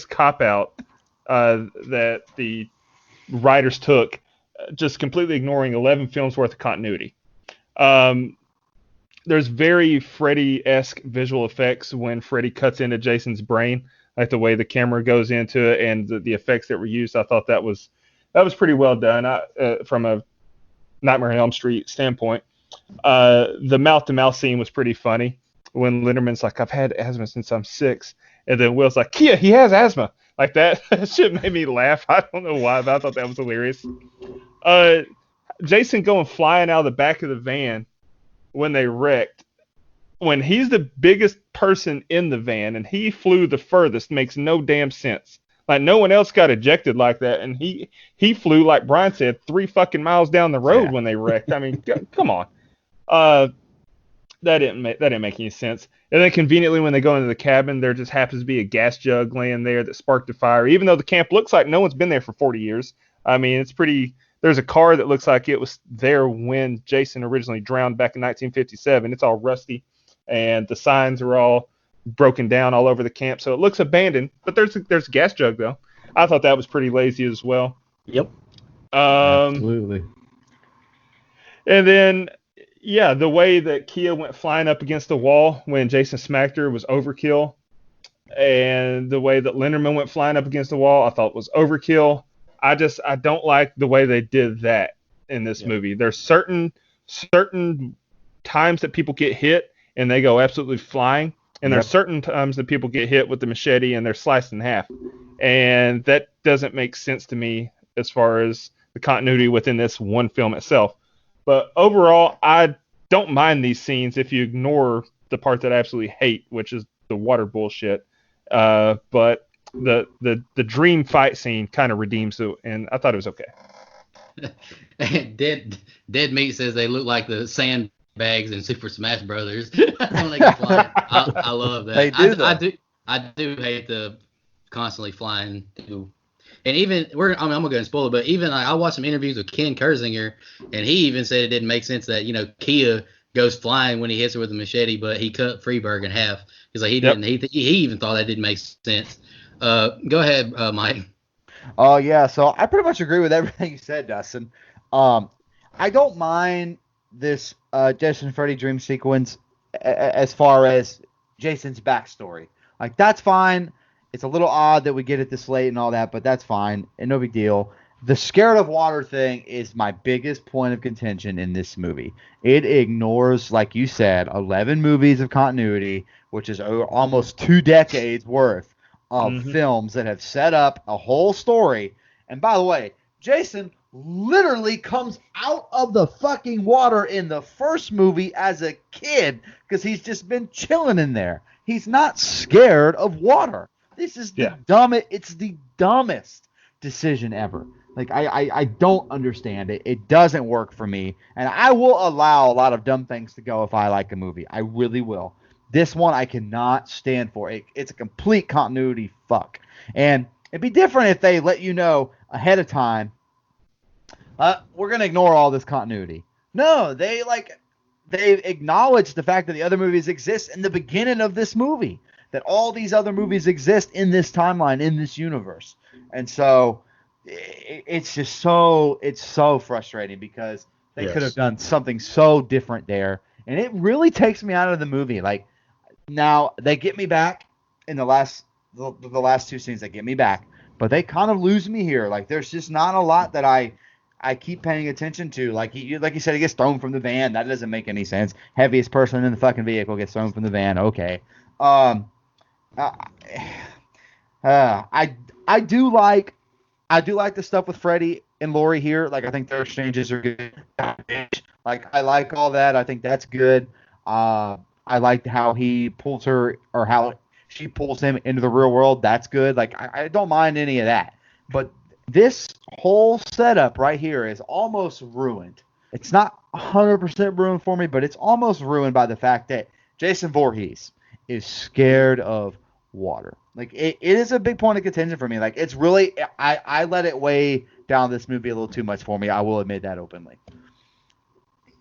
F: cop out that the writers took, just completely ignoring 11 films worth of continuity. There's very Freddy-esque visual effects when Freddy cuts into Jason's brain. like the way the camera goes into it and the effects that were used. I thought that was pretty well done from a Nightmare on Elm Street standpoint. The mouth-to-mouth scene was pretty funny when Linderman's like, I've had asthma since I'm 6. And then Will's like, Kia, he has asthma. Like that shit made me laugh. I don't know why, but I thought that was hilarious. Jason going flying out of the back of the van when they wrecked, when he's the biggest person in the van and he flew the furthest, makes no damn sense. Like, no one else got ejected like that, and he flew, like Brian said, 3 fucking miles down the road when they wrecked. I mean, come on. That didn't make any sense. And then conveniently, when they go into the cabin, there just happens to be a gas jug laying there that sparked a fire, even though the camp looks like no one's been there for 40 years. I mean, it's pretty. There's a car that looks like it was there when Jason originally drowned back in 1957. It's all rusty, and the signs are all broken down all over the camp, so it looks abandoned. But there's a gas jug though. I thought that was pretty lazy as well.
E: Yep.
D: Absolutely.
F: And then, yeah, the way that Kia went flying up against the wall when Jason smacked her was overkill. And the way that Linderman went flying up against the wall, I thought was overkill. I don't like the way they did that in this movie. There's certain times that people get hit and they go absolutely flying. And there's certain times that people get hit with the machete and they're sliced in half. And that doesn't make sense to me as far as the continuity within this one film itself. But overall, I don't mind these scenes if you ignore the part that I absolutely hate, which is the water bullshit. But the dream fight scene kind of redeems it, and I thought it was okay.
C: Dead Meat says they look like the sandbags in Super Smash Brothers when they go flying. I love that.
D: They do,
C: I do hate the constantly flying too. And even I'm gonna go ahead and spoil it, but even I watched some interviews with Ken Kersinger, and he even said it didn't make sense that Kia goes flying when he hits her with a machete, but he cut Freeberg in half. He's like he didn't. He even thought that didn't make sense. Go ahead, Mike.
D: Oh yeah, so I pretty much agree with everything you said, Dustin. I don't mind this Jason Freddy dream sequence as far as Jason's backstory. Like, that's fine. It's a little odd that we get it this late and all that, but that's fine and no big deal. The scared of water thing is my biggest point of contention in this movie. It ignores, like you said, 11 movies of continuity, which is almost 2 decades worth of films that have set up a whole story. And by the way, Jason literally comes out of the fucking water in the first movie as a kid because he's just been chilling in there. He's not scared of water. This is the dumbest decision ever. Like, I don't understand it. It doesn't work for me. And I will allow a lot of dumb things to go if I like a movie. I really will. This one I cannot stand for. It's a complete continuity fuck. And it'd be different if they let you know ahead of time, we're going to ignore all this continuity. No, they acknowledge the fact that the other movies exist in the beginning of this movie. That all these other movies exist in this timeline, in this universe. And so it's so frustrating because they could have done something so different there. And it really takes me out of the movie. Like, now they get me back in the last 2 scenes. They get me back, but they kind of lose me here. Like, there's just not a lot that I keep paying attention to. Like you said, he gets thrown from the van. That doesn't make any sense. Heaviest person in the fucking vehicle gets thrown from the van. Okay. I do like the stuff with Freddy and Laurie here. Like, I think their exchanges are good. Like, I like all that. I think that's good. I like how he pulls her, or how she pulls him into the real world. That's good. Like, I don't mind any of that. But this whole setup right here is almost ruined. It's not 100% ruined for me, but it's almost ruined by the fact that Jason Voorhees is scared of water. Like, it is a big point of contention for me. Like, it's really, I let it weigh down this movie a little too much for me. I will admit that openly.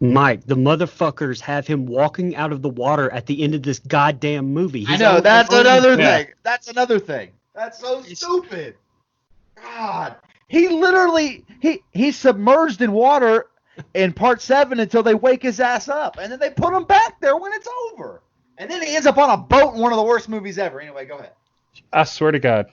E: Mike, the motherfuckers have him walking out of the water at the end of this goddamn movie.
D: I know, that's another thing. That's another thing. That's so stupid. God. He literally, he's submerged in water in part 7 until they wake his ass up. And then they put him back there when it's over. And then he ends up on a boat in one of the worst movies ever. Anyway, go ahead.
F: I swear to God.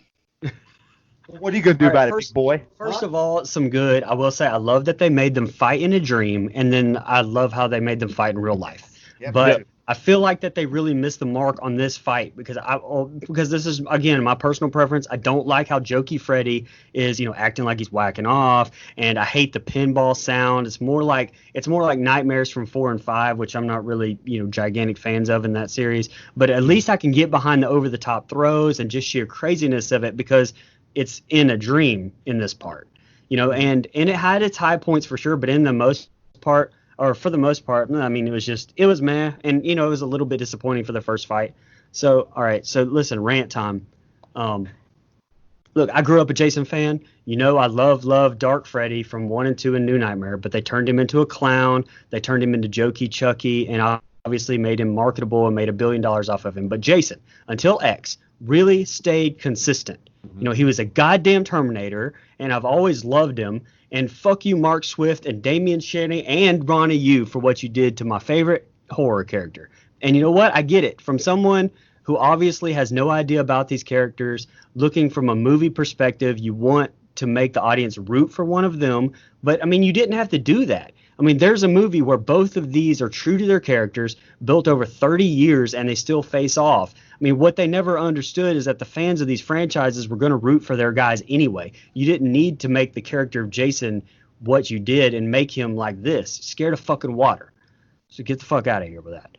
D: What are you gonna do
E: All right,
D: about it, big boy?
E: First of all, some good. I will say I love that they made them fight in a dream, and then I love how they made them fight in real life.
D: Yep,
E: But
D: yep.
E: I feel like that they really missed the mark on this fight because this is again my personal preference. I don't like how jokey Freddy is, acting like he's whacking off, and I hate the pinball sound. It's more like Nightmares from 4 and 5, which I'm not really gigantic fans of in that series. But at least I can get behind the over the top throws and just sheer craziness of it because it's in a dream in this part, and it had its high points for sure, but in the most part, or for the most part, I mean, it was meh, and it was a little bit disappointing for the first fight. So, all right, so listen, rant time. Look, I grew up a Jason fan. I love Dark Freddy from 1 and 2 and New Nightmare, but they turned him into a clown. They turned him into Jokey Chucky, and obviously made him marketable and made $1 billion off of him. But Jason, until X, really stayed consistent. He was a goddamn Terminator, and I've always loved him. And fuck you, Mark Swift and Damian Shanny and Ronnie Yu for what you did to my favorite horror character. And you know what? I get it. From someone who obviously has no idea about these characters, looking from a movie perspective, you want to make the audience root for one of them. But, I mean, you didn't have to do that. I mean, there's a movie where both of these are true to their characters, built over 30 years, and they still face off. I mean, what they never understood is that the fans of these franchises were going to root for their guys anyway. You didn't need to make the character of Jason what you did and make him like this. Scared of fucking water. So get the fuck out of here with that.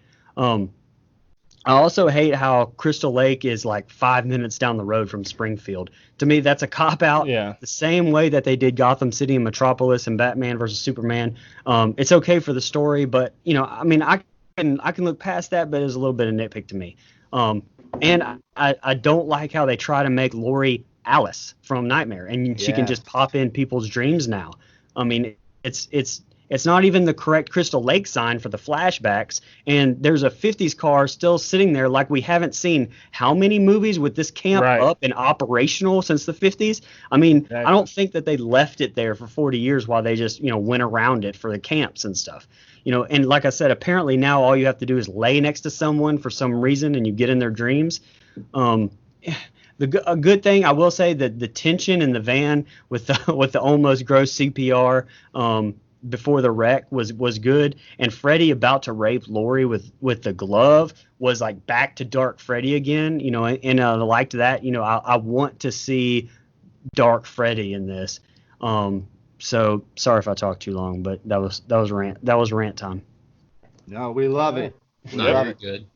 E: I also hate how Crystal Lake is like 5 minutes down the road from Springfield. To me, that's a cop-out.
F: Yeah.
E: The same way that they did Gotham City and Metropolis and Batman versus Superman. It's okay for the story, but, I mean, I can look past that, but it's a little bit of nitpick to me. And I don't like how they try to make Lori Alice from Nightmare, and she can just pop in people's dreams now. I mean, it's not even the correct Crystal Lake sign for the flashbacks, and there's a 50s car still sitting there like we haven't seen how many movies with this camp up and operational since the 50s. I mean, I don't think that they left it there for 40 years while they just, went around it for the camps and stuff. And like I said, apparently now all you have to do is lay next to someone for some reason and you get in their dreams. A good thing I will say that the tension in the van with the almost gross CPR before the wreck was good, and Freddy about to rape Lori with the glove was like back to Dark Freddy again, and I liked that. I want to see Dark Freddy in this. So sorry if I talked too long, but that was rant time.
D: No, we love it.
C: No, you're good.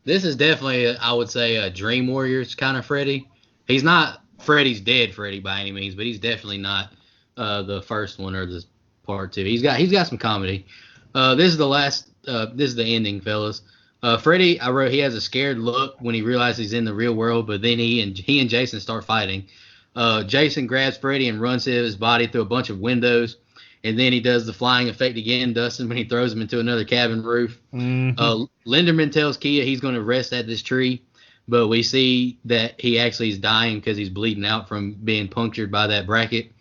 C: This is definitely, I would say, a Dream Warriors kind of Freddy. He's not Freddy's dead Freddy by any means, but he's definitely not the first one or the part 2. He's got some comedy. This is the ending, fellas. Freddy, I wrote, he has a scared look when he realizes he's in the real world, but then he and Jason start fighting. Jason grabs Freddy and runs his body through a bunch of windows, and then he does the flying effect again, Dustin, when he throws him into another cabin roof.
F: Mm-hmm.
C: Linderman tells Kia he's going to rest at this tree, but we see that he actually is dying because he's bleeding out from being punctured by that bracket.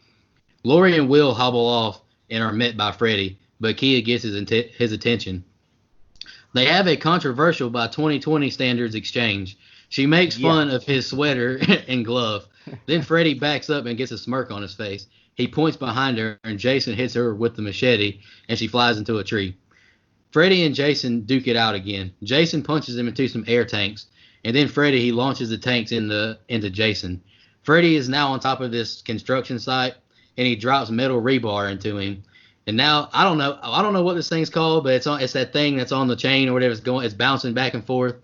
C: Lori and Will hobble off and are met by Freddy, but Kia gets his attention. They have a controversial by 2020 standards exchange. She makes fun of his sweater and glove. Then Freddy backs up and gets a smirk on his face. He points behind her, and Jason hits her with the machete, and she flies into a tree. Freddy and Jason duke it out again. Jason punches him into some air tanks, and then Freddy, he launches the tanks into Jason. Freddy is now on top of this construction site, and he drops metal rebar into him. And now I don't know what this thing's called, but it's that thing that's on the chain or whatever. It's bouncing back and forth.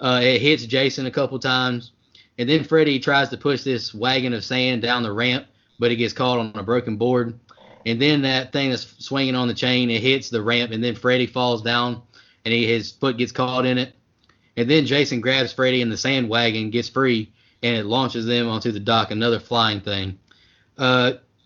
C: It hits Jason a couple times, and then Freddy tries to push this wagon of sand down the ramp, but he gets caught on a broken board. And then that thing that's swinging on the chain, it hits the ramp, and then Freddy falls down, and his foot gets caught in it. And then Jason grabs Freddy in the sand wagon, gets free, and it launches them onto the dock, another flying thing.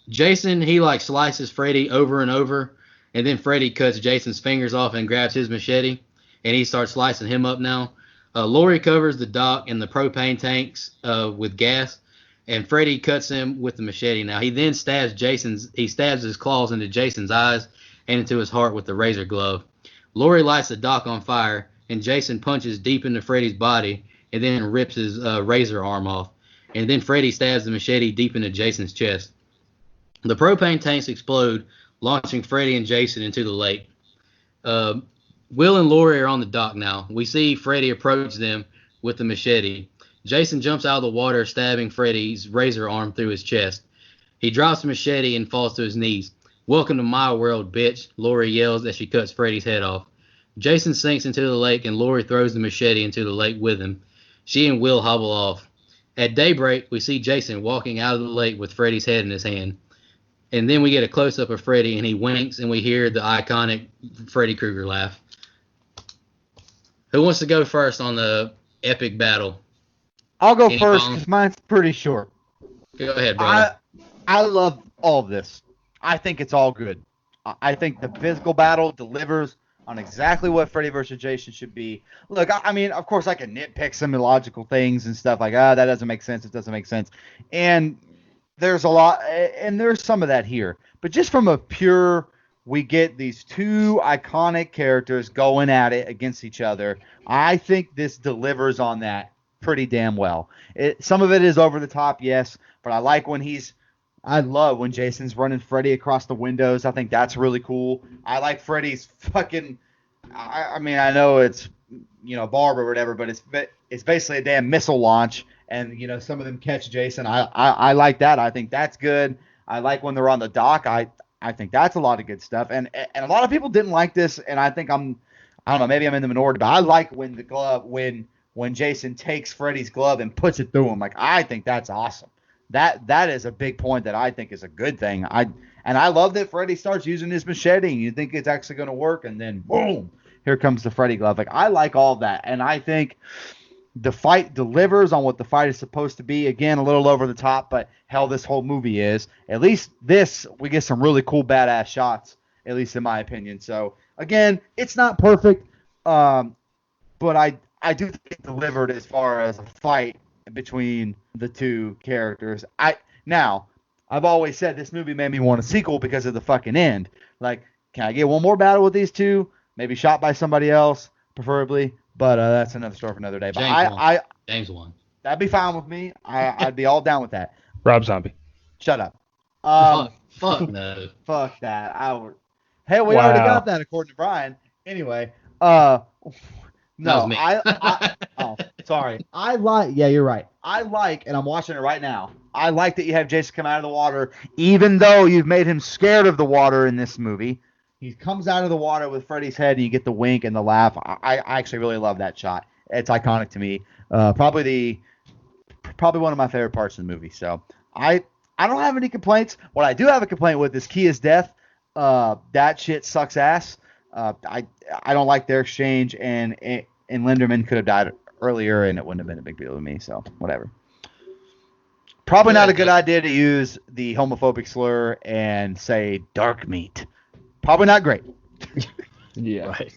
C: Jason, he slices Freddy over and over, and then Freddy cuts Jason's fingers off and grabs his machete, and he starts slicing him up now. Lori covers the dock and the propane tanks with gas, and Freddy cuts him with the machete. Now he then stabs his claws into Jason's eyes and into his heart with the razor glove. Lori lights the dock on fire, and Jason punches deep into Freddy's body and then rips his razor arm off. and then Freddy stabs the machete deep into Jason's chest. The propane tanks explode, launching Freddy and Jason into the lake. Uh, Will and Lori are on the dock now. We see Freddy approach them with the machete. Jason jumps out of the water, stabbing Freddy's razor arm through his chest. He drops the machete and falls to his knees. "Welcome to my world, bitch," Lori yells as she cuts Freddy's head off. Jason sinks into the lake and Lori throws the machete into the lake with him. She and Will hobble off. At daybreak, we see Jason walking out of the lake with Freddy's head in his hand. And then we get a close-up of Freddy, and he winks, and we hear the iconic Freddy Krueger laugh. Who wants to go first on the epic battle?
D: I'll go
C: Any
D: first
C: bones?
D: because mine's pretty short.
C: Go ahead, brother.
D: I love all of this. I think it's all good. I think the physical battle delivers on exactly what Freddy vs. Jason should be. Look, I mean, of course, I can nitpick some illogical things and stuff like, that doesn't make sense. It doesn't make sense. And there's a lot, and there's some of that here. But just from a pure, we get these two iconic characters going at it against each other. I think this delivers on that pretty damn well. Some of it is over the top, yes, but I love when Jason's running Freddy across the windows. I think that's really cool. I like Freddy's fucking. I mean, I know it's barb or whatever, but it's basically a damn missile launch, and some of them catch Jason. I like that. I think that's good. I like when they're on the dock. I think that's a lot of good stuff. And a lot of people didn't like this, and I think I don't know, maybe I'm in the minority, but I like when the glove when Jason takes Freddy's glove and puts it through him. Like, I think that's awesome. That is a big point that I think is a good thing. I love that Freddy starts using his machete and you think it's actually going to work, and then boom, here comes the Freddy glove. Like, I like all that, and I think the fight delivers on what the fight is supposed to be. Again, a little over the top, but hell, this whole movie is. At least this, we get some really cool badass shots, at least in my opinion. So again, it's not perfect, but I do think it delivered as far as a fight between the two characters. I've always said this movie made me want a sequel because of the fucking end. Like, can I get one more battle with these two? Maybe shot by somebody else, preferably. But that's another story for another day. But
C: James won.
D: That'd be fine with me. I'd be all down with that.
F: Rob Zombie.
D: Shut up.
C: Fuck no.
D: Fuck that. We already got that according to Brian. Anyway, no,
C: me.
D: oh, sorry. Yeah, you're right. And I'm watching it right now. I like that you have Jason come out of the water, even though you've made him scared of the water in this movie. He comes out of the water with Freddy's head, and you get the wink and the laugh. I actually really love that shot. It's iconic to me. Probably one of my favorite parts of the movie. So I don't have any complaints. What I do have a complaint with is Kia's death. That shit sucks ass. I don't like their exchange, and Linderman could have died earlier, and it wouldn't have been a big deal to me. So whatever. Probably not a good idea to use the homophobic slur and say dark meat. Probably not great.
F: Yeah.
C: Right.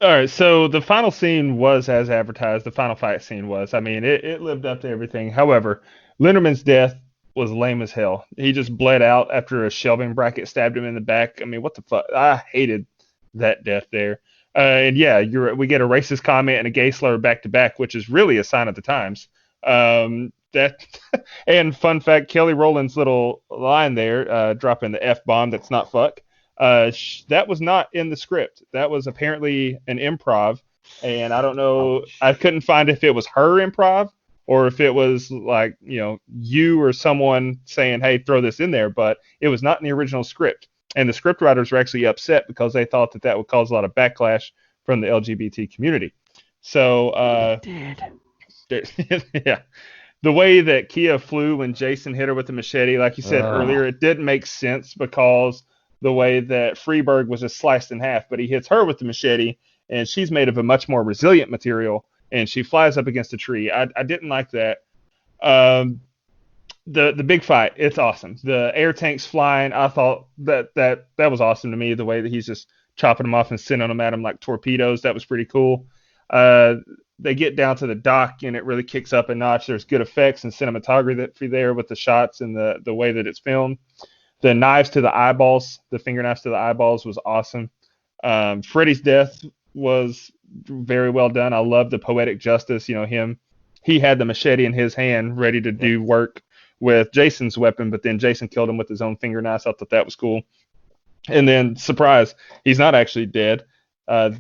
F: All right, so the final scene was as advertised. The final fight scene was. I mean, it lived up to everything. However, Linderman's death was lame as hell. He just bled out after a shelving bracket stabbed him in the back. I mean, what the fuck? I hated that death there. And yeah, we get a racist comment and a gay slur back to back, which is really a sign of the times. And fun fact, Kelly Rowland's little line there, dropping the F-bomb that's not fuck. That was not in the script. That was apparently an improv, and I don't know. I couldn't find if it was her improv or if it was like, you or someone saying, hey, throw this in there, but it was not in the original script. And the script writers were actually upset because they thought that would cause a lot of backlash from the LGBT community. So, yeah. The way that Kia flew when Jason hit her with the machete, like you said earlier, it didn't make sense because the way that Freeberg was just sliced in half, but he hits her with the machete, and she's made of a much more resilient material, and she flies up against a tree. I didn't like that. The big fight, it's awesome. The air tanks flying, I thought that was awesome to me. The way that he's just chopping them off and sending them at him like torpedoes, that was pretty cool. They get down to the dock, and it really kicks up a notch. There's good effects and cinematography there with the shots and the way that it's filmed. The knives to the eyeballs, the finger knives to the eyeballs was awesome. Freddy's death was very well done. I love the poetic justice. He had the machete in his hand, ready to do work with Jason's weapon, but then Jason killed him with his own fingernails. I thought that was cool. And then, surprise, he's not actually dead.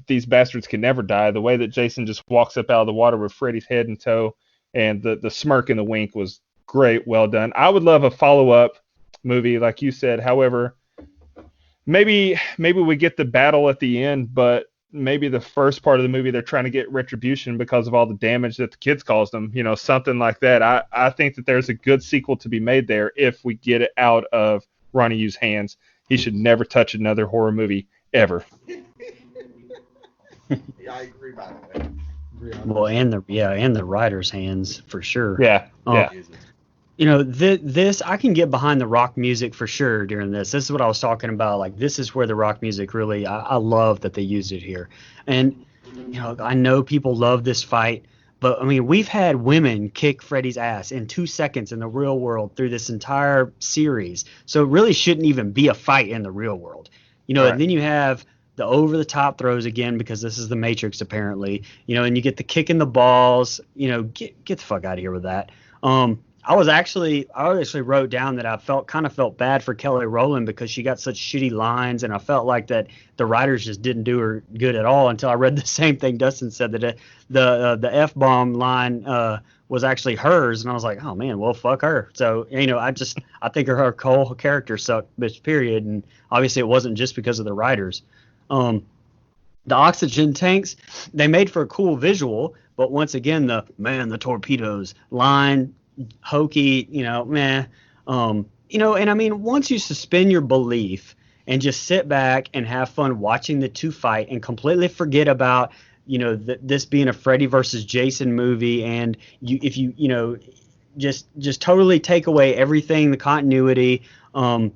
F: These bastards can never die. The way that Jason just walks up out of the water with Freddy's head in tow, and the smirk and the wink was great, well done. I would love a follow-up movie, like you said. However, maybe we get the battle at the end, but maybe the first part of the movie they're trying to get retribution because of all the damage that the kids caused them. Something like that. I think that there's a good sequel to be made there if we get it out of Ronnie Yu's hands. He should never touch another horror movie ever.
D: Yeah, I agree, by the way.
E: Well, and the writer's hands for sure.
F: Yeah.
E: This I can get behind the rock music for sure during this. This is what I was talking about. Like, this is where the rock music really, I love that they used it here. And I know people love this fight, but I mean, we've had women kick Freddy's ass in 2 seconds in the real world through this entire series. So it really shouldn't even be a fight in the real world.
F: Right.
E: And then you have the over-the-top throws again, because this is the Matrix apparently, and you get the kick in the balls, get the fuck out of here with that. I actually wrote down that I kind of felt bad for Kelly Rowland because she got such shitty lines, and I felt like that the writers just didn't do her good at all until I read the same thing Dustin said, that the F-bomb line was actually hers, and I was like, oh man, well, fuck her. So, I think her whole character sucked, bitch, period, and obviously it wasn't just because of the writers. The oxygen tanks, they made for a cool visual, but once again, the torpedoes line, hokey, meh. And I mean, once you suspend your belief and just sit back and have fun watching the two fight and completely forget about, this being a Freddy versus Jason movie, and if you just totally take away everything, the continuity, and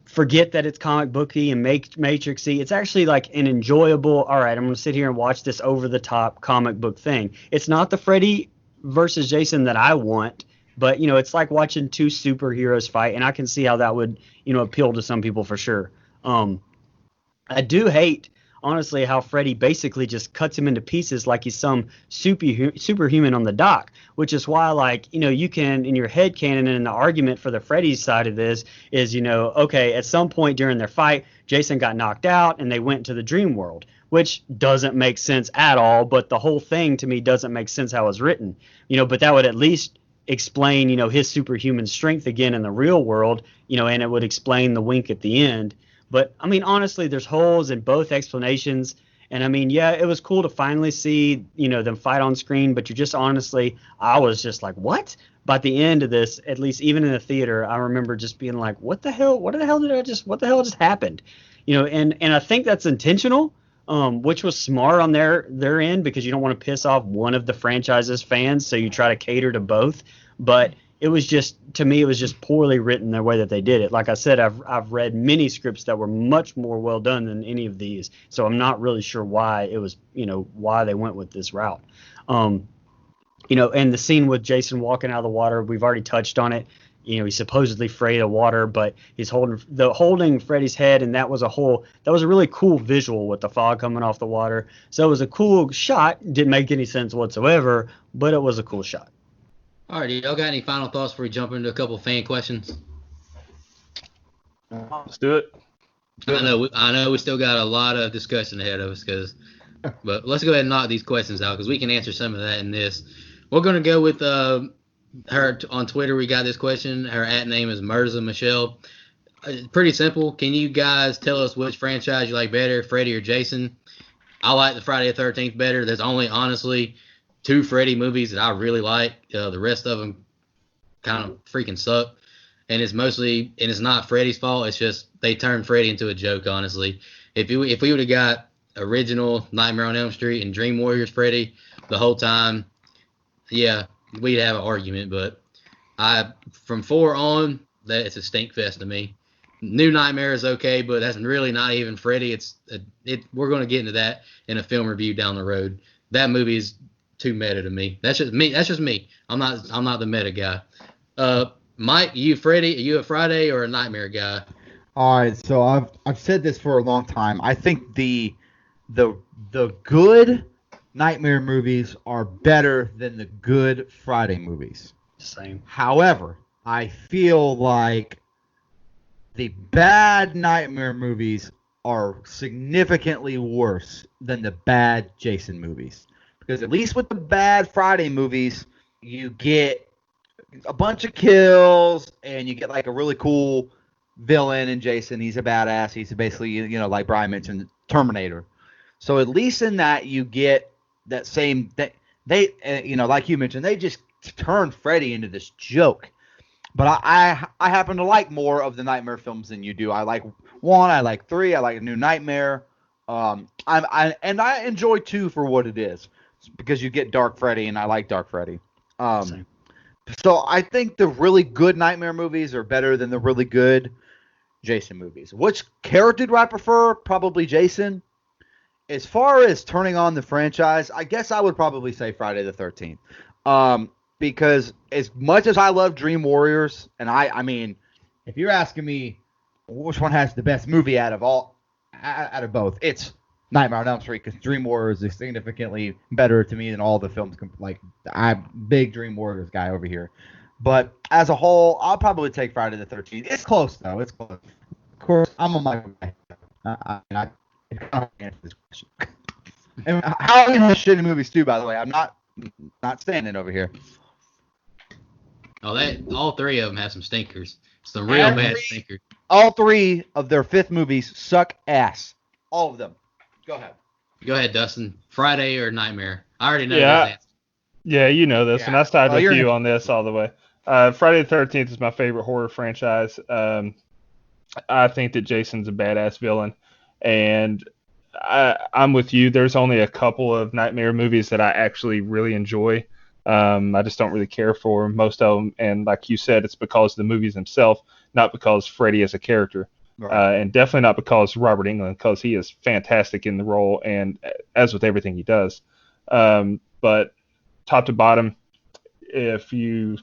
E: forget that it's comic booky and Matrixy. It's actually like an enjoyable, all right, I'm going to sit here and watch this over-the-top comic book thing. It's not the Freddy versus Jason that I want, but, it's like watching two superheroes fight, and I can see how that would, appeal to some people for sure. I do hate, honestly, how Freddy basically just cuts him into pieces like he's some superhuman on the dock, which is why, like, you can, in your head canon, and the argument for the Freddy side of this is, okay, at some point during their fight, Jason got knocked out and they went to the dream world, which doesn't make sense at all, but the whole thing to me doesn't make sense how it's written, but that would at least explain, his superhuman strength again in the real world, and it would explain the wink at the end. But, I mean, honestly, there's holes in both explanations. And, I mean, yeah, it was cool to finally see, them fight on screen. But I was just like, what? By the end of this, at least even in the theater, I remember just being like, what the hell just happened? And I think that's intentional, which was smart on their end, because you don't want to piss off one of the franchise's fans. So you try to cater to both. But it was just poorly written the way that they did it. Like I said, I've read many scripts that were much more well done than any of these, so I'm not really sure why it was, why they went with this route. And the scene with Jason walking out of the water, we've already touched on it. He's supposedly afraid of water, but he's holding Freddy's head, and that was a really cool visual with the fog coming off the water. So it was a cool shot. Didn't make any sense whatsoever, but it was a cool shot.
C: All right, y'all got any final thoughts before we jump into a couple fan questions?
F: Let's do it.
C: I know we still got a lot of discussion ahead of us, but let's go ahead and knock these questions out because we can answer some of that in this. We're going to go with her on Twitter. We got this question. Her @name is Mirza Michelle. Pretty simple. Can you guys tell us which franchise you like better, Freddy or Jason? I like the Friday the 13th better. There's only, honestly, 2 Freddy movies that I really like. The rest of them kind of freaking suck. And it's not Freddy's fault. It's just they turned Freddy into a joke, honestly. If we would have got original Nightmare on Elm Street and Dream Warriors Freddy the whole time, yeah, we'd have an argument. But from 4 on, it's a stink fest to me. New Nightmare is okay, but that's really not even Freddy. We're going to get into that in a film review down the road. That movie is too meta to me. That's just me. I'm not the meta guy. Mike, you Freddy? Are you a Friday or a Nightmare guy?
D: All right, so I've said this for a long time. I think the the good Nightmare movies are better than the good Friday movies.
E: Same.
D: However, I feel like the bad Nightmare movies are significantly worse than the bad Jason movies. Because at least with the bad Friday movies, you get a bunch of kills and you get like a really cool villain in Jason. He's a badass. He's basically, like Brian mentioned, Terminator. So at least in that you get that same that they like you mentioned, they just turned Freddy into this joke. But I happen to like more of the Nightmare films than you do. I like 1, I like 3, I like New Nightmare. I enjoy 2 for what it is, because you get Dark Freddy, and I like Dark Freddy.
E: Same.
D: So I think the really good Nightmare movies are better than the really good Jason movies. Which character do I prefer? Probably Jason. As far as turning on the franchise, I guess I would probably say Friday the 13th. Because as much as I love Dream Warriors, and I mean, if you're asking me which one has the best movie out of both, it's Nightmare on Elm Street, because Dream Warriors is significantly better to me than all the films. Like, I'm a big Dream Warriors guy over here. But as a whole, I'll probably take Friday the 13th. It's close, though. It's close. Of course, I'm a Michael guy. It's kind of hard to answer this question. And Halloween has shitty movies, too, by the way. I'm not standing over here.
C: Oh, all 3 of them have some stinkers. Some real bad stinkers.
D: All 3 of their 5th movies suck ass. All of them. Go ahead.
C: Go ahead, Dustin. Friday or Nightmare? I already know
F: Yeah.
C: this answer.
F: Yeah, you know this, and I side with you on this all the way. Friday the 13th is my favorite horror franchise. I think that Jason's a badass villain, and I'm with you. There's only a couple of Nightmare movies that I actually really enjoy. I just don't really care for most of them, and like you said, it's because of the movies themselves, not because Freddy is a character. Right. And definitely not because Robert Englund, because he is fantastic in the role, and as with everything he does. But top to bottom, if you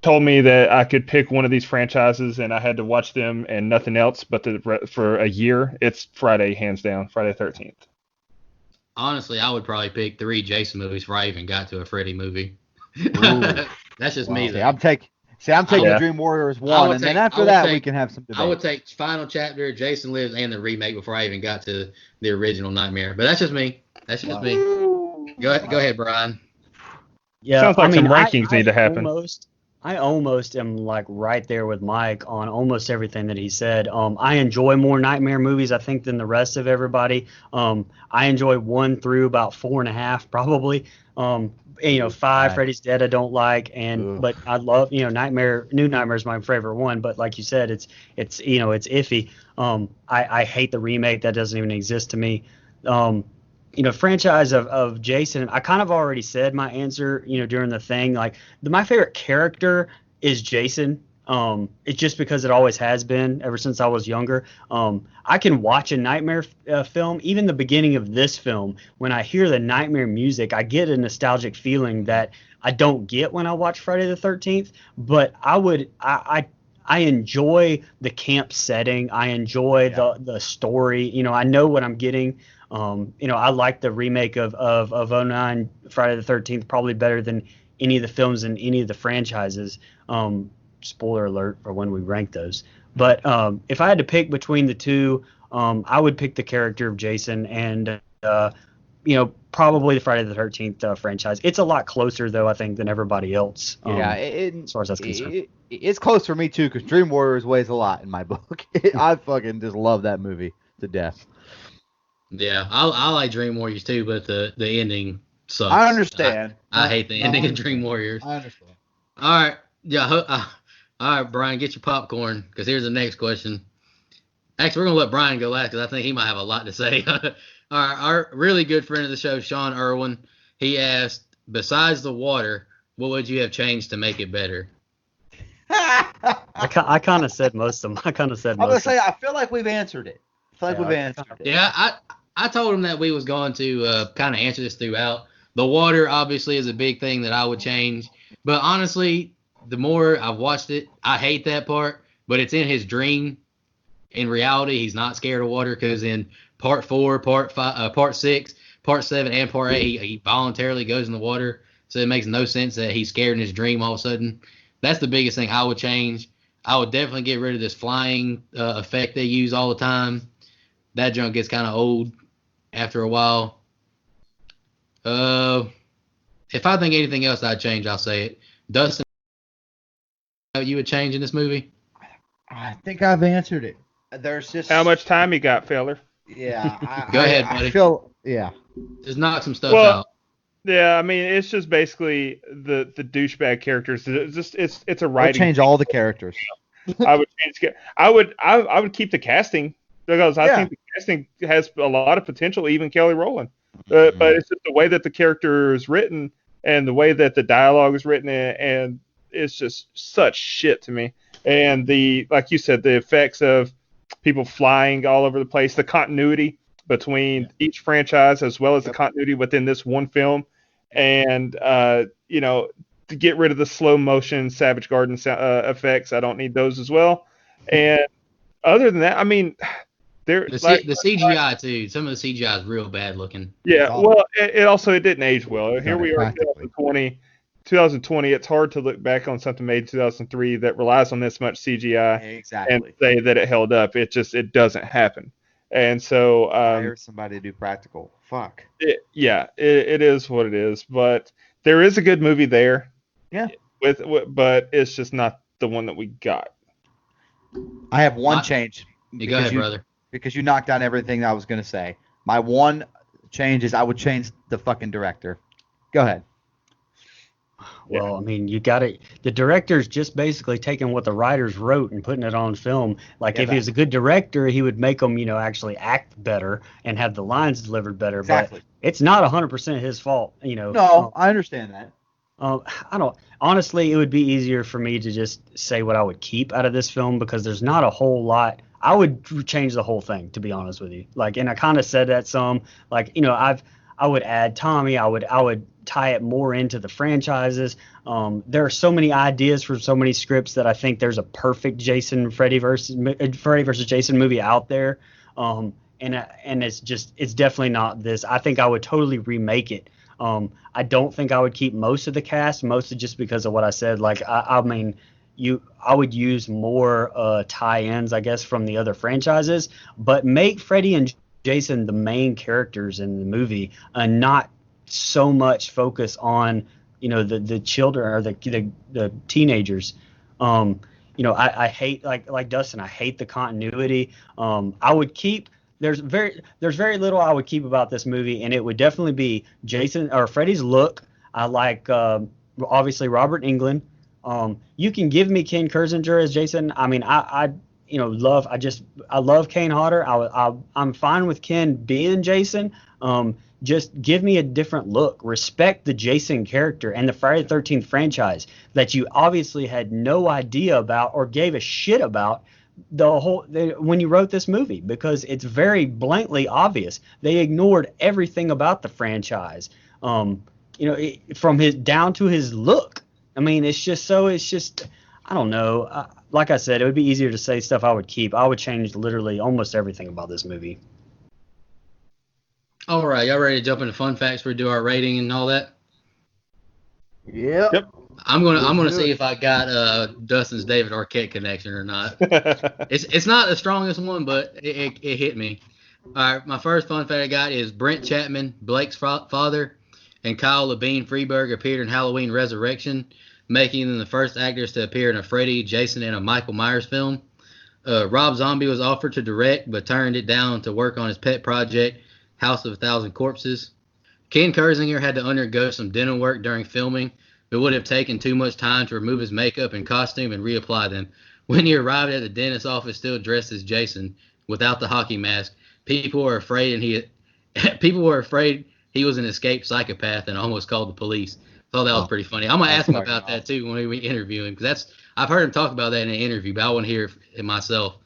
F: told me that I could pick one of these franchises and I had to watch them and nothing else but for a year, it's Friday, hands down, Friday 13th.
C: Honestly, I would probably pick 3 Jason movies before I even got to a Freddy movie. That's just me, though.
D: I'm taking Dream Warriors 1, and then after that we can have some debate.
C: I would take Final Chapter, Jason Lives, and the remake before I even got to the original Nightmare. But that's just me. Me. Go ahead, Brian.
E: Yeah,
F: sounds like some rankings need to happen.
E: I almost am like right there with Mike on almost everything that he said. I enjoy more Nightmare movies, I think, than the rest of everybody. I enjoy 1 through about 4.5 probably. 5, right. Freddy's Dead I don't like, but I love, New Nightmare is my favorite one, but like you said, it's iffy. I hate the remake. That doesn't even exist to me. Franchise of Jason, I kind of already said my answer, during the thing. Like, my favorite character is Jason. It's just because it always has been ever since I was younger. I can watch a Nightmare film, even the beginning of this film. When I hear the Nightmare music, I get a nostalgic feeling that I don't get when I watch Friday the 13th. But I enjoy the camp setting. I enjoy the story. I know what I'm getting. I like the remake of 09 Friday the 13th probably better than any of the films in any of the franchises. Spoiler alert for when we rank those. But if I had to pick between the two, I would pick the character of Jason and, probably the Friday the 13th franchise. It's a lot closer, though, I think, than everybody else. As far as that's concerned.
D: It's close for me, too, because Dream Warriors weighs a lot in my book. I fucking just love that movie to death.
C: Yeah, I like Dream Warriors, too, but the ending sucks.
D: I understand.
C: I hate the ending of Dream Warriors.
D: I understand.
C: All right. Yeah. All right, Brian, get your popcorn, because here's the next question. Actually, we're going to let Brian go last, because I think he might have a lot to say. All right, our really good friend of the show, Sean Irwin, he asked, besides the water, what would you have changed to make it better?
E: I kind of said most of them. I
D: was say, I feel like we've answered it.
C: Yeah, I told him that we was going to kind of answer this throughout. The water, obviously, is a big thing that I would change. But honestly, the more I've watched it, I hate that part. But it's in his dream. In reality, he's not scared of water, because in part 4, part 5, part 6, part 7, and part 8, he voluntarily goes in the water. So it makes no sense that he's scared in his dream all of a sudden. That's the biggest thing I would change. I would definitely get rid of this flying effect they use all the time. That junk gets kind of old after a while. If I think anything else I'd change, I'll say it. Dustin, you would change in this movie?
D: I think I've answered it. There's just
F: How much time you got, feller?
D: Yeah.
C: Go ahead, buddy.
D: I feel yeah.
C: Just knock some stuff out.
F: Yeah, I mean, it's just basically the douchebag characters. It's a
D: I'll
F: writing.
D: change all the characters.
F: I would change. I would keep the casting because I think the casting has a lot of potential. Even Kelly Rowland, but it's just the way that the character is written and the way that the dialogue is written, and it's just such shit to me. And like you said, the effects of people flying all over the place, the continuity between each franchise as well as the continuity within this one film, and to get rid of the slow motion Savage Garden effects, I don't need those as well. And other than that, I mean, the
C: CGI too. Some of the CGI is real bad looking.
F: Yeah, well, it didn't age well. Here we are, 2020. It's hard to look back on something made in 2003 that relies on this much CGI and say that it held up. It doesn't happen. And so
D: hire somebody to do practical. Fuck.
F: It is what it is. But there is a good movie there.
D: Yeah.
F: But it's just not the one that we got.
D: I have one change.
C: Go ahead, brother.
D: Because you knocked down everything I was going to say. My one change is I would change the fucking director. Go ahead.
E: Well, I mean, you got it. The director's just basically taking what the writers wrote and putting it on film. Like, if he was a good director, he would make them, actually act better and have the lines delivered better.
D: Exactly.
E: But it's not 100% his fault,
D: No, I understand that.
E: Honestly, it would be easier for me to just say what I would keep out of this film because there's not a whole lot. I would change the whole thing, to be honest with you. Like, and I kind of said that some. Like, I would add Tommy. I would tie it more into the franchises. There are so many ideas for so many scripts that I think there's a perfect Freddy versus Jason movie out there. And it's definitely not this. I think I would totally remake it. I don't think I would keep most of the cast, mostly just because of what I said. Like, I would use more tie-ins, I guess, from the other franchises, but make Freddy and Jason the main characters in the movie, and not so much focus on the children or the teenagers. I hate like Dustin. I hate the continuity. I would keep. There's very little I would keep about this movie, and it would definitely be Jason or Freddy's look. I like obviously Robert Englund. You can give me Ken Kirzinger as Jason. I mean, I love Kane Hodder. I'm fine with Ken being Jason. Just give me a different look. Respect the Jason character and the Friday the 13th franchise that you obviously had no idea about or gave a shit about when you wrote this movie, because it's very blatantly obvious. They ignored everything about the franchise. From his down to his look. I mean, it's just I don't know. Like I said, it would be easier to say stuff I would keep. I would change literally almost everything about this movie.
C: All right, y'all ready to jump into fun facts for do our rating and all that?
D: Yep.
C: I'm gonna see if I got Dustin's David Arquette connection or not. It's not the strongest one, but it hit me. All right, my first fun fact I got is Brent Chapman, Blake's father, and Kyle Labine Freeberg appeared in Halloween Resurrection, making them the first actors to appear in a Freddy, Jason, and a Michael Myers film. Rob Zombie was offered to direct, but turned it down to work on his pet project, House of a Thousand Corpses. Ken Kirzinger had to undergo some dental work during filming. It would have taken too much time to remove his makeup and costume and reapply them. When he arrived at the dentist's office still dressed as Jason, without the hockey mask, people were afraid he was an escaped psychopath and almost called the police. Thought that was pretty funny. I'm gonna ask him about that too when we interview him, because I've heard him talk about that in an interview, but I want to hear it myself.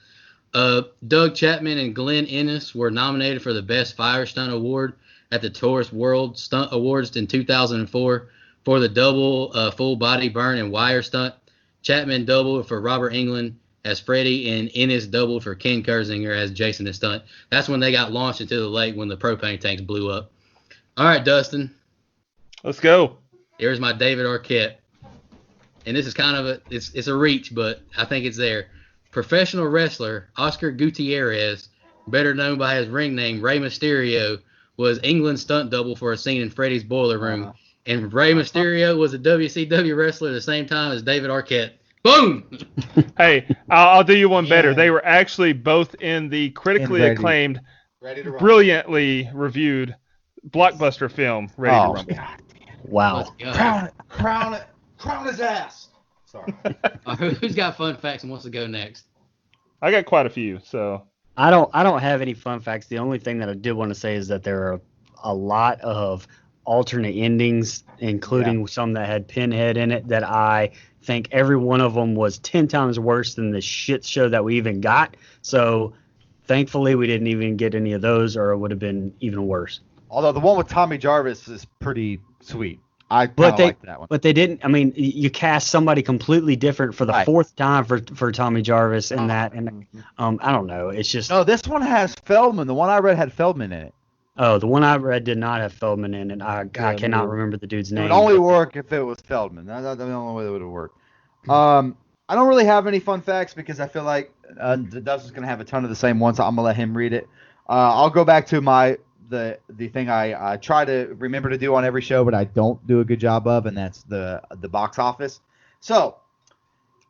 C: Doug Chapman and Glenn Ennis were nominated for the Best Fire Stunt Award at the Tourist World Stunt Awards in 2004 for the double full body burn and wire stunt. Chapman doubled for Robert Englund as Freddy, and Ennis doubled for Ken Kersinger as Jason the Stunt. That's when they got launched into the lake when the propane tanks blew up. All right, Dustin.
F: Let's go.
C: Here's my David Arquette. And this is kind of it's a reach, but I think it's there. Professional wrestler Oscar Gutierrez, better known by his ring name Rey Mysterio, was England's stunt double for a scene in Freddy's Boiler Room. And Rey Mysterio was a WCW wrestler at the same time as David Arquette. Boom!
F: Hey, I'll do you one better.
D: Yeah.
F: They were actually both in the critically acclaimed, brilliantly reviewed blockbuster film, Ready to Rumble.
D: God.
E: Wow.
C: Let's go.
D: Crown his ass. Sorry.
C: Who's got fun facts and wants to go next?
F: I got quite a few, so.
E: I don't have any fun facts. The only thing that I did want to say is that there are a lot of alternate endings, including some that had Pinhead in it, that I think every one of them was 10 times worse than the shit show that we even got. So thankfully we didn't even get any of those, or it would have been even worse.
D: Although the one with Tommy Jarvis is pretty sweet. I like that one.
E: But they didn't. I mean, you cast somebody completely different for the fourth time for Tommy Jarvis and that, and I don't know. It's just
D: No, this one has Feldman. The one I read had Feldman in it.
E: Oh, the one I read did not have Feldman in it. I cannot remember the dude's
D: It
E: name.
D: would only work if it was Feldman. That's the only way that would have worked. I don't really have any fun facts because I feel like Dustin's going to have a ton of the same ones, so I'm going to let him read it. I'll go back to the thing I try to remember to do on every show, but I don't do a good job of, and that's the box office. So,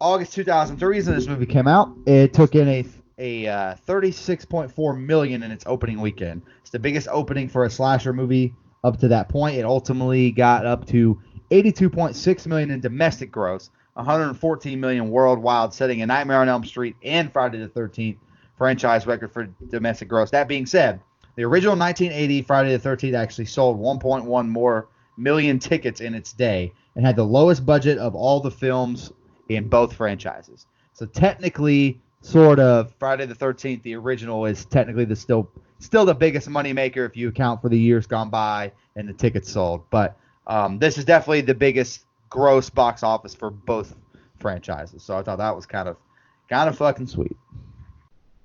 D: August 2003 is when this movie came out. It took in a 36.4 million in its opening weekend. It's the biggest opening for a slasher movie up to that point. It ultimately got up to 82.6 million in domestic gross, 114 million worldwide, setting a Nightmare on Elm Street and Friday the 13th franchise record for domestic gross. That being said, the original 1980 Friday the 13th actually sold 1.1 more million tickets in its day and had the lowest budget of all the films in both franchises. So technically, sort of, Friday the 13th, the original, is technically still the biggest moneymaker if you account for the years gone by and the tickets sold. But this is definitely the biggest gross box office for both franchises. So I thought that was kind of fucking sweet.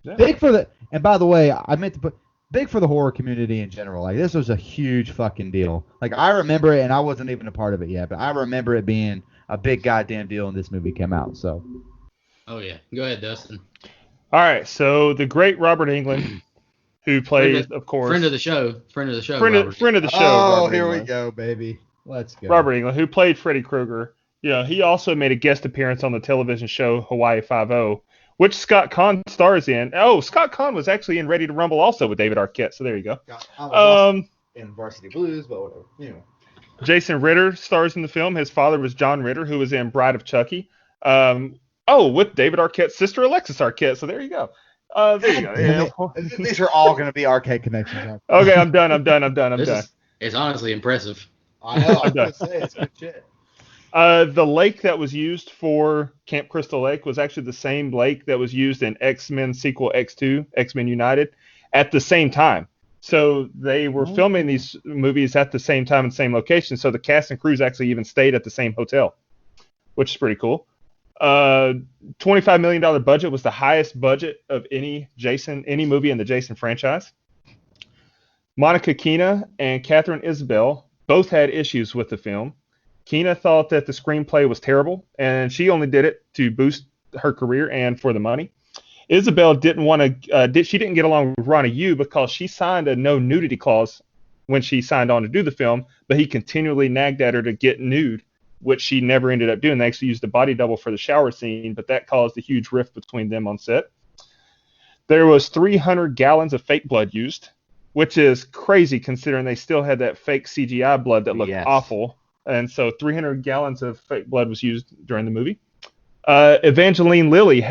F: Yeah.
D: Big for the, and by the way, I meant to put big for the horror community in general. Like, this was a huge fucking deal. Like, I remember it, and I wasn't even a part of it yet, but I remember it being a big goddamn deal when this movie came out. So.
C: Oh yeah, go ahead, Dustin.
F: All right, so the great Robert Englund, who played, of course,
C: friend of the show,
F: friend of the show.
D: Oh,
F: Robert
D: here
F: Englund.
D: we go, baby. Let's go.
F: Robert Englund, who played Freddy Krueger. He also made a guest appearance on the television show Hawaii Five-0, which Scott Conn stars in. Oh, Scott Conn was actually in Ready to Rumble also with David Arquette, so there you go.
D: In Varsity Blues, but whatever. Anyway.
F: Jason Ritter stars in the film. His father was John Ritter, who was in Bride of Chucky. With David Arquette's sister, Alexis Arquette. So there you go. There you go. Yeah.
D: These are all going to be arcade connections.
F: Okay, I'm done. I'm done.
C: It's honestly impressive.
D: I know. I was going to say, it's good shit.
F: The lake that was used for Camp Crystal Lake was actually the same lake that was used in X-Men sequel X2, X-Men United, at the same time. So they were filming these movies at the same time and same location. So the cast and crews actually even stayed at the same hotel, which is pretty cool. $25 million budget was the highest budget of any movie in the Jason franchise. Monica Keena and Catherine Isabel both had issues with the film. Keena thought that the screenplay was terrible, and she only did it to boost her career and for the money. Isabel didn't want to. She didn't get along with Ronnie Yu because she signed a no nudity clause when she signed on to do the film, but he continually nagged at her to get nude, which she never ended up doing. They actually used a body double for the shower scene, but that caused a huge rift between them on set. There was 300 gallons of fake blood used, which is crazy considering they still had that fake CGI blood that looked awful. And so 300 gallons of fake blood was used during the movie. Evangeline Lilly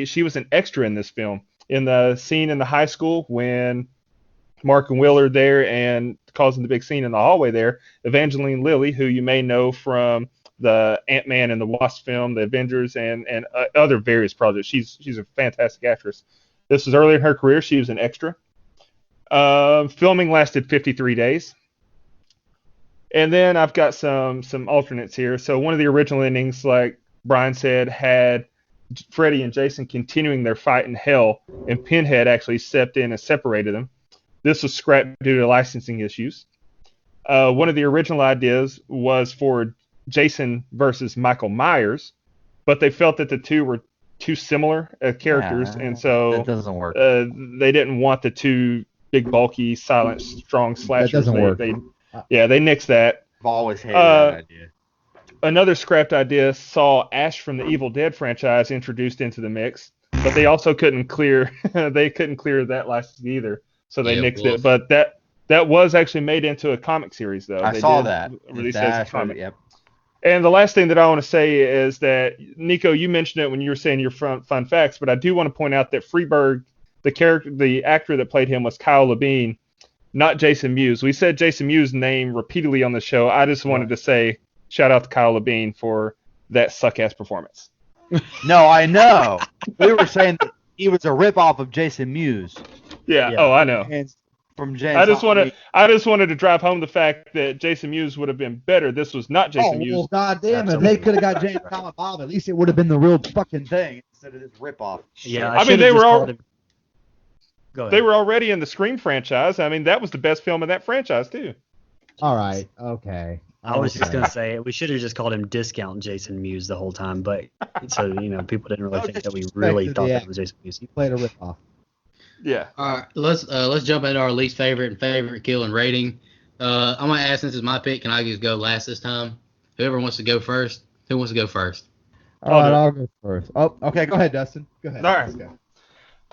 F: she was an extra in this film. In the scene in the high school when Mark and Will are there and causing the big scene in the hallway there, Evangeline Lilly, who you may know from the Ant-Man and the Wasp film, the Avengers, and other various projects. She's a fantastic actress. This was early in her career. She was an extra. Filming lasted 53 days. And then I've got some alternates here. So one of the original endings, like Brian said, had Freddy and Jason continuing their fight in hell, and Pinhead actually stepped in and separated them. This was scrapped due to licensing issues. One of the original ideas was for Jason versus Michael Myers, but they felt that the two were too similar characters, and so
D: that doesn't work.
F: They didn't want the two big, bulky, silent, strong slashers.
D: That doesn't work.
F: They nixed that.
D: I've always hated that idea.
F: Another scrapped idea saw Ash from the Evil Dead franchise introduced into the mix, but they also couldn't clear that license either, so they nixed it. But that was actually made into a comic series, though.
D: I saw that.
F: Released as a comic.
D: Yep.
F: And the last thing that I want to say is that, Nico, you mentioned it when you were saying your fun facts, but I do want to point out that Freeberg, the actor that played him, was Kyle Labine, not Jason Mewes. We said Jason Mewes' name repeatedly on the show. I just wanted to say shout out to Kyle Labine for that suck-ass performance.
D: No, I know. We were saying that he was a ripoff of Jason Mewes.
F: Yeah. Oh, I know.
D: And from James.
F: I just wanted to drive home the fact that Jason Mewes would have been better. This was not Jason Mewes.
D: Well, goddamn it! They could have got James Silent Bob. At least it would have been the real fucking thing instead of this ripoff.
E: Yeah,
F: I mean they were all.
E: Go ahead.
F: They were already in the Scream franchise. I mean, that was the best film of that franchise too.
G: All right. Okay.
E: I was just gonna say we should have just called him Discount Jason Mewes the whole time, but so people didn't really think that we really thought that was Jason Mewes.
G: He played a ripoff.
F: Yeah.
C: All right, let's jump into our least favorite and favorite kill and rating. I'm gonna ask, since it's my pick, can I just go last this time? Whoever wants to go first. Who wants to go first?
G: All right, I'll go first. Oh, okay. Go ahead, Dustin. Go ahead.
F: All right.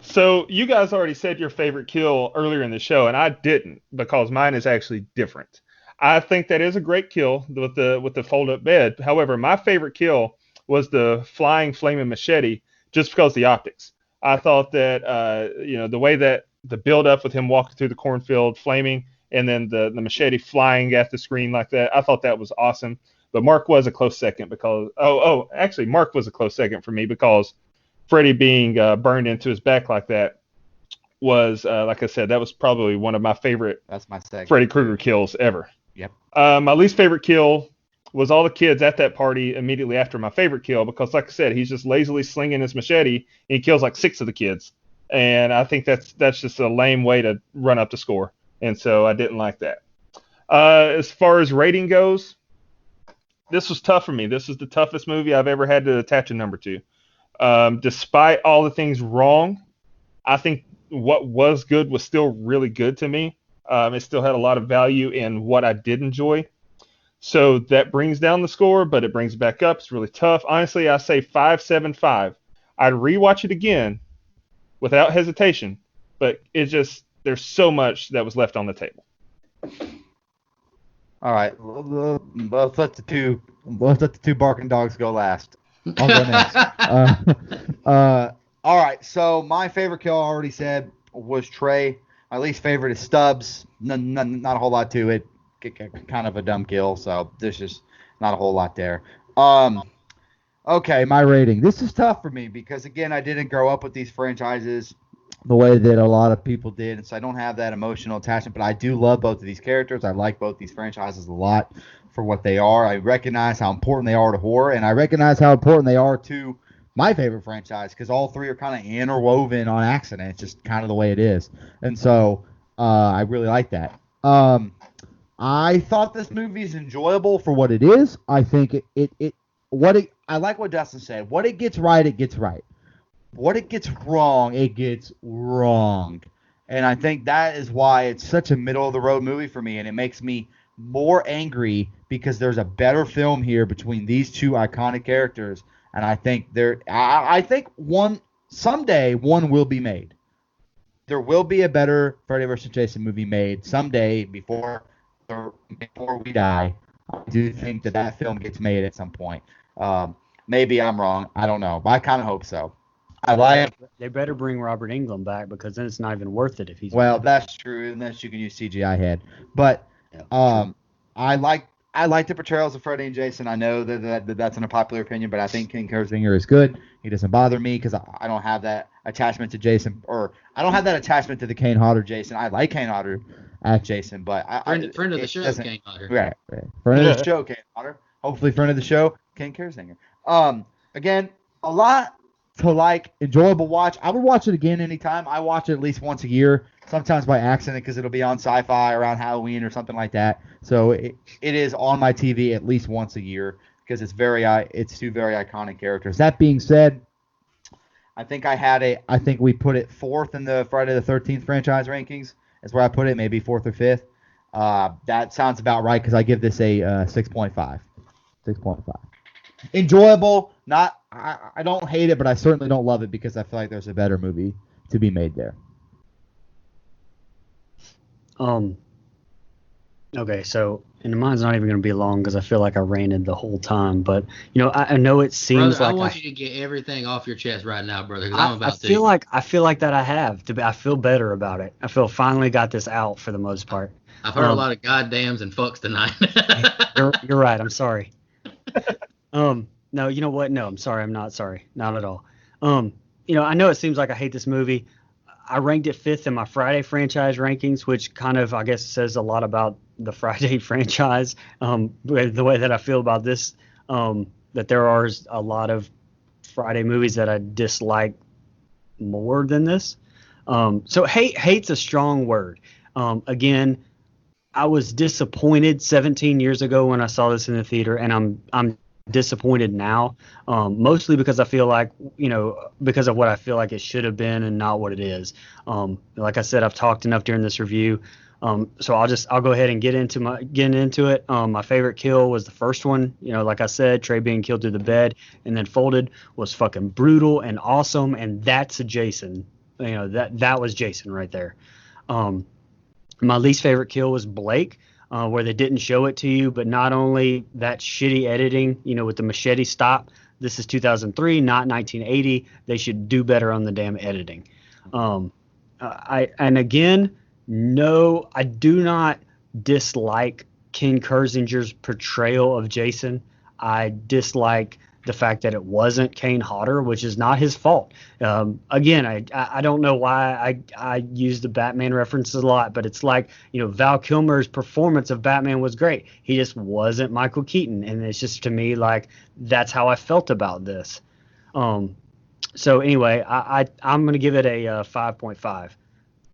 F: So you guys already said your favorite kill earlier in the show, and I didn't, because mine is actually different. I think that is a great kill with the fold-up bed. However, my favorite kill was the flying flaming machete, just because of the optics. I thought that the way that the build-up with him walking through the cornfield flaming, and then the machete flying at the screen like that, I thought that was awesome. But Mark was a close second because actually Mark was a close second for me, because Freddy being burned into his back like that was, like I said, that was probably one of my favorite
D: That's my second.
F: Freddy Krueger kills ever.
D: Yep.
F: My least favorite kill was all the kids at that party immediately after my favorite kill, because, like I said, he's just lazily slinging his machete and he kills like 6 of the kids. And I think that's just a lame way to run up the score. And so I didn't like that. As far as rating goes, this was tough for me. This is the toughest movie I've ever had to attach a number to. Despite all the things wrong, I think what was good was still really good to me. It still had a lot of value in what I did enjoy. So that brings down the score, but it brings it back up. It's really tough. Honestly, I say 5.75. I'd rewatch it again without hesitation, but there's so much that was left on the table.
D: All right, let's let the two barking dogs go last.
G: I'll go next.
D: All right, so my favorite kill I already said was Trey. My least favorite is Stubbs. Not a whole lot to it. Kind of a dumb kill, so there's just not a whole lot there. Okay, my rating. This is tough for me because, again, I didn't grow up with these franchises the way that a lot of people did, and so I don't have that emotional attachment, but I do love both of these characters. I like both these franchises a lot for what they are. I recognize how important they are to horror, and I recognize how important they are to my favorite franchise, because all three are kind of interwoven on accident. It's just kind of the way it is. And so I really like that. I thought this movie is enjoyable for what it is. I think I like what Dustin said. What it gets right, it gets right. What it gets wrong, it gets wrong. And I think that is why it's such a middle-of-the-road movie for me, and it makes me more angry because there's a better film here between these two iconic characters. And I think someday one will be made. There will be a better Freddy vs. Jason movie made someday before we die. I do think that film gets made at some point. Maybe I'm wrong. I don't know. But I kind of hope so.
E: They better bring Robert Englund back, because then it's not even worth it if he's.
D: Well, that's true, unless you can use CGI head. But I like the portrayals of Freddy and Jason. I know that's an unpopular opinion, but I think Ken Kirzinger is good. He doesn't bother me because I don't have that attachment to Jason, or I don't have that attachment to the Kane Hodder Jason. I like Kane Hodder as Jason, but
C: friend of the show, Kane Hodder.
D: Right. Friend of the show, Kane Hodder. Hopefully, friend of the show, Ken Kirzinger. Again, a lot to like enjoyable watch. I would watch it again anytime. I watch it at least once a year, sometimes by accident because it'll be on Sci-Fi around Halloween or something like that. So it is on my TV at least once a year because it's two very iconic characters. That being said, I think we put it fourth in the Friday the 13th franchise rankings. That's where I put it, maybe fourth or fifth. That sounds about right because I give this a 6.5. 6.5. Enjoyable. I don't hate it, but I certainly don't love it because I feel like there's a better movie to be made there.
E: Okay, so and mine's not even going to be long because I feel like I ranted the whole time. But I know it seems
C: Brother, I
E: like
C: want you to get everything off your chest right now, brother, because I'm
E: I
C: about
E: feel
C: to.
E: like that I have to be. I feel better about it. I feel finally got this out for the most part.
C: I've heard a lot of goddams and fucks tonight.
E: You're right. I'm sorry. No, you know what? No, I'm sorry. I'm not sorry. Not at all. I know it seems like I hate this movie. I ranked it fifth in my Friday franchise rankings, which kind of, I guess, says a lot about the Friday franchise. The way that I feel about this, that there are a lot of Friday movies that I dislike more than this. So hate's a strong word. Again, I was disappointed 17 years ago when I saw this in the theater, and I'm disappointed now, mostly because I feel like, because of what I feel like it should have been and not what it is. Like I said, I've talked enough during this review, so I'll go ahead and get into it. My favorite kill was the first one. Like I said, Trey being killed through the bed and then folded was fucking brutal and awesome, and that's a Jason. That was Jason right there. My least favorite kill was Blake, where they didn't show it to you, but not only that shitty editing, with the machete stop. This is 2003, not 1980. They should do better on the damn editing. And again, no, I do not dislike Ken Kersinger's portrayal of Jason. I dislike the fact that it wasn't Kane Hodder, which is not his fault. Again, I don't know why I use the Batman references a lot, but it's like, Val Kilmer's performance of Batman was great. He just wasn't Michael Keaton. And it's just, to me, like, that's how I felt about this. So anyway, I'm going to give it a 5.5.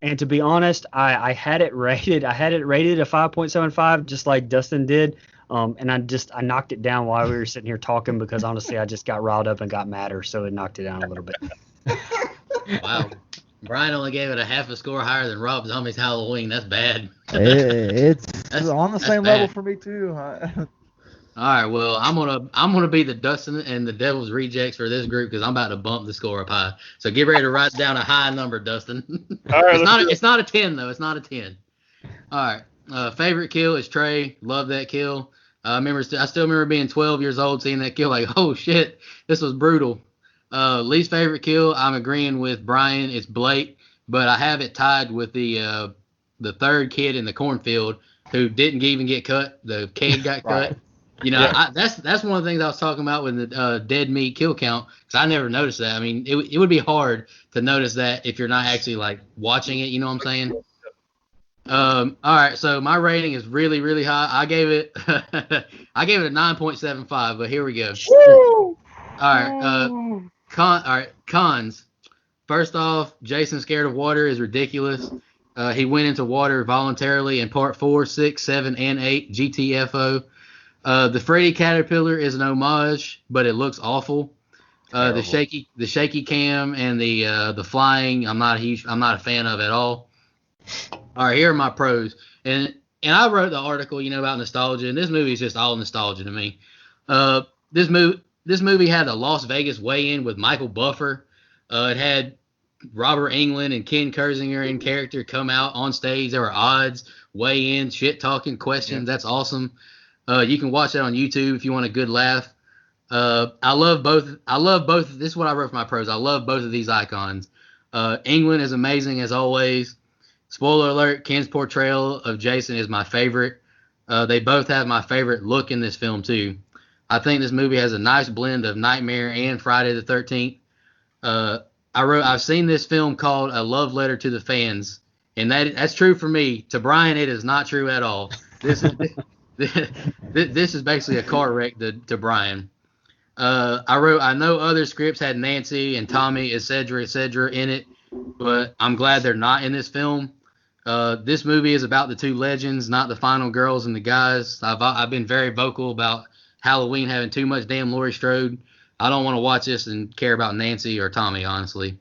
E: And to be honest, I had it rated a 5.75, just like Dustin did. And I knocked it down while we were sitting here talking because honestly, I just got riled up and got madder, so it knocked it down a little bit.
C: Wow. Brian only gave it a half a score higher than Rob Zombie's Halloween. That's bad.
D: It's on the same level for me too.
C: All right, well, I'm gonna be the Dustin and the Devil's rejects for this group because I'm about to bump the score up high. So get ready to write down a high number, Dustin.
F: All right,
C: It's not a 10 though. It's not a 10. All right. Favorite kill is Trey. Love that kill. I still remember being 12 years old seeing that kill. Like, oh shit, this was brutal. Least favorite kill, I'm agreeing with Brian. It's Blake, but I have it tied with the third kid in the cornfield who didn't even get cut. The keg got
D: Right.
C: cut. That's one of the things I was talking about with the dead meat kill count because I never noticed that. I mean, it would be hard to notice that if you're not actually like watching it. You know what I'm saying? All right, so my rating is really, really high. I gave it a 9.75, but here we go.
F: Woo!
C: All right, cons. First off, Jason scared of water is ridiculous. He went into water voluntarily in part 4, 6, 7, and 8 GTFO. The Freddy caterpillar is an homage, but it looks awful. The shaky cam and the flying, I'm not a fan of at all. All right, here are my pros. And I wrote the article, about nostalgia, and this movie is just all nostalgia to me. This movie had a Las Vegas weigh-in with Michael Buffer. It had Robert Englund and Ken Kersinger in character come out on stage. There were odds, weigh-in, shit-talking questions. Yeah. That's awesome. You can watch that on YouTube if you want a good laugh. I love both. This is what I wrote for my pros. I love both of these icons. Englund is amazing as always. Spoiler alert, Ken's portrayal of Jason is my favorite. They both have my favorite look in this film, too. I think this movie has a nice blend of Nightmare and Friday the 13th. I've seen this film called A Love Letter to the Fans, and that's true for me. To Brian, it is not true at all. This is basically a car wreck to Brian. I know other scripts had Nancy and Tommy, et cetera, in it, but I'm glad they're not in this film. This movie is about the two legends, not the final girls and the guys. I've been very vocal about Halloween having too much damn Laurie Strode. I don't want to watch this and care about Nancy or Tommy, honestly.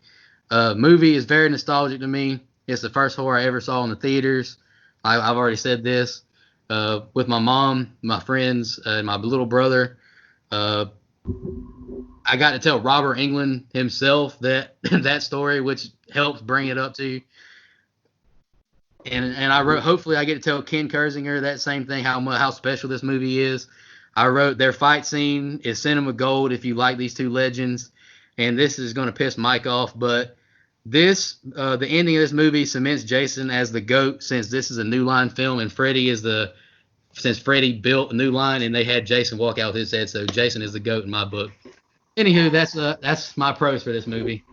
C: Movie is very nostalgic to me. It's the first horror I ever saw in the theaters. I've already said this. With my mom, my friends, and my little brother. I got to tell Robert Englund himself that story, which helps bring it up to. And I wrote, hopefully I get to tell Ken Kersinger that same thing, how special this movie is. I wrote, their fight scene is cinema gold if you like these two legends. And this is going to piss Mike off, but the ending of this movie cements Jason as the GOAT, since this is a New Line film, and since Freddy built a New Line and they had Jason walk out with his head, so Jason is the GOAT in my book. Anywho, that's my pros for this movie.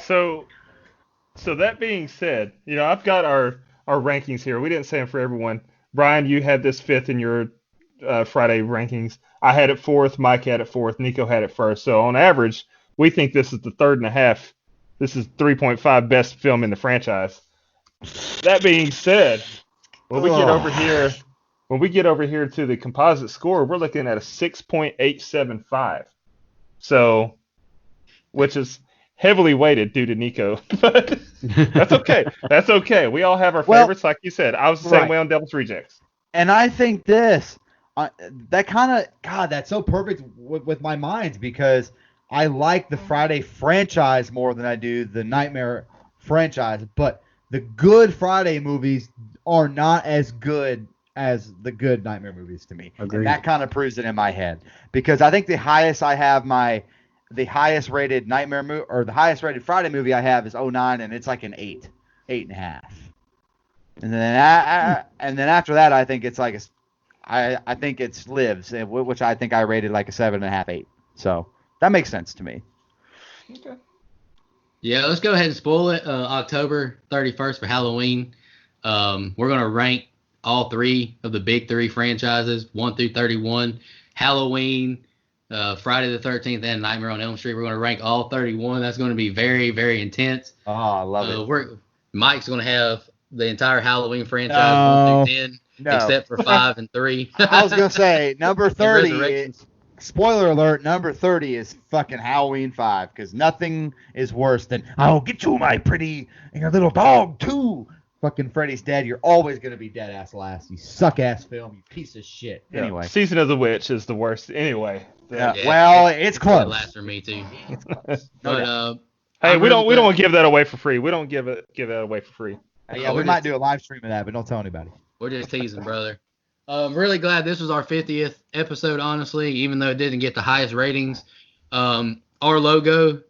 F: So that being said, I've got our rankings here. We didn't say them for everyone. Brian, you had this fifth in your Friday rankings. I had it fourth. Mike had it fourth. Nico had it first. So on average, we think this is the third and a half. This is 3.5 best film in the franchise. That being said, when we get over here to the composite score, we're looking at a 6.875. So, which is heavily weighted due to Nico, but that's okay. That's okay. We all have our favorites, like you said. I was the same way on Devil's Rejects.
D: And I think that kind of, God, that's so perfect with my minds, because I like the Friday franchise more than I do the Nightmare franchise. But the good Friday movies are not as good as the good Nightmare movies to me.
E: Agreed.
D: And that kind of proves it in my head, because I think the highest rated Nightmare movie, or the highest rated Friday movie I have, is 09, and it's like an 8.5. And then after that, I think it's like I think it's Lives, which I think I rated like a 7.5, 8. So that makes sense to me.
F: Okay.
C: Yeah, let's go ahead and spoil it. October 31st for Halloween. We're gonna rank all three of the big three franchises, 1 through 31. Halloween, Friday the 13th, and Nightmare on Elm Street. We're going to rank all 31. That's going to be very, very intense.
D: Oh, I love it.
C: Mike's going to have the entire Halloween franchise 1 through 10, except for 5 and 3.
D: I was going to say, number 30, spoiler alert, number 30 is fucking Halloween 5, because nothing is worse than, I'll get you, my pretty, and your little dog, too. Fucking Freddy's dead. You're always going to be dead ass last. You suck ass film. You piece of shit.
F: Yeah.
D: Anyway.
F: Season of the Witch is the worst. Anyway.
D: Yeah. Well, it's close.
C: Last for me too.
D: It's close.
C: But
F: hey, we don't want to give that away for free. We don't give that away for free.
D: Yeah, we might do a live stream of that, but don't tell anybody.
C: We're just teasing, brother. I'm really glad this was our 50th episode, honestly, even though it didn't get the highest ratings. Our logo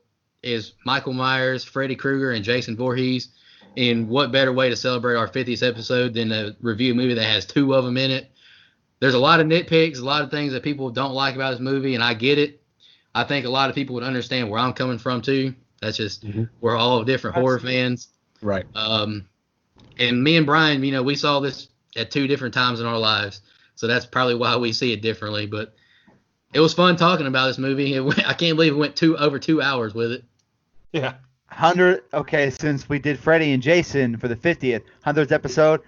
C: is Michael Myers, Freddy Krueger, and Jason Voorhees. And what better way to celebrate our 50th episode than to review a movie that has 2 of them in it? There's a lot of nitpicks, a lot of things that people don't like about this movie, and I get it. I think a lot of people would understand where I'm coming from, too. That's just, we're all different horror fans.
E: Right.
C: And me and Brian, we saw this at 2 different times in our lives, so that's probably why we see it differently. But it was fun talking about this movie. I can't believe we went over 2 hours with it.
F: Yeah.
D: 100. Okay, since we did Freddy and Jason for the 50th, 100th episode,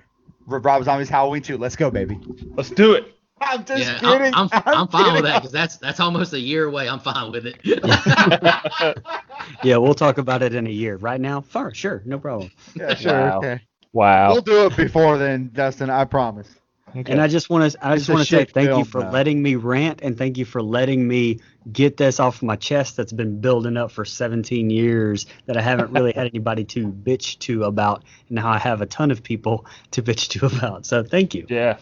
D: Rob Zombie's Halloween 2. Let's go, baby.
F: Let's do it.
D: I'm just kidding.
C: I'm fine with that, because that's almost a year away. I'm fine with it.
E: Yeah, we'll talk about it in a year. Right now, sure, no problem.
D: Yeah, sure.
F: Wow.
D: Okay.
F: Wow.
D: We'll do it before then, Dustin. I promise.
F: Okay.
E: And I just want to say thank you for
D: film, though.
E: letting me rant, and thank you for letting me get this off my chest that's been building up for 17 years that I haven't really had anybody to bitch to about, and now I have a ton of people to bitch to about. So thank you.
F: Yeah.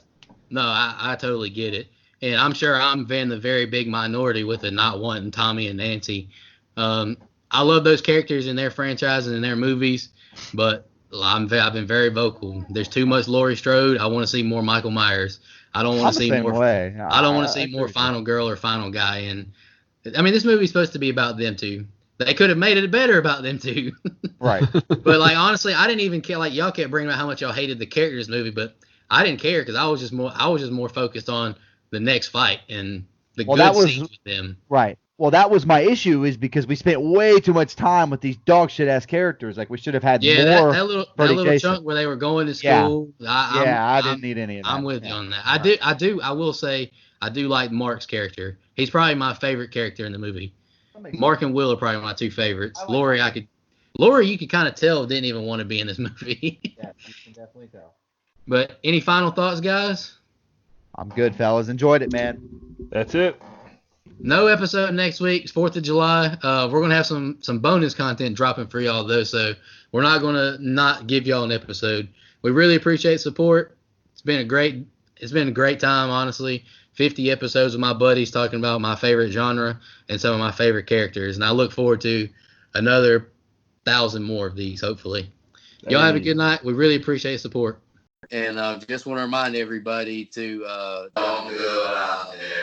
C: No, I totally get it. And I'm sure I'm in the very big minority with it not wanting Tommy and Nancy. I love those characters in their franchises and their movies, but I've been very vocal. There's too much Laurie Strode. I want to see more Michael Myers. I don't want to see more. I don't want to see more Final Girl or Final Guy. And I mean, this movie's supposed to be about them two. They could have made it better about them two.
D: Right.
C: But like honestly, I didn't even care. Like y'all kept bringing up how much y'all hated the characters in this movie, but I didn't care because I was just more focused on the next fight. And The
D: Well,
C: good
D: that was
C: scenes with them.
D: right. Well, that was my issue, is because we spent way too much time with these dog shit ass characters. Like, we should have had
C: Yeah,
D: more
C: that little
D: Freddy Jason.
C: chunk where they were going to
D: Yeah.
C: school.
D: I didn't need any of that.
C: I'm with you
D: Yeah.
C: on that. I will say I do like Mark's character. He's probably my favorite character in the movie. Mark and Will are probably my two favorites. Lori, you could kind of tell didn't even want to be in this movie.
D: Yeah, you can definitely tell.
C: But any final thoughts, guys?
D: I'm good, fellas. Enjoyed it, man.
F: That's it.
C: No episode next week. It's 4th of July. We're gonna have some bonus content dropping for y'all though, so we're not gonna not give y'all an episode. We really appreciate support. It's been a great time, honestly. 50 episodes with my buddies talking about my favorite genre and some of my favorite characters, and I look forward to another 1,000 more of these, hopefully. Y'all have a good night. We really appreciate support. And just want to remind everybody to don't go out there.